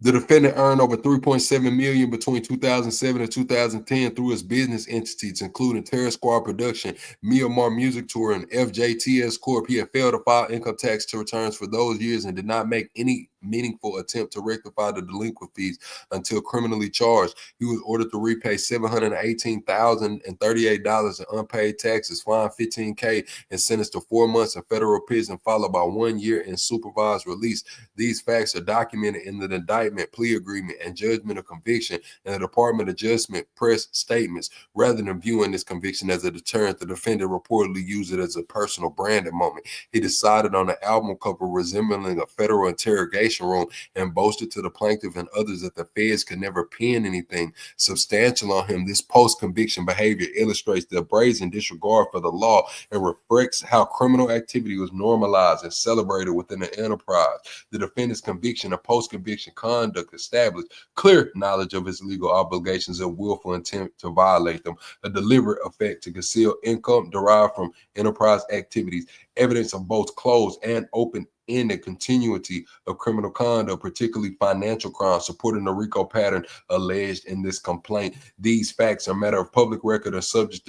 The defendant earned over $3.7 million between 2007 and 2010 through his business entities, including Terror Squad Production, Miamar Music Tour, and FJTS Corp. He had failed to file income tax returns for those years and did not make any meaningful attempt to rectify the delinquencies until criminally charged. He was ordered to repay $718,038 in unpaid taxes, fined $15,000, and sentenced to 4 months in federal prison, followed by 1 year in supervised release. These facts are documented in the indictment, plea agreement, and judgment of conviction, and the Department of Justice press statements. Rather than viewing this conviction as a deterrent, the defendant reportedly used it as a personal branding moment. He decided on an album cover resembling a federal interrogation room and boasted to the plaintiff and others that the feds could never pin anything substantial on him. This post-conviction behavior illustrates the brazen disregard for the law and reflects how criminal activity was normalized and celebrated within the enterprise. The defendant's conviction and post-conviction conduct established clear knowledge of his legal obligations and willful intent to violate them, a deliberate effect to conceal income derived from enterprise activities, evidence of both closed and open-ended continuity of criminal conduct, particularly financial crimes, supporting the Rico pattern alleged in this complaint. These facts are matter of public record and subject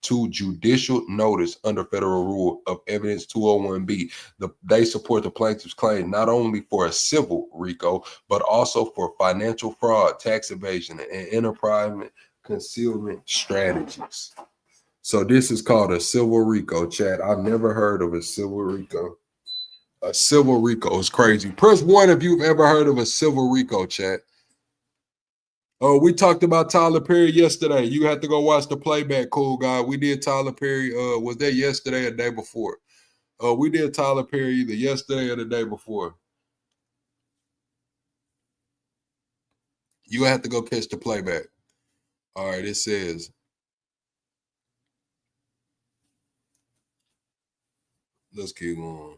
to judicial notice under federal rule of evidence 201B. They support the plaintiff's claim not only for a civil RICO, but also for financial fraud, tax evasion, and enterprise concealment strategies. So this is called a civil RICO, chat. I've never heard of a civil RICO. A civil RICO is crazy. Press 1 if you've ever heard of a civil RICO, chat. Oh, we talked about Tyler Perry yesterday. You have to go watch the playback, cool guy. We did Tyler Perry. Was that yesterday or the day before? We did Tyler Perry either yesterday or the day before. You have to go catch the playback. All right, it says, Let's keep going.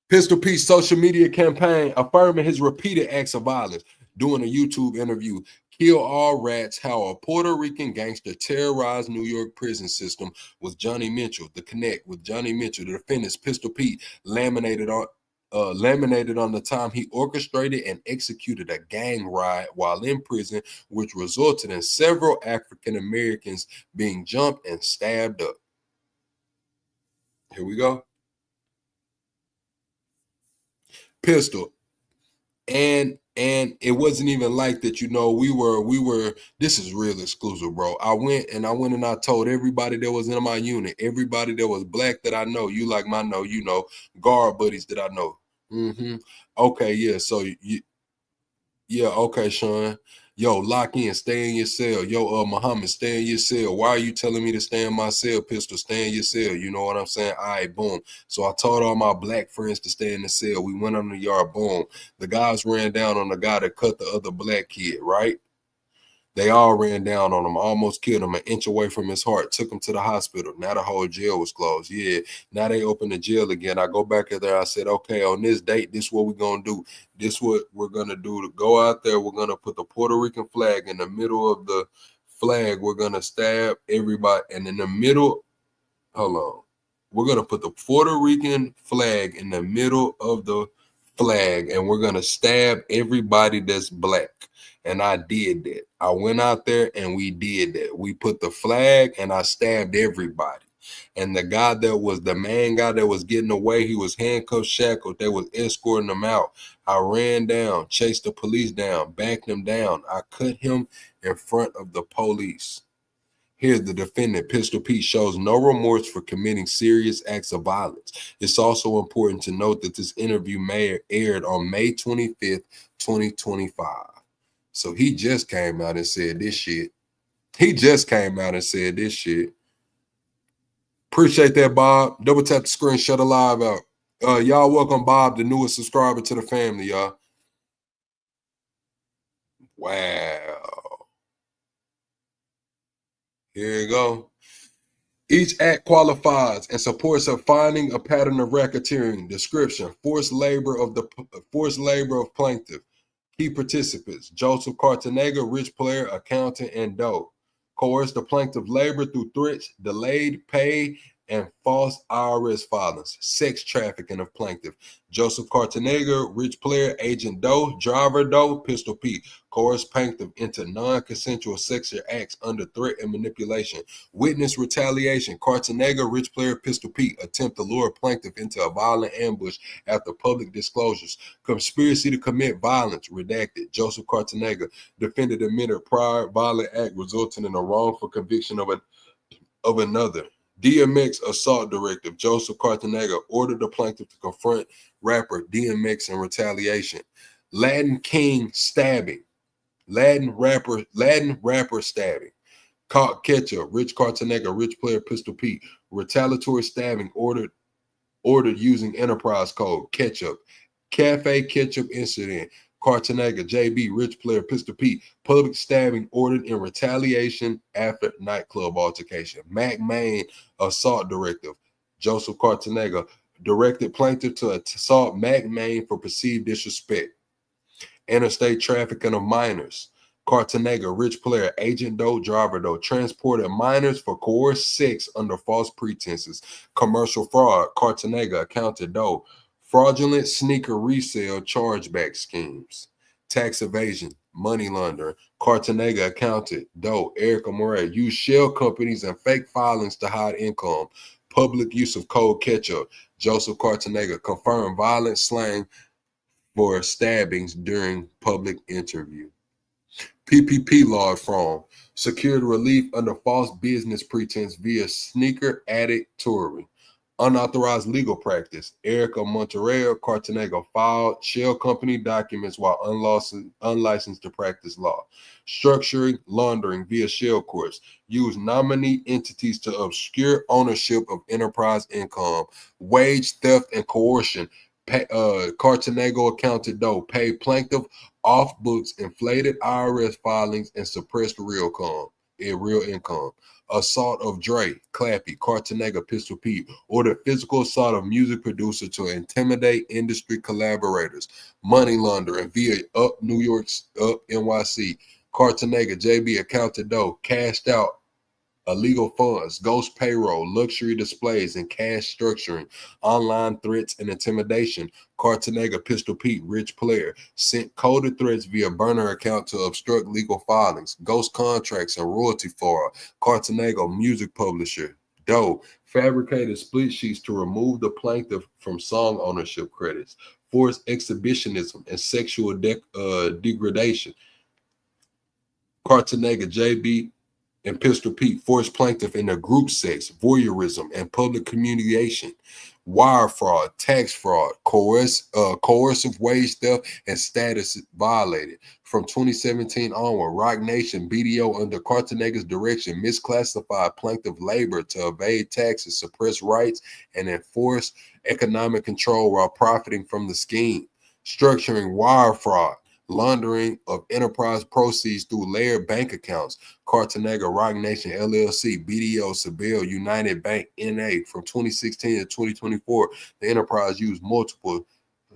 Pistol Pete social media campaign affirming his repeated acts of violence. Doing a YouTube interview, Kill All Rats, how a Puerto Rican gangster terrorized New York prison system with Johnny Mitchell. The Connect with Johnny Mitchell, the defendant's Pistol Pete, laminated on the time he orchestrated and executed a gang riot while in prison, which resulted in several African Americans being jumped and stabbed up. Here we go. Pistol. And it wasn't even like that, we were this is real exclusive, bro. I went and I told everybody that was in my unit, everybody that was black that I know, you like my know, guard buddies that I know. Okay, yeah. So yeah, okay, Sean. Yo, lock in, stay in your cell. Yo, Muhammad, stay in your cell. Why are you telling me to stay in my cell, Pistol? Stay in your cell. You know what I'm saying? All right, boom. So I told all my black friends to stay in the cell. We went on the yard, boom. The guys ran down on the guy that cut the other black kid, right? They all ran down on him, almost killed him, an inch away from his heart, took him to the hospital. Now the whole jail was closed. Yeah, now they opened the jail again. I go back in there. I said, okay, on this date, this is what we're going to do. This is what we're going to do. To go out there, we're going to put the Puerto Rican flag in the middle of the flag. We're going to stab everybody. And in the middle, hold on. We're going to put the Puerto Rican flag in the middle of the flag, and we're going to stab everybody that's black. And I did that. I went out there and we did that. We put the flag and I stabbed everybody. And the guy that was the main guy that was getting away, he was handcuffed, shackled. They was escorting him out. I ran down, chased the police down, backed him down. I cut him in front of the police. Here, the defendant, Pistol Pete, shows no remorse for committing serious acts of violence. It's also important to note that this interview aired on May 25th, 2025. So he just came out and said this shit. Appreciate that, Bob. Double tap the screen, shut the live out. Y'all welcome Bob, the newest subscriber to the family, y'all. Wow. Here you go. Each act qualifies and supports a finding a pattern of racketeering. Description: forced labor of plaintiff. Key participants: Joseph Cartanega, rich player, accountant, and doe. Coerced the plaintiff labor through threats, delayed pay, and false IRS filings. Sex trafficking of plaintiff: Joseph Cartanega, rich player, agent doe, driver doe, Pistol Pete. Coerced plaintiff into non-consensual sexual acts under threat and manipulation. Witness retaliation: Cartanega, rich player, Pistol Pete. Attempt to lure plaintiff into a violent ambush after public disclosures. Conspiracy to commit violence, redacted. Joseph Cartanega, defendant admitted prior violent act resulting in a wrongful conviction of another. DMX assault directive: Joseph Cartanega ordered the plaintiff to confront rapper DMX in retaliation. Latin King stabbing. Latin rapper stabbing. Caught Ketchup, Rich Cartanega, rich player, Pistol Pete. Retaliatory stabbing ordered using enterprise code. Ketchup. Cafe Ketchup incident. Cartanega, JB, rich player, Pistol Pete. Public stabbing ordered in retaliation after nightclub altercation. Mac Main assault directive. Joseph Cartanega directed plaintiff to assault Mac Main for perceived disrespect. Interstate trafficking of minors. Cartanega, rich player, agent doe, driver doe, transported minors for coerced sex under false pretenses. Commercial fraud. Cartanega, accountant doe. Fraudulent sneaker resale chargeback schemes. Tax evasion, money laundering. Cartanega, accountant doe. Erica Moray used shell companies and fake filings to hide income. Public use of cold ketchup. Joseph Cartanega confirmed violent slang for stabbings during public interview. PPP law fraud. Secured relief under false business pretense via sneaker addict touring. Unauthorized legal practice. Erica Monterrey Cartanega filed shell company documents while unlicensed to practice law. Structuring laundering via shell courts. Use nominee entities to obscure ownership of enterprise income. Wage theft and coercion. Cartanega accounted doe. Paid plaintiff off books, inflated IRS filings, and suppressed real com. in real income. Assault of Dre, Clappy, Cartanega, Pistol Pete, or the physical assault of music producer to intimidate industry collaborators. Money laundering via Up New York's Up NYC. Cartanega, JB account to dough, cashed out illegal funds, ghost payroll, luxury displays, and cash structuring, online threats and intimidation. Cartanega, Pistol Pete, rich player, sent coded threats via burner account to obstruct legal filings, ghost contracts and royalty fraud. Cartanega, music publisher. Doe, fabricated split sheets to remove the plaintiff from song ownership credits, forced exhibitionism and sexual degradation. Cartanega, JB, and Pistol Pete forced plaintiff into group sex, voyeurism, and public humiliation, wire fraud, tax fraud, coercive wage theft, and status violated. From 2017 onward, Roc Nation BDO under Cartanega's direction misclassified plaintiff labor to evade taxes, suppress rights, and enforce economic control while profiting from the scheme, structuring wire fraud, laundering of enterprise proceeds through layered bank accounts. Cartanega, Roc Nation LLC, BDO, Seville, United Bank, NA. From 2016 to 2024, the enterprise used multiple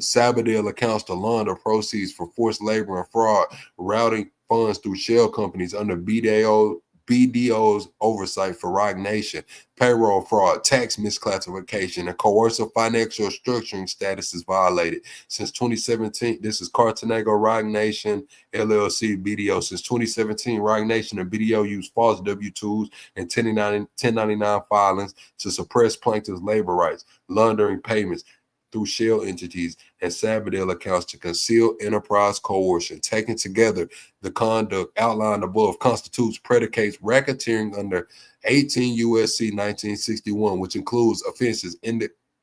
Sabadell accounts to launder proceeds for forced labor and fraud, routing funds through shell companies under BDO's oversight for Roc Nation, payroll fraud, tax misclassification, and coercive financial structuring status is violated. Since 2017, this is Cartanega, Roc Nation, LLC, BDO. Since 2017, Roc Nation and BDO used false W-2s and 1099 filings to suppress plaintiffs' labor rights, laundering payments through shell entities and Sabadell accounts to conceal enterprise coercion. Taken together, the conduct outlined above constitutes predicates racketeering under 18 U.S.C. 1961, which includes offenses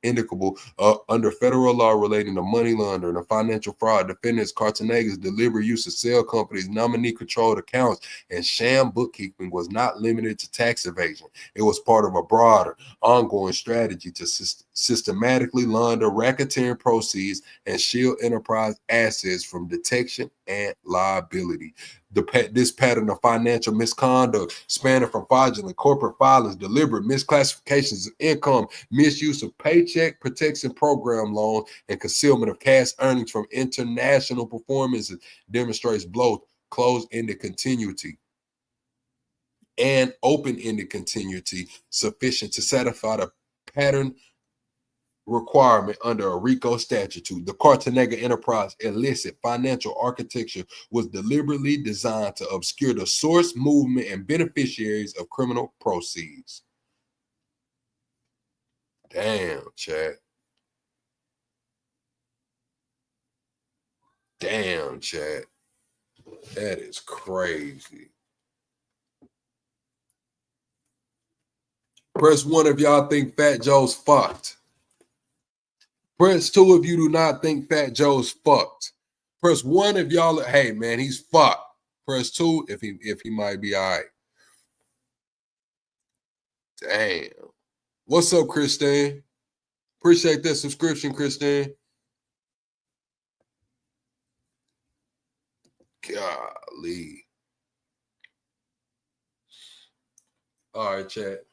indicable under federal law relating to money laundering and financial fraud. Defendants Cartanega's deliberate use of cell companies, nominee-controlled accounts, and sham bookkeeping was not limited to tax evasion. It was part of a broader, ongoing strategy to systematically launder racketeering proceeds and shield enterprise assets from detection and liability. This pattern of financial misconduct spanning from fraudulent corporate filings, deliberate misclassifications of income, misuse of paycheck protection program loans, and concealment of cash earnings from international performances demonstrates both closed-ended continuity and open-ended continuity sufficient to satisfy the pattern requirement under a Rico statute. The Cartanega enterprise illicit financial architecture was deliberately designed to obscure the source, movement, and beneficiaries of criminal proceeds. Damn, chat. Damn, chat. That is crazy. Press 1 if y'all think Fat Joe's fucked. Press 2 if you do not think Fat Joe's fucked. Press 1 if y'all, hey man, he's fucked. Press 2 if he might be all right. Damn. What's up, Christine? Appreciate that subscription, Christine. Golly. All right, chat.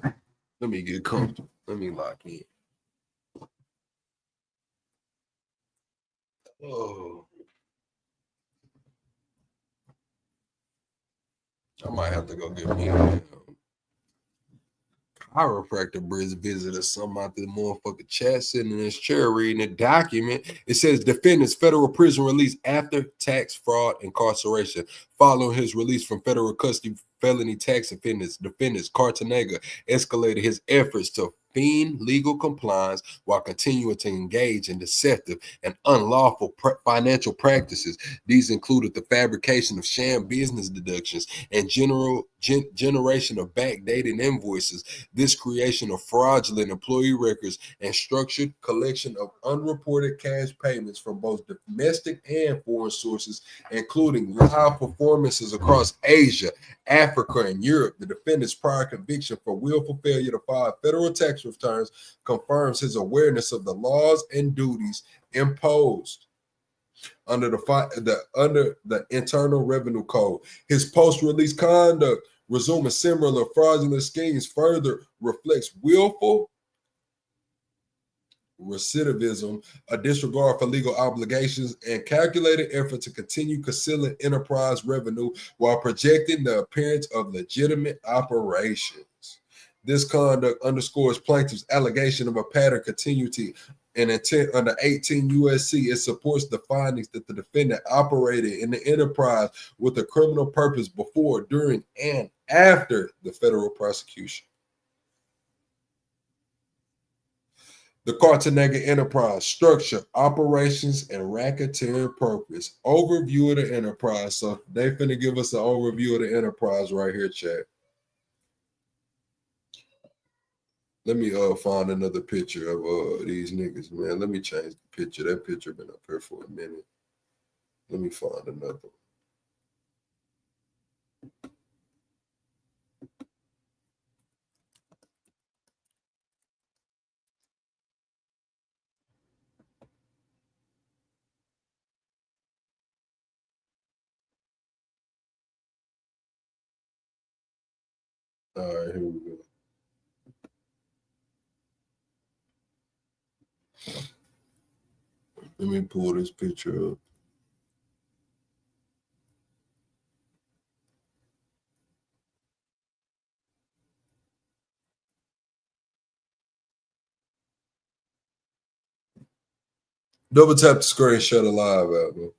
Let me get comfortable. Let me lock in. Oh. I might have to go get me a chiropractor visit or something out the motherfucking chat, sitting in his chair reading a document. It says defendants federal prison release after tax fraud incarceration. Following his release from federal custody, felony tax offenders, defendants Cartanega escalated his efforts to feign legal compliance while continuing to engage in deceptive and unlawful financial practices. These included the fabrication of sham business deductions and generation of backdated invoices, this creation of fraudulent employee records, and structured collection of unreported cash payments from both domestic and foreign sources, including live performances across Asia, Africa, and Europe. The defendant's prior conviction for willful failure to file federal tax returns confirms his awareness of the laws and duties imposed under the Internal Revenue Code. His post-release conduct, resuming similar fraudulent schemes, further reflects willful recidivism, a disregard for legal obligations, and calculated effort to continue concealing enterprise revenue while projecting the appearance of legitimate operations. This conduct underscores plaintiff's allegation of a pattern continuity and intent under 18 USC. It supports the findings that the defendant operated in the enterprise with a criminal purpose before, during, and after the federal prosecution. The Cartagena Enterprise: structure, operations, and racketeering purpose. Overview of the enterprise. So they finna give us an overview of the enterprise right here, chat. Let me find another picture of these niggas, man. Let me change the picture. That picture been up here for a minute. Let me find another one. All right, here we go. Let me pull this picture up. Double tap the screen, shut a live out, man.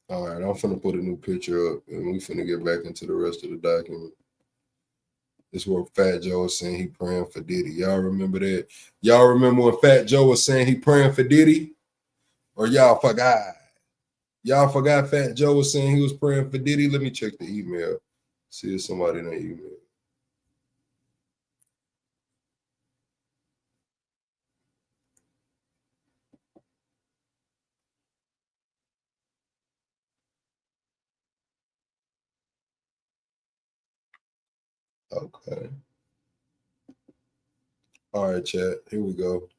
All right, I'm finna put a new picture up and we finna get back into the rest of the document. This is where Fat Joe was saying he praying for Diddy. Y'all remember that? Y'all remember when Fat Joe was saying he praying for Diddy? Or y'all forgot? Y'all forgot Fat Joe was saying he was praying for Diddy? Let me check the email. See if somebody in the email. Okay. All right, chat. Here we go.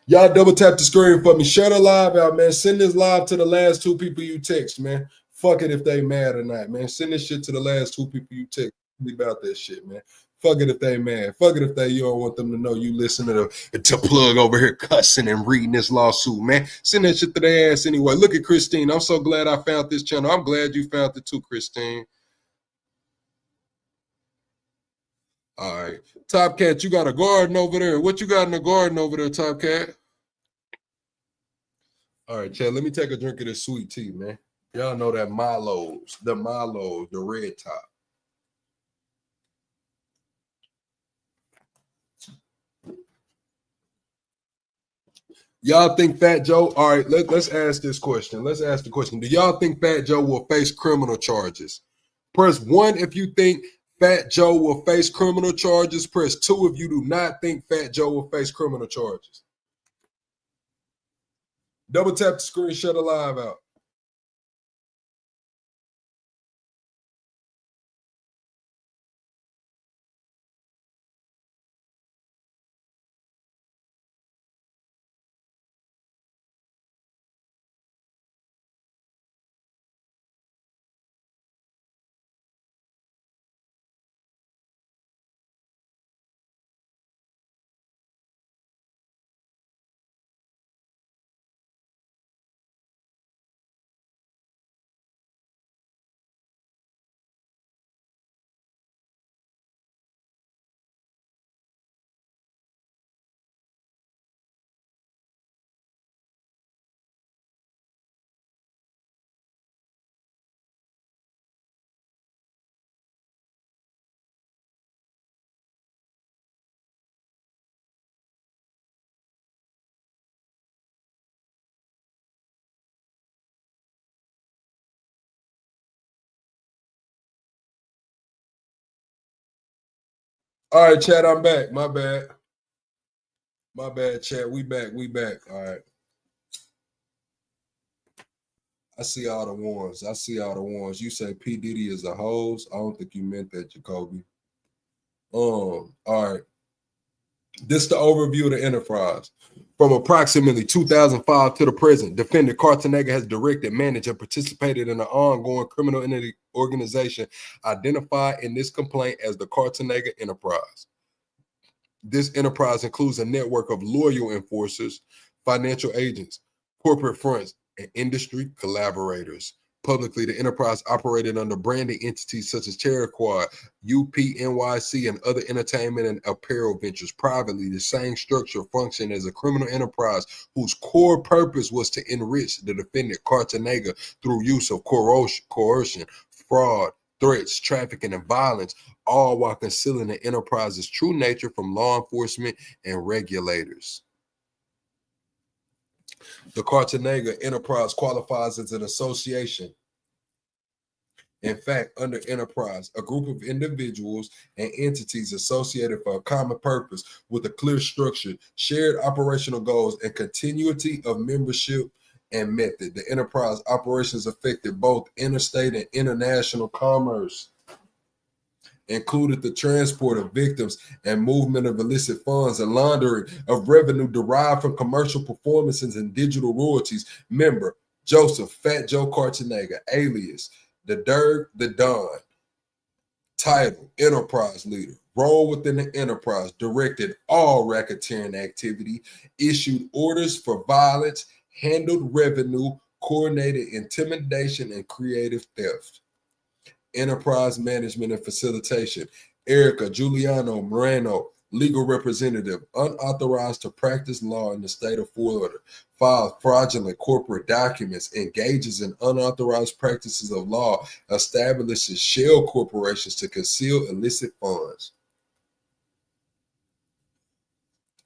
Y'all double tap the screen for me. Share the live out, man. Send this live to the last two people you text, man. Fuck it if they mad or not, man. Send this shit to the last two people you text about that shit, man. Fuck it if they mad. Fuck it if you don't want them to know you listen to Plug over here cussing and reading this lawsuit, man. Send that shit to their ass anyway. Look at Christine. I'm so glad I found this channel. I'm glad you found it too, Christine. All right. Top Cat, you got a garden over there. What you got in the garden over there, Top Cat? All right, Chad, let me take a drink of this sweet tea, man. Y'all know that Milo's, the red top. Y'all think Fat Joe? All right, let's ask this question. Let's ask the question. Do y'all think Fat Joe will face criminal charges? Press 1 if you think Fat Joe will face criminal charges. Press 2 if you do not think Fat Joe will face criminal charges. Double tap the screen, shut the live out. All right, Chad, I'm back. My bad. My bad, Chad. We back. All right. I see all the ones. I see all the ones. You say P. Diddy is a hose. I don't think you meant that, Jacoby. All right. This is the overview of the enterprise. From approximately 2005 to the present, defendant Cartanega has directed, managed, and participated in an ongoing criminal entity organization identified in this complaint as the Cartanega Enterprise. This enterprise includes a network of loyal enforcers, financial agents, corporate fronts, and industry collaborators. Publicly, the enterprise operated under branding entities such as Cherokee, UPNYC, and other entertainment and apparel ventures. Privately, the same structure functioned as a criminal enterprise whose core purpose was to enrich the defendant Cartanega through use of coercion, fraud, threats, trafficking, and violence, all while concealing the enterprise's true nature from law enforcement and regulators. The Cartanega Enterprise qualifies as an association. In fact, under enterprise, a group of individuals and entities associated for a common purpose with a clear structure, shared operational goals, and continuity of membership and method. The enterprise operations affected both interstate and international commerce, included the transport of victims and movement of illicit funds and laundering of revenue derived from commercial performances and digital royalties. Member, Joseph Fat Joe Cartanega, alias the Derg the Don. Title, Enterprise Leader. Role within the enterprise, directed all racketeering activity, issued orders for violence, handled revenue, coordinated intimidation, and creative theft. Enterprise management and facilitation. Erica Giuliano Moreno, legal representative, unauthorized to practice law in the state of Florida, files fraudulent corporate documents, engages in unauthorized practices of law, establishes shell corporations to conceal illicit funds.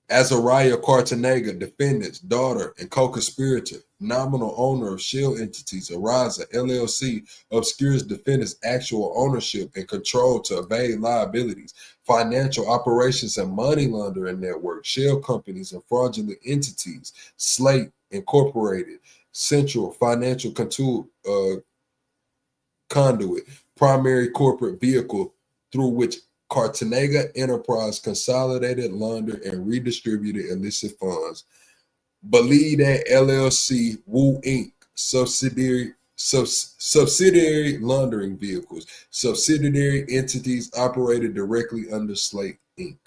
Azariah Cartanega, defendant's daughter and co-conspirator, nominal owner of shell entities. Ariza LLC obscures defendant's actual ownership and control to evade liabilities. Financial operations and money laundering network, shell companies and fraudulent entities. Slate Incorporated, Central Financial Conduit, primary corporate vehicle through which Cartanega Enterprise consolidated, laundered, and redistributed illicit funds. Believe that LLC, Woo Inc., subsidiary laundering vehicles, subsidiary entities operated directly under Slate Inc.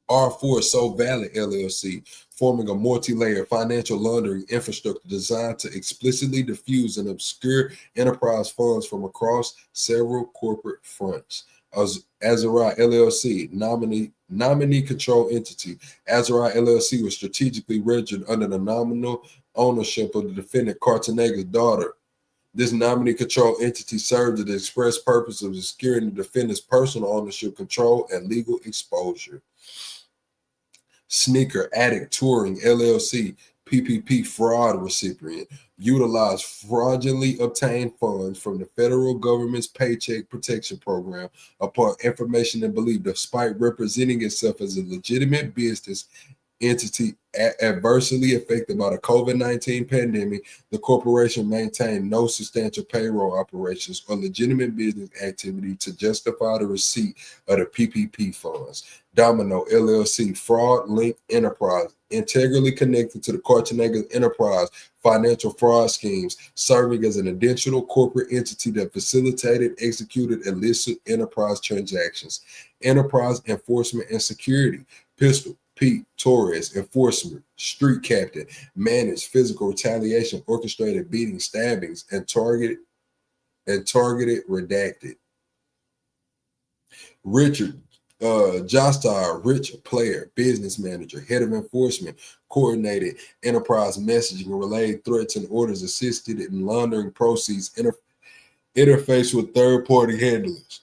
R4 So Valley LLC, forming a multi-layered financial laundering infrastructure designed to explicitly diffuse and obscure enterprise funds from across several corporate fronts. Azariah LLC, nominee control entity. Azariah LLC was strategically registered under the nominal ownership of the defendant Cartanega's daughter. This nominee control entity served the express purpose of securing the defendant's personal ownership, control, and legal exposure. Sneaker Addict Touring LLC, PPP fraud recipient, utilized fraudulently obtained funds from the federal government's Paycheck Protection Program upon information and belief, despite representing itself as a legitimate business entity adversely affected by the COVID-19 pandemic. The corporation maintained no substantial payroll operations or legitimate business activity to justify the receipt of the PPP funds. Domino LLC, fraud-linked enterprise, integrally connected to the Cartanega Enterprise financial fraud schemes, serving as an additional corporate entity that facilitated, executed illicit enterprise transactions. Enterprise Enforcement and Security, Pistol Pete Torres, enforcement, street captain, managed physical retaliation, orchestrated beatings, stabbings, and targeted redacted. Richard Jostar, rich player, business manager, head of enforcement, coordinated enterprise messaging, relayed threats and orders, assisted in laundering proceeds, interface with third-party handlers.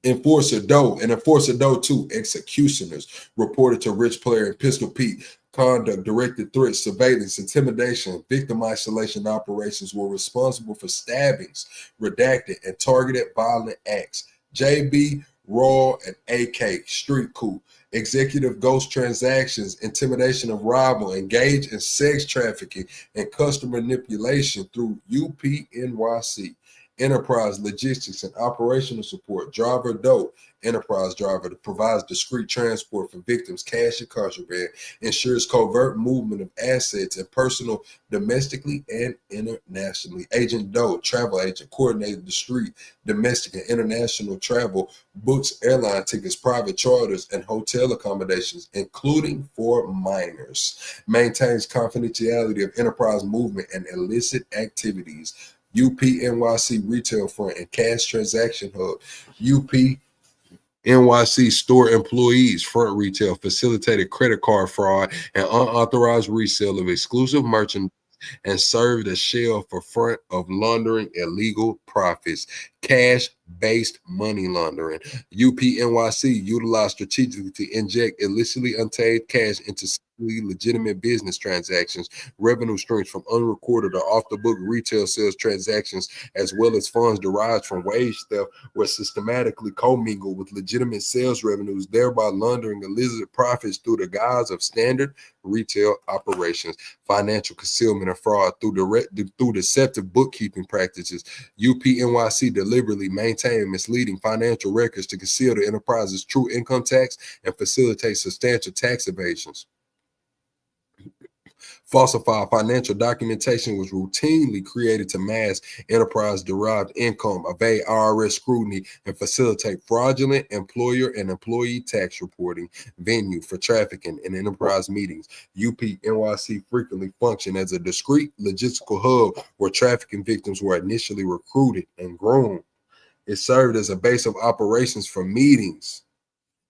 Enforcer Doe and Enforcer Doe 2 executioners reported to Rich Player and Pistol Pete conduct, directed threats, surveillance, intimidation, victim isolation operations, were responsible for stabbings, redacted, and targeted violent acts. JB, Raw, and AK, Street Coup, executive ghost transactions, intimidation of rival, engage in sex trafficking and customer manipulation through UPNYC. Enterprise logistics and operational support, driver dope, enterprise driver that provides discreet transport for victims, cash and contraband, ensures covert movement of assets and personal domestically and internationally. Agent Doe, travel agent, coordinated discreet domestic and international travel, books airline tickets, private charters, and hotel accommodations, including for minors. Maintains confidentiality of enterprise movement and illicit activities. UPNYC Retail Front and Cash Transaction Hub. UPNYC Store Employees Front Retail facilitated credit card fraud and unauthorized resale of exclusive merchandise and served as shell for front of laundering illegal profits, cash-based money laundering. UPNYC utilized strategically to inject illicitly untamed cash into legitimate business transactions, revenue streams from unrecorded or off-the-book retail sales transactions, as well as funds derived from wage theft, were systematically commingled with legitimate sales revenues, thereby laundering illicit profits through the guise of standard retail operations. Financial concealment and fraud through deceptive bookkeeping practices. UPNYC deliberately maintained misleading financial records to conceal the enterprise's true income tax and facilitate substantial tax evasions. Falsified financial documentation was routinely created to mask enterprise-derived income, evade IRS scrutiny, and facilitate fraudulent employer and employee tax reporting. Venue for trafficking and enterprise meetings. UPNYC frequently functioned as a discrete logistical hub where trafficking victims were initially recruited and groomed. It served as a base of operations for meetings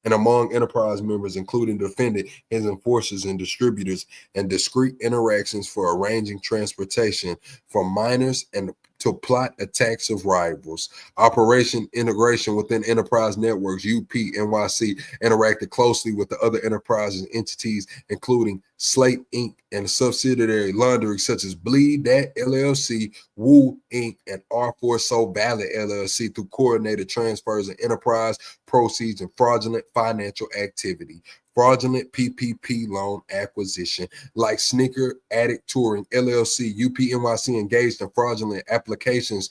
and among enterprise members, including defendant, his enforcers, and distributors, and discrete interactions for arranging transportation for minors and to plot attacks of rivals. Operation integration within enterprise networks. UPNYC interacted closely with the other enterprises and entities, including Slate Inc. and subsidiary laundering such as Bleed That LLC, Woo Inc., and R4 Soul Valley LLC through coordinated transfers of enterprise proceeds and fraudulent financial activity. Fraudulent PPP loan acquisition. Like Sneaker Addict Touring LLC, UPNYC engaged in fraudulent applications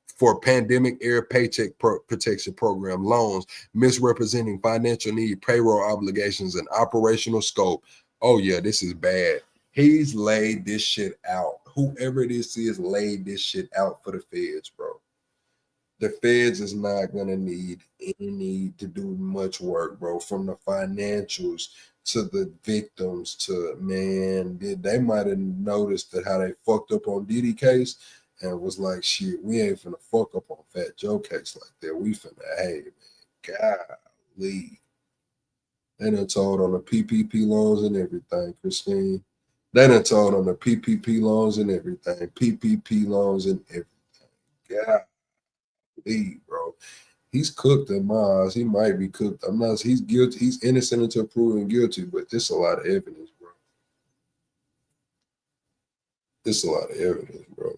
for pandemic era paycheck protection program loans, misrepresenting financial need, payroll obligations, and operational scope. Oh yeah, this is bad. He's laid this shit out. Whoever this is laid this shit out for the feds, bro. The feds is not gonna need to do much work, bro. From the financials to the victims to man, they might have noticed that how they fucked up on Diddy case and was like, shit, we ain't finna fuck up on Fat Joe case like that. We finna, hey man, golly. They done told on the PPP loans and everything, Christine. They done told on the PPP loans and everything. PPP loans and everything. God. Bro. He's cooked in my eyes. He might be cooked. I'm not. He's guilty. He's innocent until proven guilty. But there's a lot of evidence, bro. There's a lot of evidence, bro.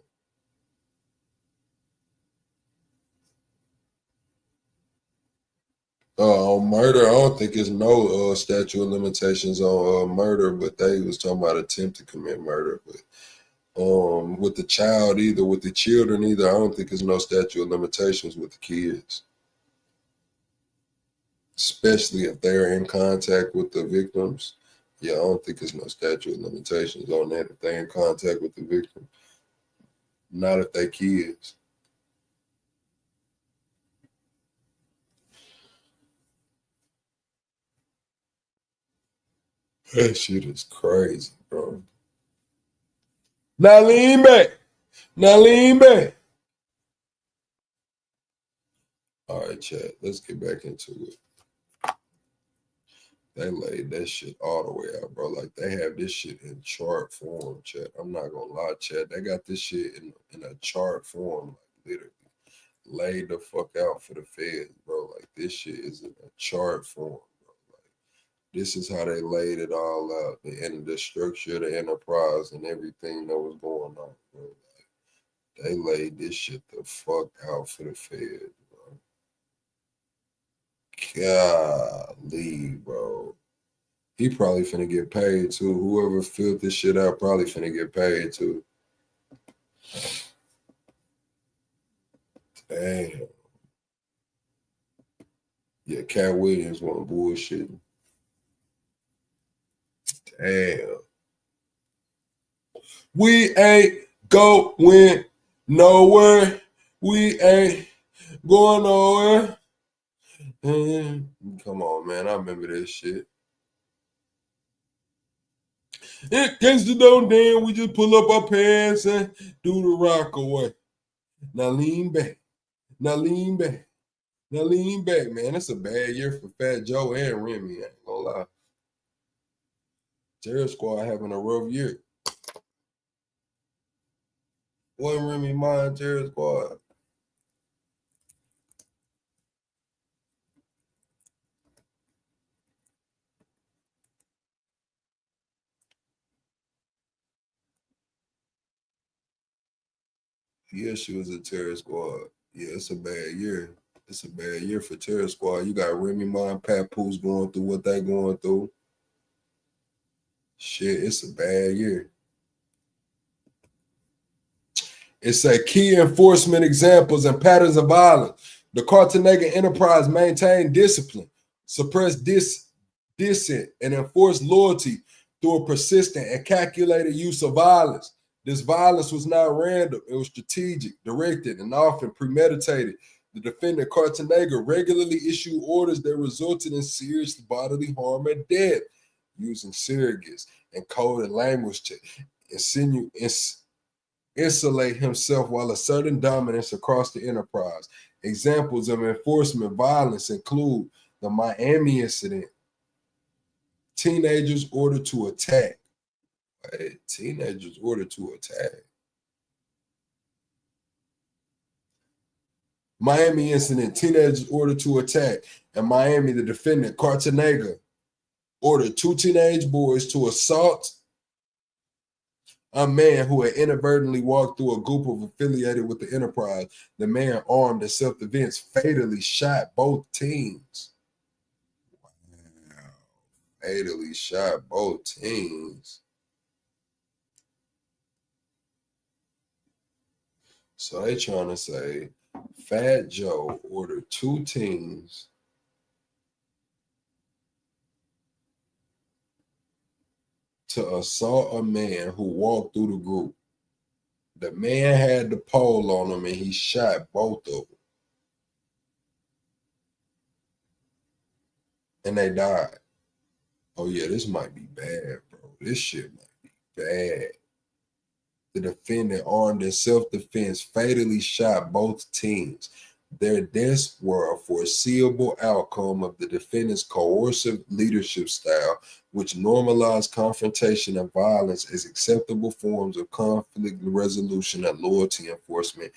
On murder, I don't think there's no statute of limitations on murder, but they was talking about attempt to commit murder. But with the child either, with the children either, I don't think there's no statute of limitations with the kids. Especially if they're in contact with the victims. Yeah, I don't think there's no statute of limitations on that if they're in contact with the victim. Not if they kids. That shit is crazy, bro. Now lean back. Now lean back. All right, chat. Let's get back into it. They laid that shit all the way out, bro. Like they have this shit in chart form, chat. I'm not gonna lie, chat. They got this shit in a chart form, like literally laid the fuck out for the feds, bro. Like this shit is in a chart form, bro. Like this is how they laid it all out, and the structure of the enterprise and everything that was going on, bro. Like, they laid this shit the fuck out for the feds, bro. Golly, bro. He probably finna get paid too. Whoever filled this shit out probably finna get paid too. Damn. Yeah, Cat Williams wasn't bullshitting. Damn. We ain't going nowhere. We ain't going nowhere. Come on, man. I remember this shit. In case you don't damn, we just pull up our pants and do the rock away. Now lean back. Now lean back. Now lean back, man. That's a bad year for Fat Joe and Remy. I ain't gonna lie. Terror Squad having a rough year. Wasn't Remy mind Terror Squad? Yeah, she was a Terror Squad. Yeah, it's a bad year. It's a bad year for Terror Squad. You got Remy Ma and Papoose going through what they going through. Shit, it's a bad year. It's a key enforcement examples and patterns of violence. The Cartagena enterprise maintained discipline, suppressed dissent, and enforced loyalty through a persistent and calculated use of violence. This violence was not random. It was strategic, directed, and often premeditated. The defendant Cartagena regularly issued orders that resulted in serious bodily harm or death, using surrogates and coded language to insulate himself while asserting dominance across the enterprise. Examples of enforcement violence include the Miami incident, teenagers ordered to attack. Teenagers ordered to attack. Miami incident, teenagers ordered to attack. In Miami, the defendant, Cartagena, ordered 2 teenage boys to assault a man who had inadvertently walked through a group of affiliated with the enterprise. The man, armed in self-defense, fatally shot both teens. Wow. Fatally shot both teens. So they trying to say Fat Joe ordered 2 teens to assault a man who walked through the group. The man had the pole on him and he shot both of them. And they died. Oh yeah, this might be bad, bro. This shit might be bad. The defendant, armed in self-defense, fatally shot both teens. Their deaths were a foreseeable outcome of the defendant's coercive leadership style, which normalized confrontation and violence as acceptable forms of conflict resolution and loyalty enforcement.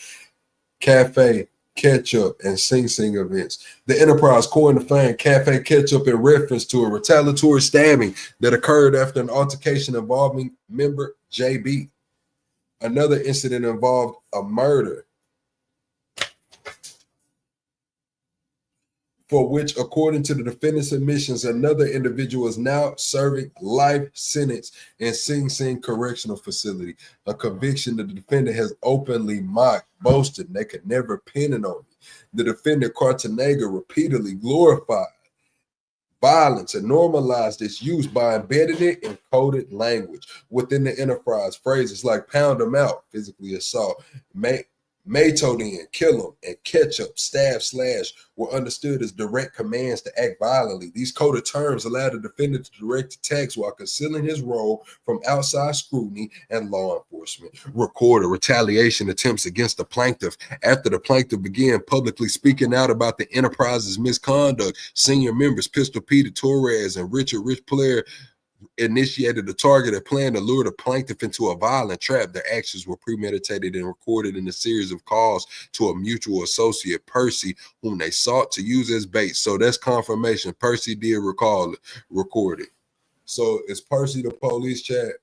Cafe Ketchup and Sing Sing events. The enterprise coined the fame Cafe Ketchup in reference to a retaliatory stabbing that occurred after an altercation involving member JB. Another incident involved a murder for which, according to the defendant's admissions, another individual is now serving life sentence in Sing Sing Correctional Facility, a conviction that the defendant has openly mocked, boasted they could never pin it on me. The defendant, Cartagena, repeatedly glorified violence and normalized its use by embedding it in coded language within the enterprise. Phrases like pound them out, physically assault, Maytodin, kill him, and ketchup, stab, slash were understood as direct commands to act violently. These coded terms allowed the defendant to direct attacks while concealing his role from outside scrutiny and law enforcement. Recorded retaliation attempts against the plaintiff. After the plaintiff began publicly speaking out about the enterprise's misconduct, senior members Pistol Peter Torres and Richard Rich Player initiated a targeted plan to lure the plaintiff into a violent trap. Their actions were premeditated and recorded in a series of calls to a mutual associate, Percy, whom they sought to use as bait. So that's confirmation. Percy did record it. So is Percy the police chat?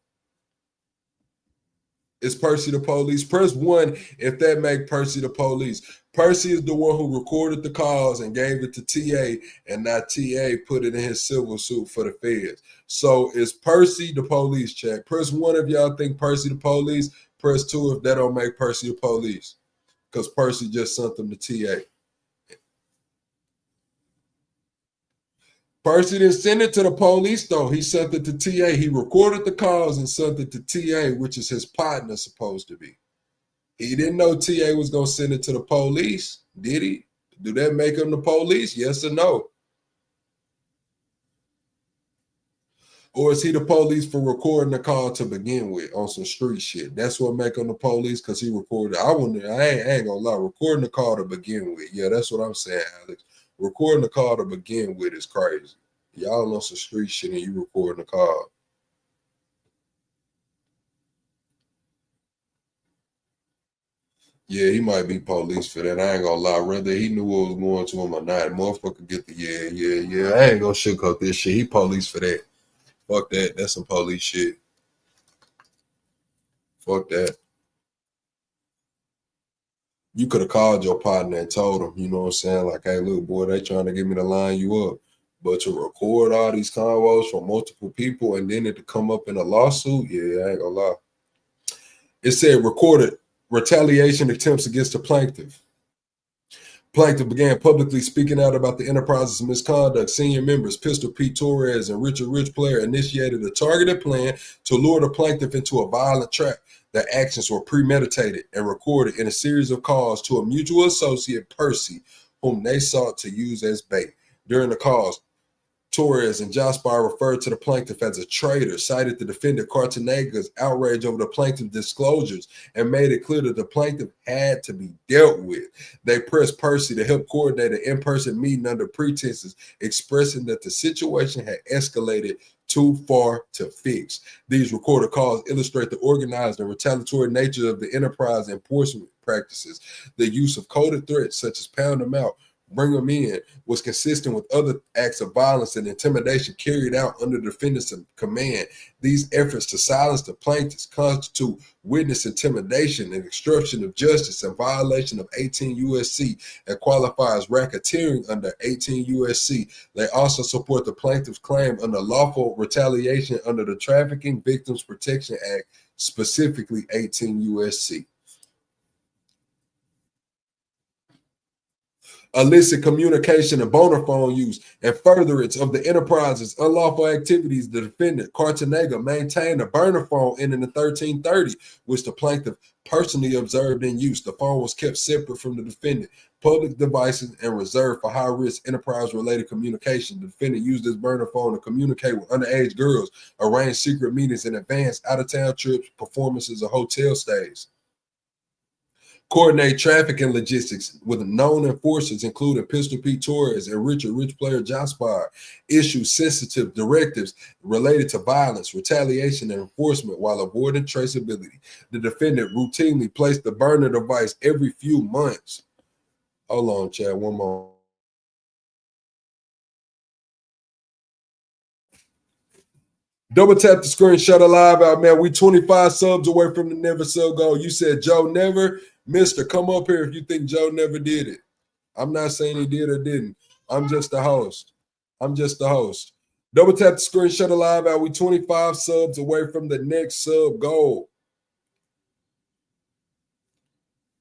Is Percy the police? Press 1 if that make Percy the police. Percy is the one who recorded the calls and gave it to TA, and not TA put it in his civil suit for the feds. So is Percy the police, chat? Press 1 if y'all think Percy the police. Press 2 if that don't make Percy the police. Because Percy just sent them to TA. Percy didn't send it to the police, though. He sent it to TA. He recorded the calls and sent it to TA, which is his partner supposed to be. He didn't know TA was going to send it to the police, did he? Do that make him the police? Yes or no? Or is he the police for recording the call to begin with on some street shit? That's what make him the police, because he recorded. I ain't gonna lie. Recording the call to begin with. Yeah, that's what I'm saying, Alex. Recording the call to begin with is crazy. Y'all on some street shit and you recording the call. Yeah, he might be police for that. I ain't gonna lie. Whether he knew what was going to him or not, motherfucker get the yeah. I ain't gonna sugarcoat this shit. He police for that. Fuck that. That's some police shit. Fuck that. You could have called your partner and told him, you know what I'm saying? Like, hey, look, boy, they trying to get me to line you up. But to record all these convos from multiple people and then it to come up in a lawsuit, yeah, I ain't gonna lie. It said recorded retaliation attempts against the plaintiff. Plaintiff began publicly speaking out about the enterprise's misconduct. Senior members Pistol Pete Torres and Richard Rich Player initiated a targeted plan to lure the plaintiff into a violent trap. Their actions were premeditated and recorded in a series of calls to a mutual associate, Percy, whom they sought to use as bait. During the calls, Torres and Jospar referred to the plaintiff as a traitor, cited the defendant Cartanega's outrage over the plaintiff's disclosures, and made it clear that the plaintiff had to be dealt with. They pressed Percy to help coordinate an in-person meeting under pretenses, expressing that the situation had escalated too far to fix. These recorded calls illustrate the organized and retaliatory nature of the enterprise enforcement practices. The use of coded threats such as pound them out, bring them in, was consistent with other acts of violence and intimidation carried out under the defendant's command. These efforts to silence the plaintiffs constitute witness intimidation and obstruction of justice and violation of 18 U.S.C. and qualify as racketeering under 18 U.S.C. They also support the plaintiff's claim under lawful retaliation under the Trafficking Victims Protection Act, specifically 18 U.S.C. Illicit communication and boner phone use and furtherance of the enterprise's unlawful activities. The defendant, Cartanega, maintained a burner phone ending in 1330, which the plaintiff personally observed in use. The phone was kept separate from the defendant, public devices, and reserved for high-risk enterprise-related communication. The defendant used this burner phone to communicate with underage girls, arrange secret meetings in advance, out-of-town trips, performances, or hotel stays. Coordinate trafficking logistics with known enforcers, including Pistol Pete Torres and Richard Rich Player Jospar. Issue sensitive directives related to violence, retaliation, and enforcement while avoiding traceability. The defendant routinely placed the burner device every few months. Hold on, Chad, one more. Double tap the screen, shut a live out, man. We 25 subs away from the never sub goal. You said Joe Never. Mister, come up here if you think Joe never did it. I'm not saying he did or didn't. I'm just the host. Double tap the screen, shut a live out. We 25 subs away from the next sub goal.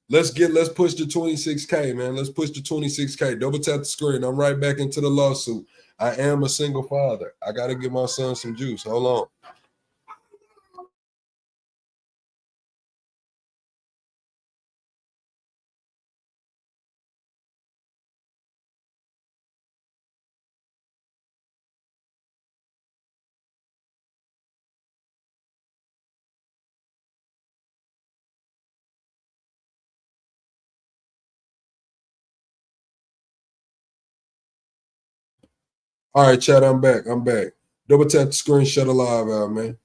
Let's push the 26K, man. Let's push the 26K. Double tap the screen. I'm right back into the lawsuit. I am a single father. I got to give my son some juice. Hold on. All right, chat, I'm back. Double tap the screen, shut a live out, man.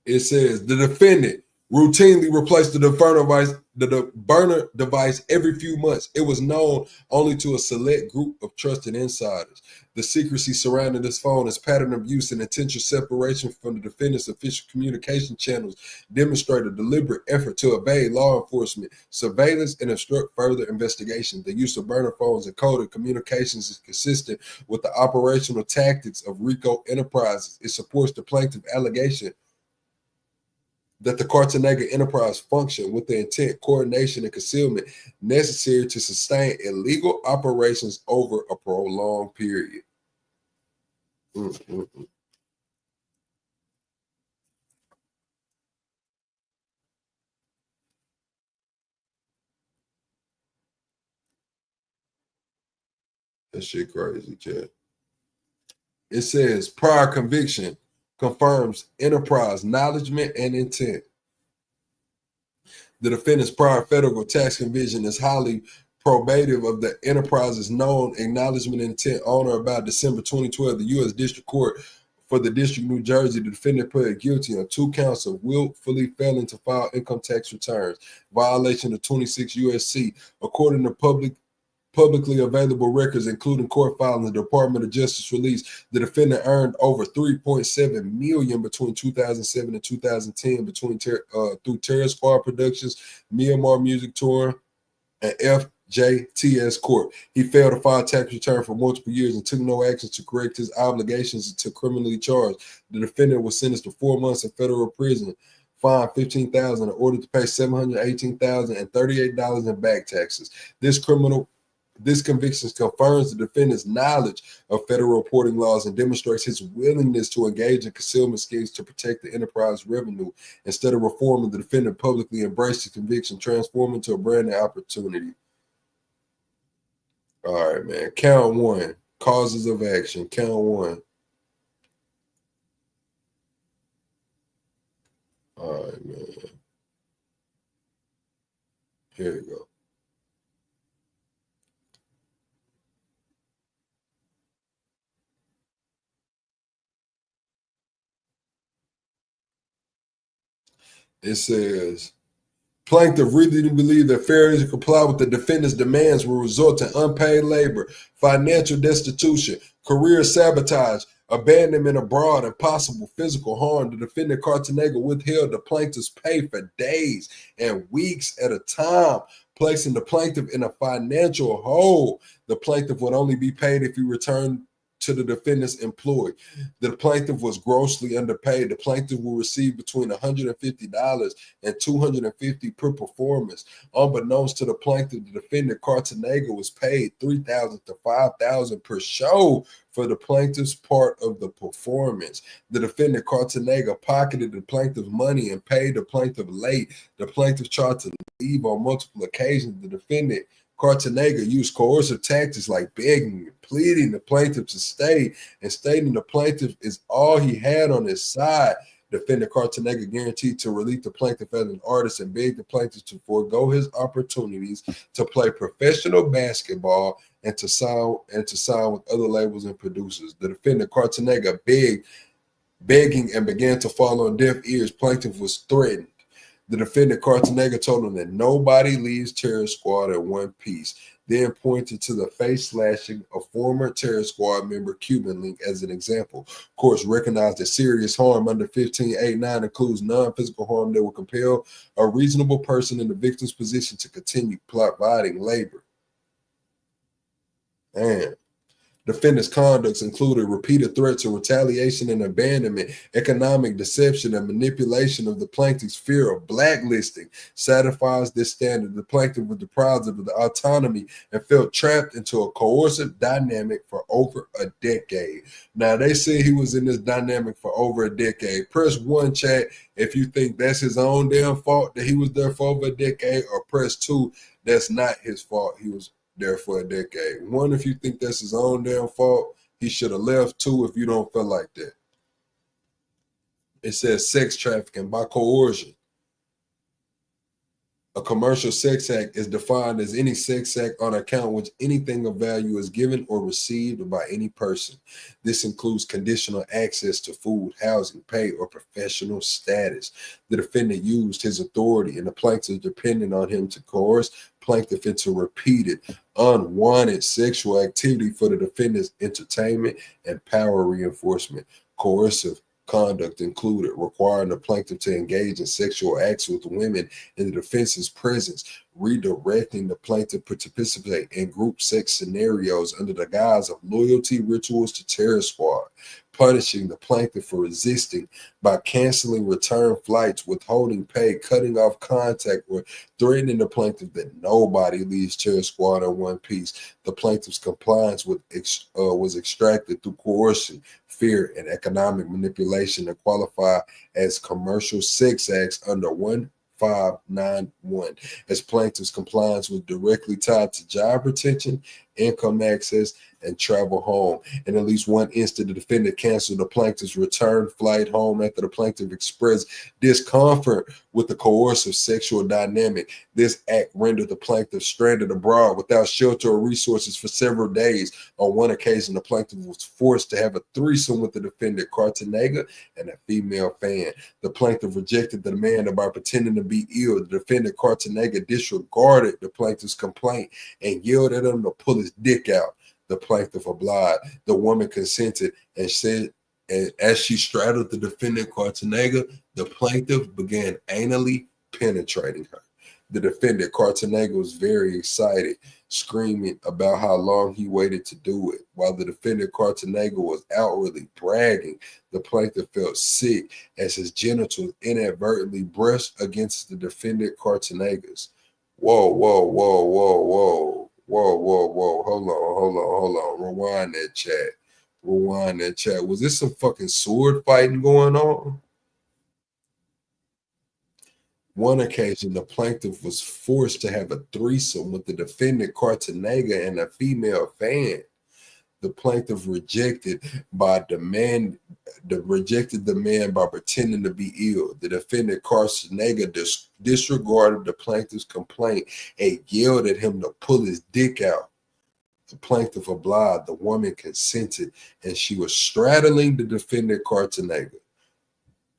It says the defendant, routinely replaced the burner device every few months. It was known only to a select group of trusted insiders. The secrecy surrounding this phone, its pattern of use, and intentional separation from the defendant's official communication channels demonstrate a deliberate effort to evade law enforcement, surveillance, and obstruct further investigation. The use of burner phones and coded communications is consistent with the operational tactics of Rico Enterprises. It supports the plaintiff's allegation that the Cartagena enterprise functioned with the intent, coordination, and concealment necessary to sustain illegal operations over a prolonged period. That shit crazy, Chad. It says prior conviction confirms enterprise acknowledgement and intent. The defendant's prior federal tax conviction is highly probative of the enterprise's known acknowledgement and intent. On or about December 2012, the U.S. District Court for the District of New Jersey, the defendant pled guilty on 2 counts of willfully failing to file income tax returns, violation of 26 U.S.C. According to publicly available records, including court filings, the Department of Justice released the defendant earned over $3.7 million between 2007 and 2010 through Terror Squad Productions, Myanmar Music Tour, and FJTS Corp. He failed to file tax return for multiple years and took no action to correct his obligations until criminally charged. The defendant was sentenced to 4 months in federal prison, fined $15,000, and ordered to pay $718,038 in back taxes. This conviction confirms the defendant's knowledge of federal reporting laws and demonstrates his willingness to engage in concealment schemes to protect the enterprise revenue. Instead of reforming, the defendant publicly embraced the conviction, transforming into a brand new opportunity. All right, man. Count 1. Causes of action. Count 1. All right, man. Here we go. It says, plaintiff really didn't believe that failure to comply with the defendant's demands will result in unpaid labor, financial destitution, career sabotage, abandonment abroad, and possible physical harm. The defendant Cartagena withheld the plaintiff's pay for days and weeks at a time, placing the plaintiff in a financial hole. The plaintiff would only be paid if he returned to the defendant's employ. The plaintiff was grossly underpaid. The plaintiff will receive between $150 and $250 per performance. Unbeknownst to the plaintiff, the defendant Cartagena was paid $3,000 to $5,000 per show for the plaintiff's part of the performance. The defendant Cartagena pocketed the plaintiff's money and paid the plaintiff late. The plaintiff tried to leave on multiple occasions. The defendant Cartagena used coercive tactics like begging, pleading the plaintiff to stay, and stating the plaintiff is all he had on his side. Defendant Cartagena guaranteed to release the plaintiff as an artist and begged the plaintiff to forego his opportunities to play professional basketball and to sign with other labels and producers. The defendant Cartagena begging and began to fall on deaf ears. Plaintiff was threatened. The defendant Cartagena told him that nobody leaves Terror Squad in one piece, then pointed to the face slashing of former Terror Squad member Cuban Link as an example. Courts recognized that serious harm under 1589 includes non-physical harm that will compel a reasonable person in the victim's position to continue providing labor. And defendant's conducts included repeated threats of retaliation and abandonment, economic deception, and manipulation of the plaintiff's fear of blacklisting. Satisfies this standard, the plaintiff was deprived of the autonomy and felt trapped into a coercive dynamic for over a decade. Now, they say he was in this dynamic for over a decade. Press 1, chat, if you think that's his own damn fault that he was there for over a decade, or press 2, that's not his fault. He was there for a decade. 1, if you think that's his own damn fault, he should have left. 2, if you don't feel like that. It says sex trafficking by coercion. A commercial sex act is defined as any sex act on account which anything of value is given or received by any person. This includes conditional access to food, housing, pay, or professional status. The defendant used his authority and the plaintiff depended on him to coerce plaintiff into repeated, unwanted sexual activity for the defendant's entertainment and power reinforcement. Coercive conduct included requiring the plaintiff to engage in sexual acts with women in the defense's presence, redirecting the plaintiff to participate in group sex scenarios under the guise of loyalty rituals to terror squad, punishing the plaintiff for resisting by canceling return flights, withholding pay, cutting off contact, or threatening the plaintiff that nobody leaves terror squad in one piece. The plaintiff's compliance was extracted through coercion, fear, and economic manipulation that qualify as commercial sex acts under 1591, as plaintiff's compliance was directly tied to job retention, income access, and travel home. In at least one instance, the defendant canceled the plaintiff's return flight home after the plaintiff expressed discomfort with the coercive sexual dynamic. This act rendered the plaintiff stranded abroad without shelter or resources for several days. On one occasion, the plaintiff was forced to have a threesome with the defendant, Cartanega, and a female fan. The plaintiff rejected the demand by pretending to be ill. The defendant, Cartanega, disregarded the plaintiff's complaint and yelled at him to pull his dick out. The plaintiff obliged. The woman consented and said, and as she straddled the defendant, Cartanega, the plaintiff began anally penetrating her. The defendant, Cartanega, was very excited, screaming about how long he waited to do it. While the defendant, Cartanega, was outwardly bragging, the plaintiff felt sick as his genitals inadvertently brushed against the defendant, Cartanega's. Whoa, whoa, whoa, whoa, whoa. Whoa, whoa, whoa. Hold on. Rewind that chat. Was this some fucking sword fighting going on? One occasion, the plaintiff was forced to have a threesome with the defendant, Cartanega, and a female fan. The plaintiff rejected the man by pretending to be ill. The defendant, Cartanega, disregarded the plaintiff's complaint and yelled at him to pull his dick out. The plaintiff obliged. The woman consented, and she was straddling the defendant, Cartanega.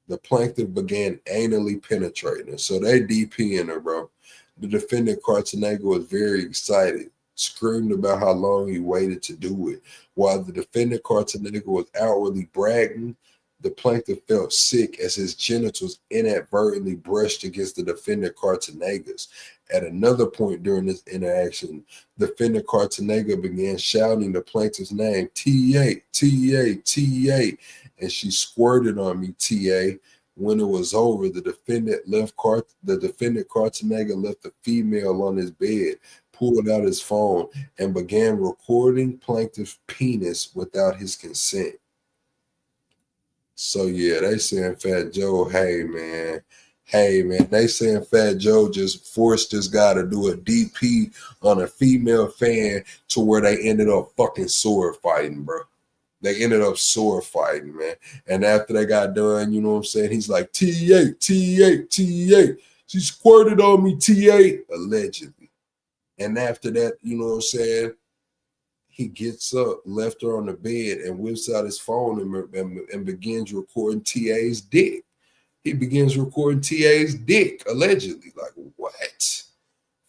The plaintiff began anally penetrating her. So they DPing her, bro. The defendant, Cartanega, was very excited, screamed about how long he waited to do it. While the defendant, Cartanega, was outwardly bragging, the plaintiff felt sick as his genitals inadvertently brushed against the defendant, Cartanega's. At another point during this interaction, the defendant, Cartanega, began shouting the plaintiff's name, T.A., T.A., T.A., and she squirted on me, T.A. When it was over, the defendant, Cartanega, left the female on his bed, pulled out his phone, and began recording plaintiff's penis without his consent. So yeah, they saying Fat Joe, hey man, they saying Fat Joe just forced this guy to do a DP on a female fan to where they ended up fucking sword fighting, bro. They ended up sword fighting, man. And after they got done, you know what I'm saying? He's like, T.A., T.A., T.A. She squirted on me, T.A., allegedly. And after that, you know what I'm saying? He gets up, left her on the bed, and whips out his phone and begins recording T.A.'s dick. He begins recording T.A.'s dick, allegedly. Like, what?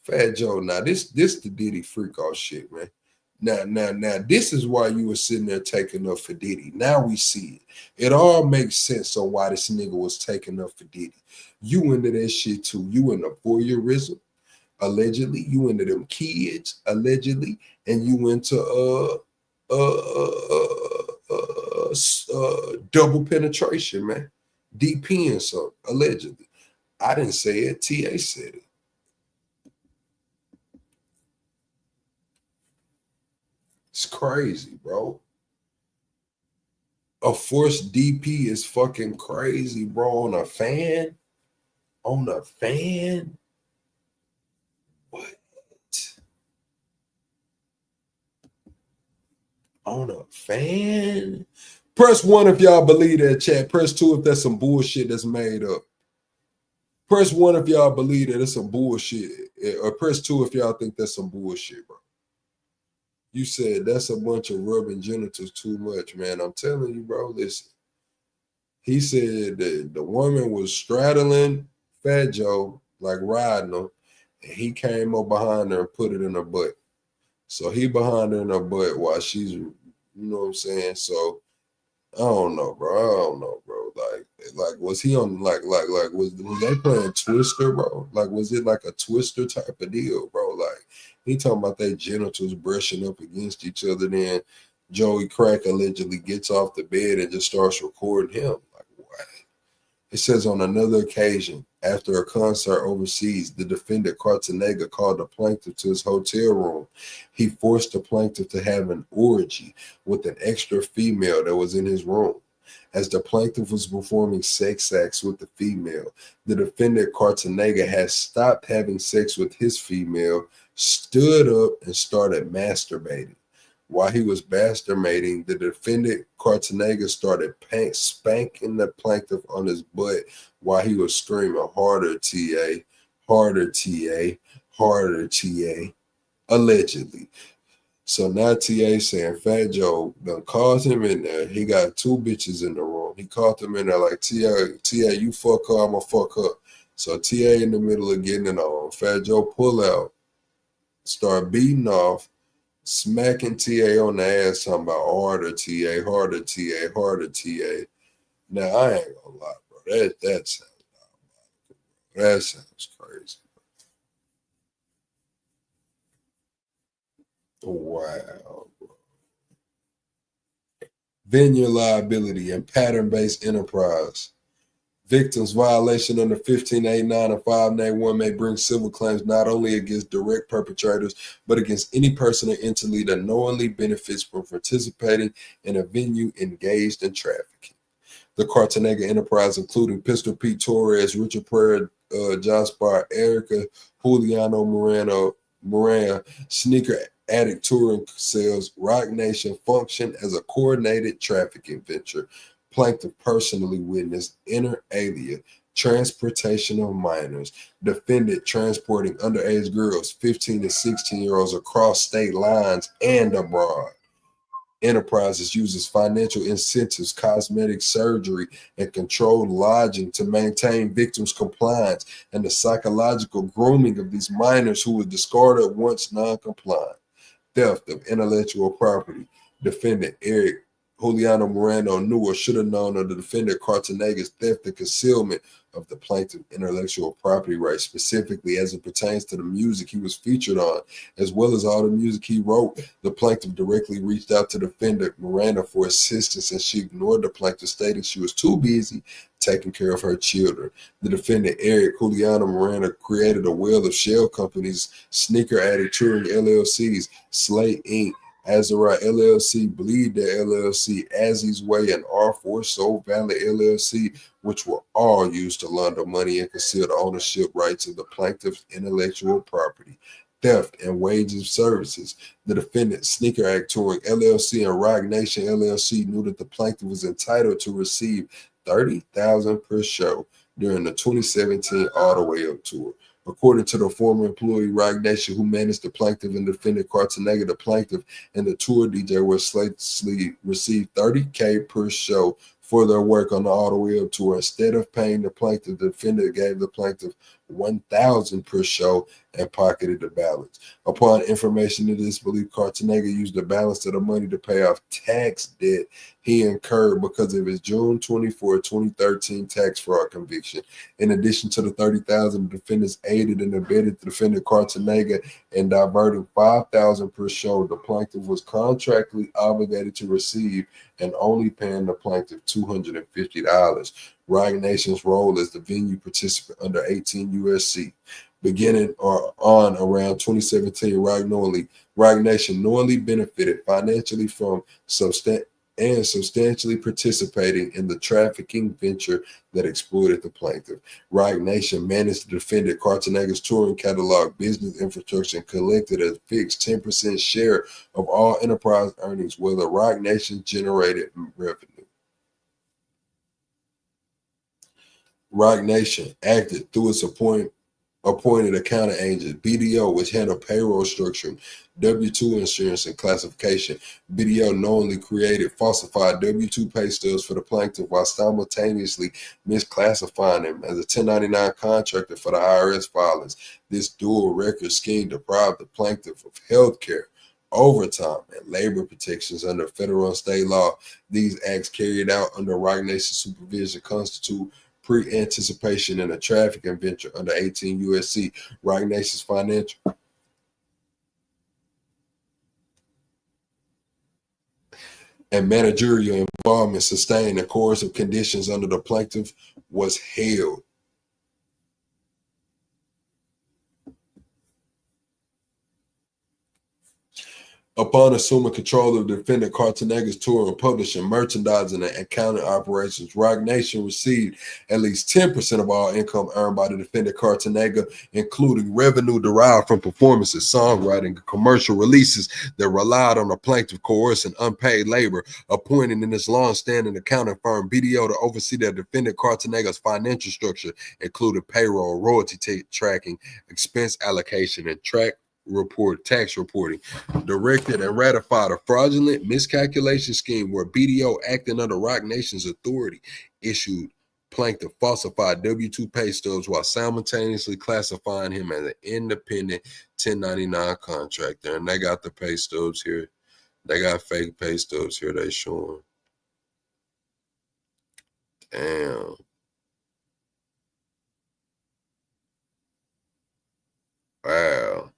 Fat Joe, now this the Diddy freak off shit, man. Now, this is why you were sitting there taking up for Diddy. Now we see it. It all makes sense on why this nigga was taking up for Diddy. You into that shit too. You into voyeurism, allegedly. You into them kids, allegedly. And you into double penetration, man. DPing something, allegedly. I didn't say it. T.A. said it. It's crazy, bro. A forced DP is fucking crazy, bro. On a fan? What? On a fan? Press 1 if y'all believe that, chat. Press 2 if that's some bullshit that's made up. Press 1 if y'all believe that it's some bullshit. Or press 2 if y'all think that's some bullshit, bro. You said that's a bunch of rubbing genitals too much, man. I'm telling you, bro, listen. He said that the woman was straddling Fat Joe, like riding him, and he came up behind her and put it in her butt. So he behind her in her butt while she's, you know what I'm saying? So I don't know, bro. I don't know, bro. Like was he on was they playing Twister, bro? Like was it like a Twister type of deal, bro? Like he talking about their genitals brushing up against each other, then Joey Crack allegedly gets off the bed and just starts recording him. Like what? It says on another occasion, after a concert overseas, the defendant Cartanega called the plaintiff to his hotel room. He forced the plaintiff to have an orgy with an extra female that was in his room. As the plaintiff was performing sex acts with the female, the defendant Cartanega had stopped having sex with his female, stood up, and started masturbating. While he was masturbating, the defendant Cartanega started spanking the plaintiff on his butt while he was screaming, "Harder, TA, harder, TA, harder, TA," allegedly. So now TA saying Fat Joe done called him in there. He got 2 bitches in the room. He called him in there like, TA, you fuck her, I'ma fuck her. So TA in the middle of getting it on. Fat Joe pull out, start beating off, smacking TA on the ass, talking about harder TA, harder TA, harder TA. Now I ain't gonna lie, bro. That sounds crazy. Wow. Venue liability and pattern-based enterprise. Victims violation under 1589 and 591 may bring civil claims not only against direct perpetrators, but against any person or entity that knowingly benefits from participating in a venue engaged in trafficking. The Cartanega enterprise, including Pistol Pete Torres, Richard Pryor, Jospar, Erica, Juliano Moreno, Sneaker Addict Touring Sales, Rock Nation, function as a coordinated trafficking venture. Plaintiff personally witnessed inter alia transportation of minors, defendant transporting underage girls, 15 to 16-year-olds across state lines and abroad. Enterprises uses financial incentives, cosmetic surgery, and controlled lodging to maintain victims' compliance and the psychological grooming of these minors who were discarded once non-compliant. Theft of intellectual property. Defendant Eric Juliano Moreno knew or should have known of the defendant Cartanega's theft and concealment of the plaintiff's intellectual property rights, specifically as it pertains to the music he was featured on, as well as all the music he wrote. The plaintiff directly reached out to defendant Miranda for assistance, and she ignored the plaintiff, stating she was too busy taking care of her children. The defendant, Eric Juliano Miranda, created a wheel of shell companies, Sneaker Addict Touring LLCs, Slate Inc., Azariah LLC, Bleed the LLC, Azzy's Way, and R4 Soul Valley LLC, which were all used to launder money and conceal the ownership rights of the plaintiff's intellectual property. Theft and wages of services. The defendant, Sneaker Act Touring LLC and Rock Nation LLC, knew that the plaintiff was entitled to receive $30,000 per show during the 2017 All the Way Up tour. According to the former employee Rock Nation who managed the plaintiff and defendant Cartanega, the plaintiff and the tour DJ were slightly received $30K per show for their work on the All the Way Up tour. Instead of paying the plaintiff, the defendant gave the plaintiff $1,000 per show and pocketed the balance. Upon information of this belief, Cartanega used the balance of the money to pay off tax debt he incurred because of his June 24, 2013 tax fraud conviction. In addition to the $30,000, the defendants aided and abetted the defendant Cartanega in diverting $5,000 per show the plaintiff was contractually obligated to receive, and only paying the plaintiff $250. Rock Nation's role as the venue participant under 18 USC. Beginning or on around 2017, Rock Nation knowingly benefited financially from substantially participating in the trafficking venture that exploited the plaintiff. Rock Nation managed the defendant Cartanega's touring catalog, business infrastructure, and collected a fixed 10% share of all enterprise earnings, where the Rock Nation generated revenue. Rock Nation acted through its appointed accounting agent, BDO, which handled payroll structuring, W-2 insurance, and classification. BDO knowingly created falsified W-2 pay stubs for the plaintiff while simultaneously misclassifying him as a 1099 contractor for the IRS filings. This dual record scheme deprived the plaintiff of health care, overtime, and labor protections under federal and state law. These acts carried out under Rock Nation supervision constitute pre-anticipation in a trafficking venture under 18 USC. Rock Nation's financial and managerial involvement sustained the coercive conditions under the plaintiff was held. Upon assuming control of defendant Cartanega's tour and publishing, merchandising, and accounting operations, Rock Nation received at least 10% of all income earned by the defendant Cartanega, including revenue derived from performances, songwriting, and commercial releases that relied on the plaintiff coercing unpaid labor, appointing in its long-standing accounting firm BDO to oversee the defendant Cartanega's financial structure, including payroll, royalty tracking, expense allocation, and tax reporting, directed and ratified a fraudulent miscalculation scheme where BDO, acting under Rock Nation's authority, issued plaintiff falsified W-2 pay stubs while simultaneously classifying him as an independent 1099 contractor. And they got the pay stubs here. They got fake pay stubs here they showing. Damn. Wow.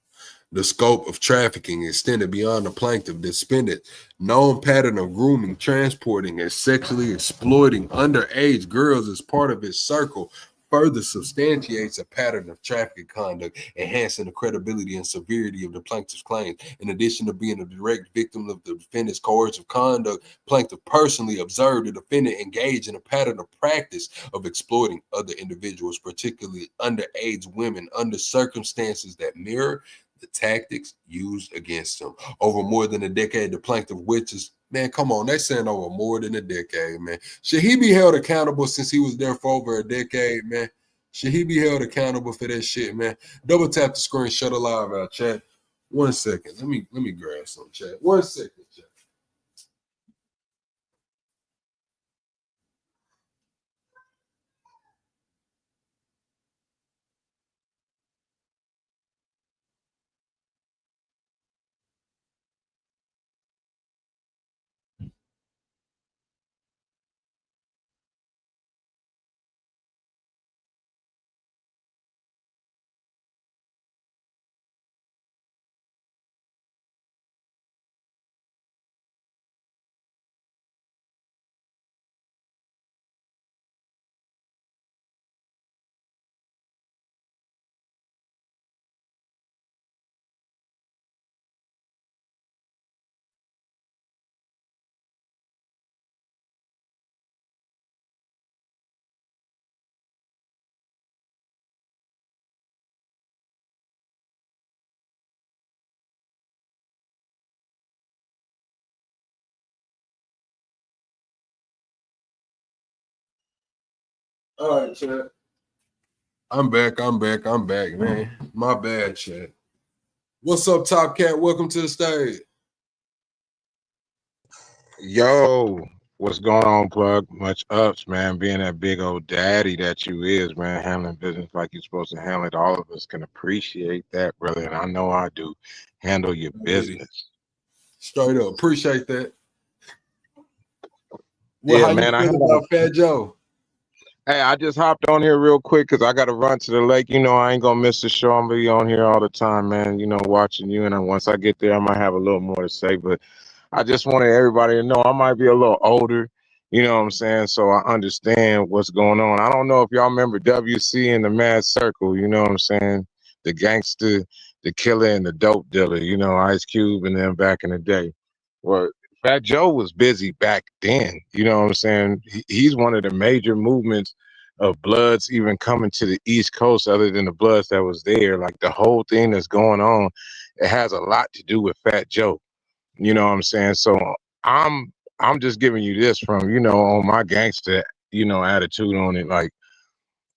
The scope of trafficking extended beyond the plaintiff. Suspended known pattern of grooming, transporting, and sexually exploiting underage girls as part of his circle further substantiates a pattern of trafficking conduct, enhancing the credibility and severity of the plaintiff's claims. In addition to being a direct victim of the defendant's coercive conduct, plaintiff personally observed the defendant engage in a pattern of practice of exploiting other individuals, particularly underage women, under circumstances that mirror the tactics used against him. Over more than a decade, the plaintiff witnessed, man, come on, they're saying over more than a decade, man. Should he be held accountable since he was there for over a decade, man? Should he be held accountable for that shit, man? Double tap the screen, shut alive out, chat. 1 second. Let me grab some, chat. 1 second, chat. All right, chat. I'm back, man. My bad, chat. What's up, Top Cat? Welcome to the stage. Yo, what's going on, Plug? Much ups, man. Being that big old daddy that you is, man, handling business like you're supposed to handle it. All of us can appreciate that, brother. And I know I do. Handle your business. Straight up. Appreciate that. Well, Yeah, how man. you feel about Fat Joe? Hey, I just hopped on here real quick because I got to run to the lake. You know, I ain't going to miss the show. I'm going to be on here all the time, man. You know, watching you. And then once I get there, I might have a little more to say. But I just wanted everybody to know I might be a little older, you know what I'm saying? So I understand what's going on. I don't know if y'all remember WC and the Mad Circle, you know what I'm saying? The gangster, the killer, and the dope dealer, you know, Ice Cube and them back in the day. Well, Fat Joe was busy back then, you know what I'm saying? He's one of the major movements of Bloods even coming to the East Coast other than the Bloods that was there. Like the whole thing that's going on, it has a lot to do with Fat Joe. You know what I'm saying? So I'm just giving you this from, you know, on my gangster, you know, attitude on it. Like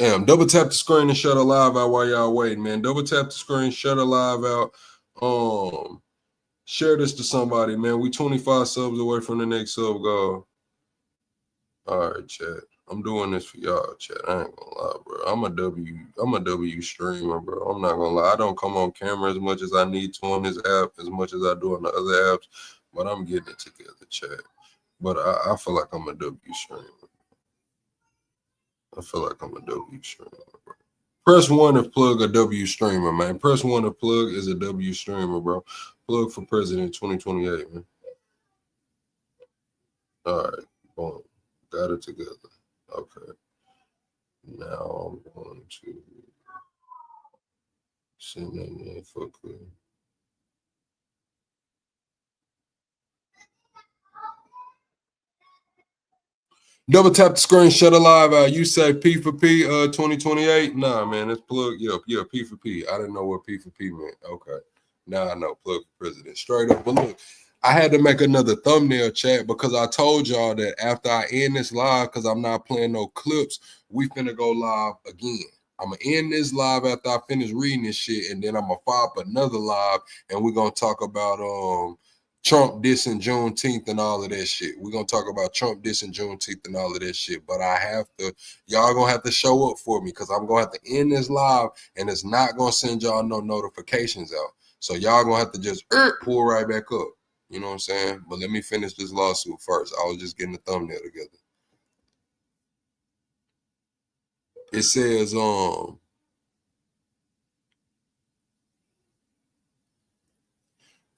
Damn, double tap the screen and shut a live out while y'all waiting, man. Double tap the screen, shut a live out. Share this to somebody, man. We 25 subs away from the next sub goal. All right, chat. I'm doing this for y'all, chat. I ain't gonna lie, bro. I'm a W streamer, bro. I'm not gonna lie. I don't come on camera as much as I need to on this app, as much as I do on the other apps, but I'm getting it together, chat. But I feel like I'm a W streamer. I feel like I'm a W streamer, bro. Press 1 if plug a W streamer, man. Press 1 if plug is a W streamer, bro. Plug for president 2028, man. All right, boom. Got it together. Okay. Now I'm going to send that in for clear. Double tap the screen, shut a live out. You say P for P 2028? Nah, man, it's plug. Yeah, P for P. I didn't know what P for P meant. Okay. Now I know plug for president. Straight up. But look, I had to make another thumbnail, chat, because I told y'all that after I end this live, because I'm not playing no clips, we finna go live again. I'm gonna end this live after I finish reading this shit, and then I'm gonna fire up another live, and we're gonna talk about Trump dissing Juneteenth and all of that shit. We're gonna talk about Trump dissing Juneteenth and all of that shit. But I have to, y'all gonna have to show up for me, because I'm gonna have to end this live, and it's not gonna send y'all no notifications out. So y'all gonna have to just pull right back up. You know what I'm saying? But let me finish this lawsuit first. I was just getting the thumbnail together. It says, for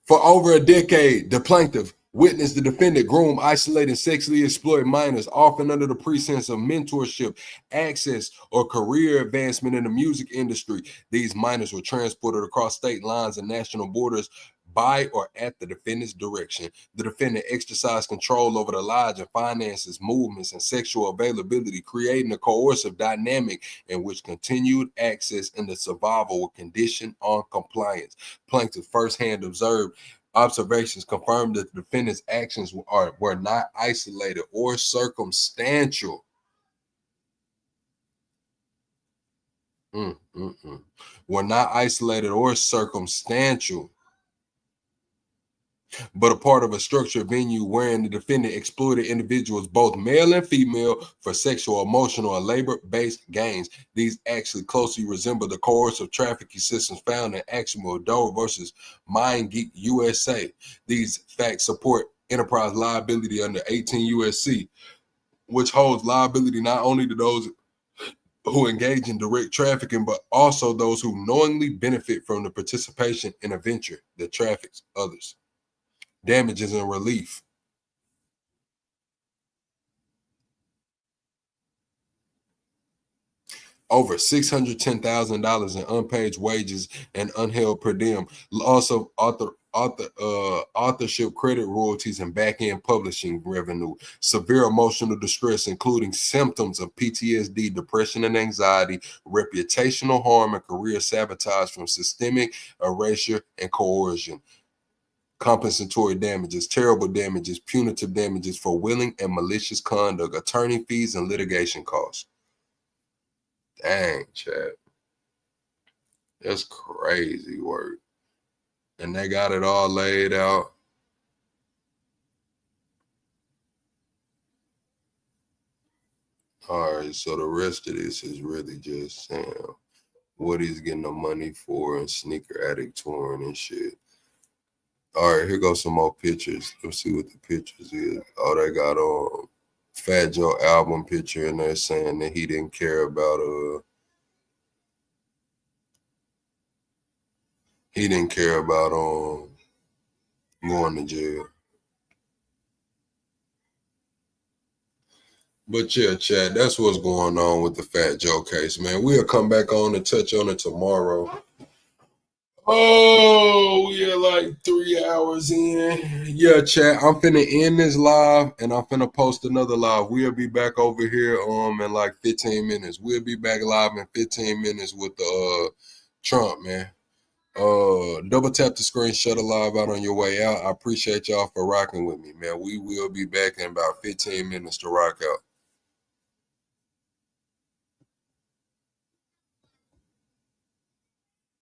over a decade, the plaintiff witnessed the defendant groom, isolate, and sexually exploit minors, often under the pretense of mentorship, access, or career advancement in the music industry. These minors were transported across state lines and national borders by or at the defendant's direction. The defendant exercised control over the lives and finances, movements, and sexual availability, creating a coercive dynamic in which continued access and the survival were conditioned on compliance. Plaintiff firsthand observed observations confirmed that the defendant's actions were not isolated or circumstantial. Were not isolated or circumstantial, but a part of a structured venue wherein the defendant exploited individuals, both male and female, for sexual, emotional, and labor-based gains. These actually closely resemble the coercive trafficking systems found in Actionable Doe versus MindGeek USA. These facts support enterprise liability under 18 USC, which holds liability not only to those who engage in direct trafficking, but also those who knowingly benefit from the participation in a venture that traffics others. Damages and relief. Over $610,000 in unpaid wages and unheld per diem. Loss of authorship credit royalties and back-end publishing revenue. Severe emotional distress, including symptoms of PTSD, depression and anxiety, reputational harm, and career sabotage from systemic erasure and coercion. Compensatory damages, terrible damages, punitive damages for willing and malicious conduct, attorney fees, and litigation costs. Dang, Chad. That's crazy work. And they got it all laid out. All right, so the rest of this is really just saying what he's getting the money for and sneaker addict touring and shit. All right, here goes some more pictures. Let's see what the pictures is. Oh, they got Fat Joe album picture and they're saying that he didn't care about going to jail. But yeah, Chad, that's what's going on with the Fat Joe case, man. We'll come back on and touch on it tomorrow. Oh, we are like 3 hours in. Yeah, chat. I'm finna end this live and I'm finna post another live. We'll be back over here in like 15 minutes. We'll be back live in 15 minutes with the Trump, man. Double tap the screen, shut a live out on your way out. I appreciate y'all for rocking with me, man. We will be back in about 15 minutes to rock out.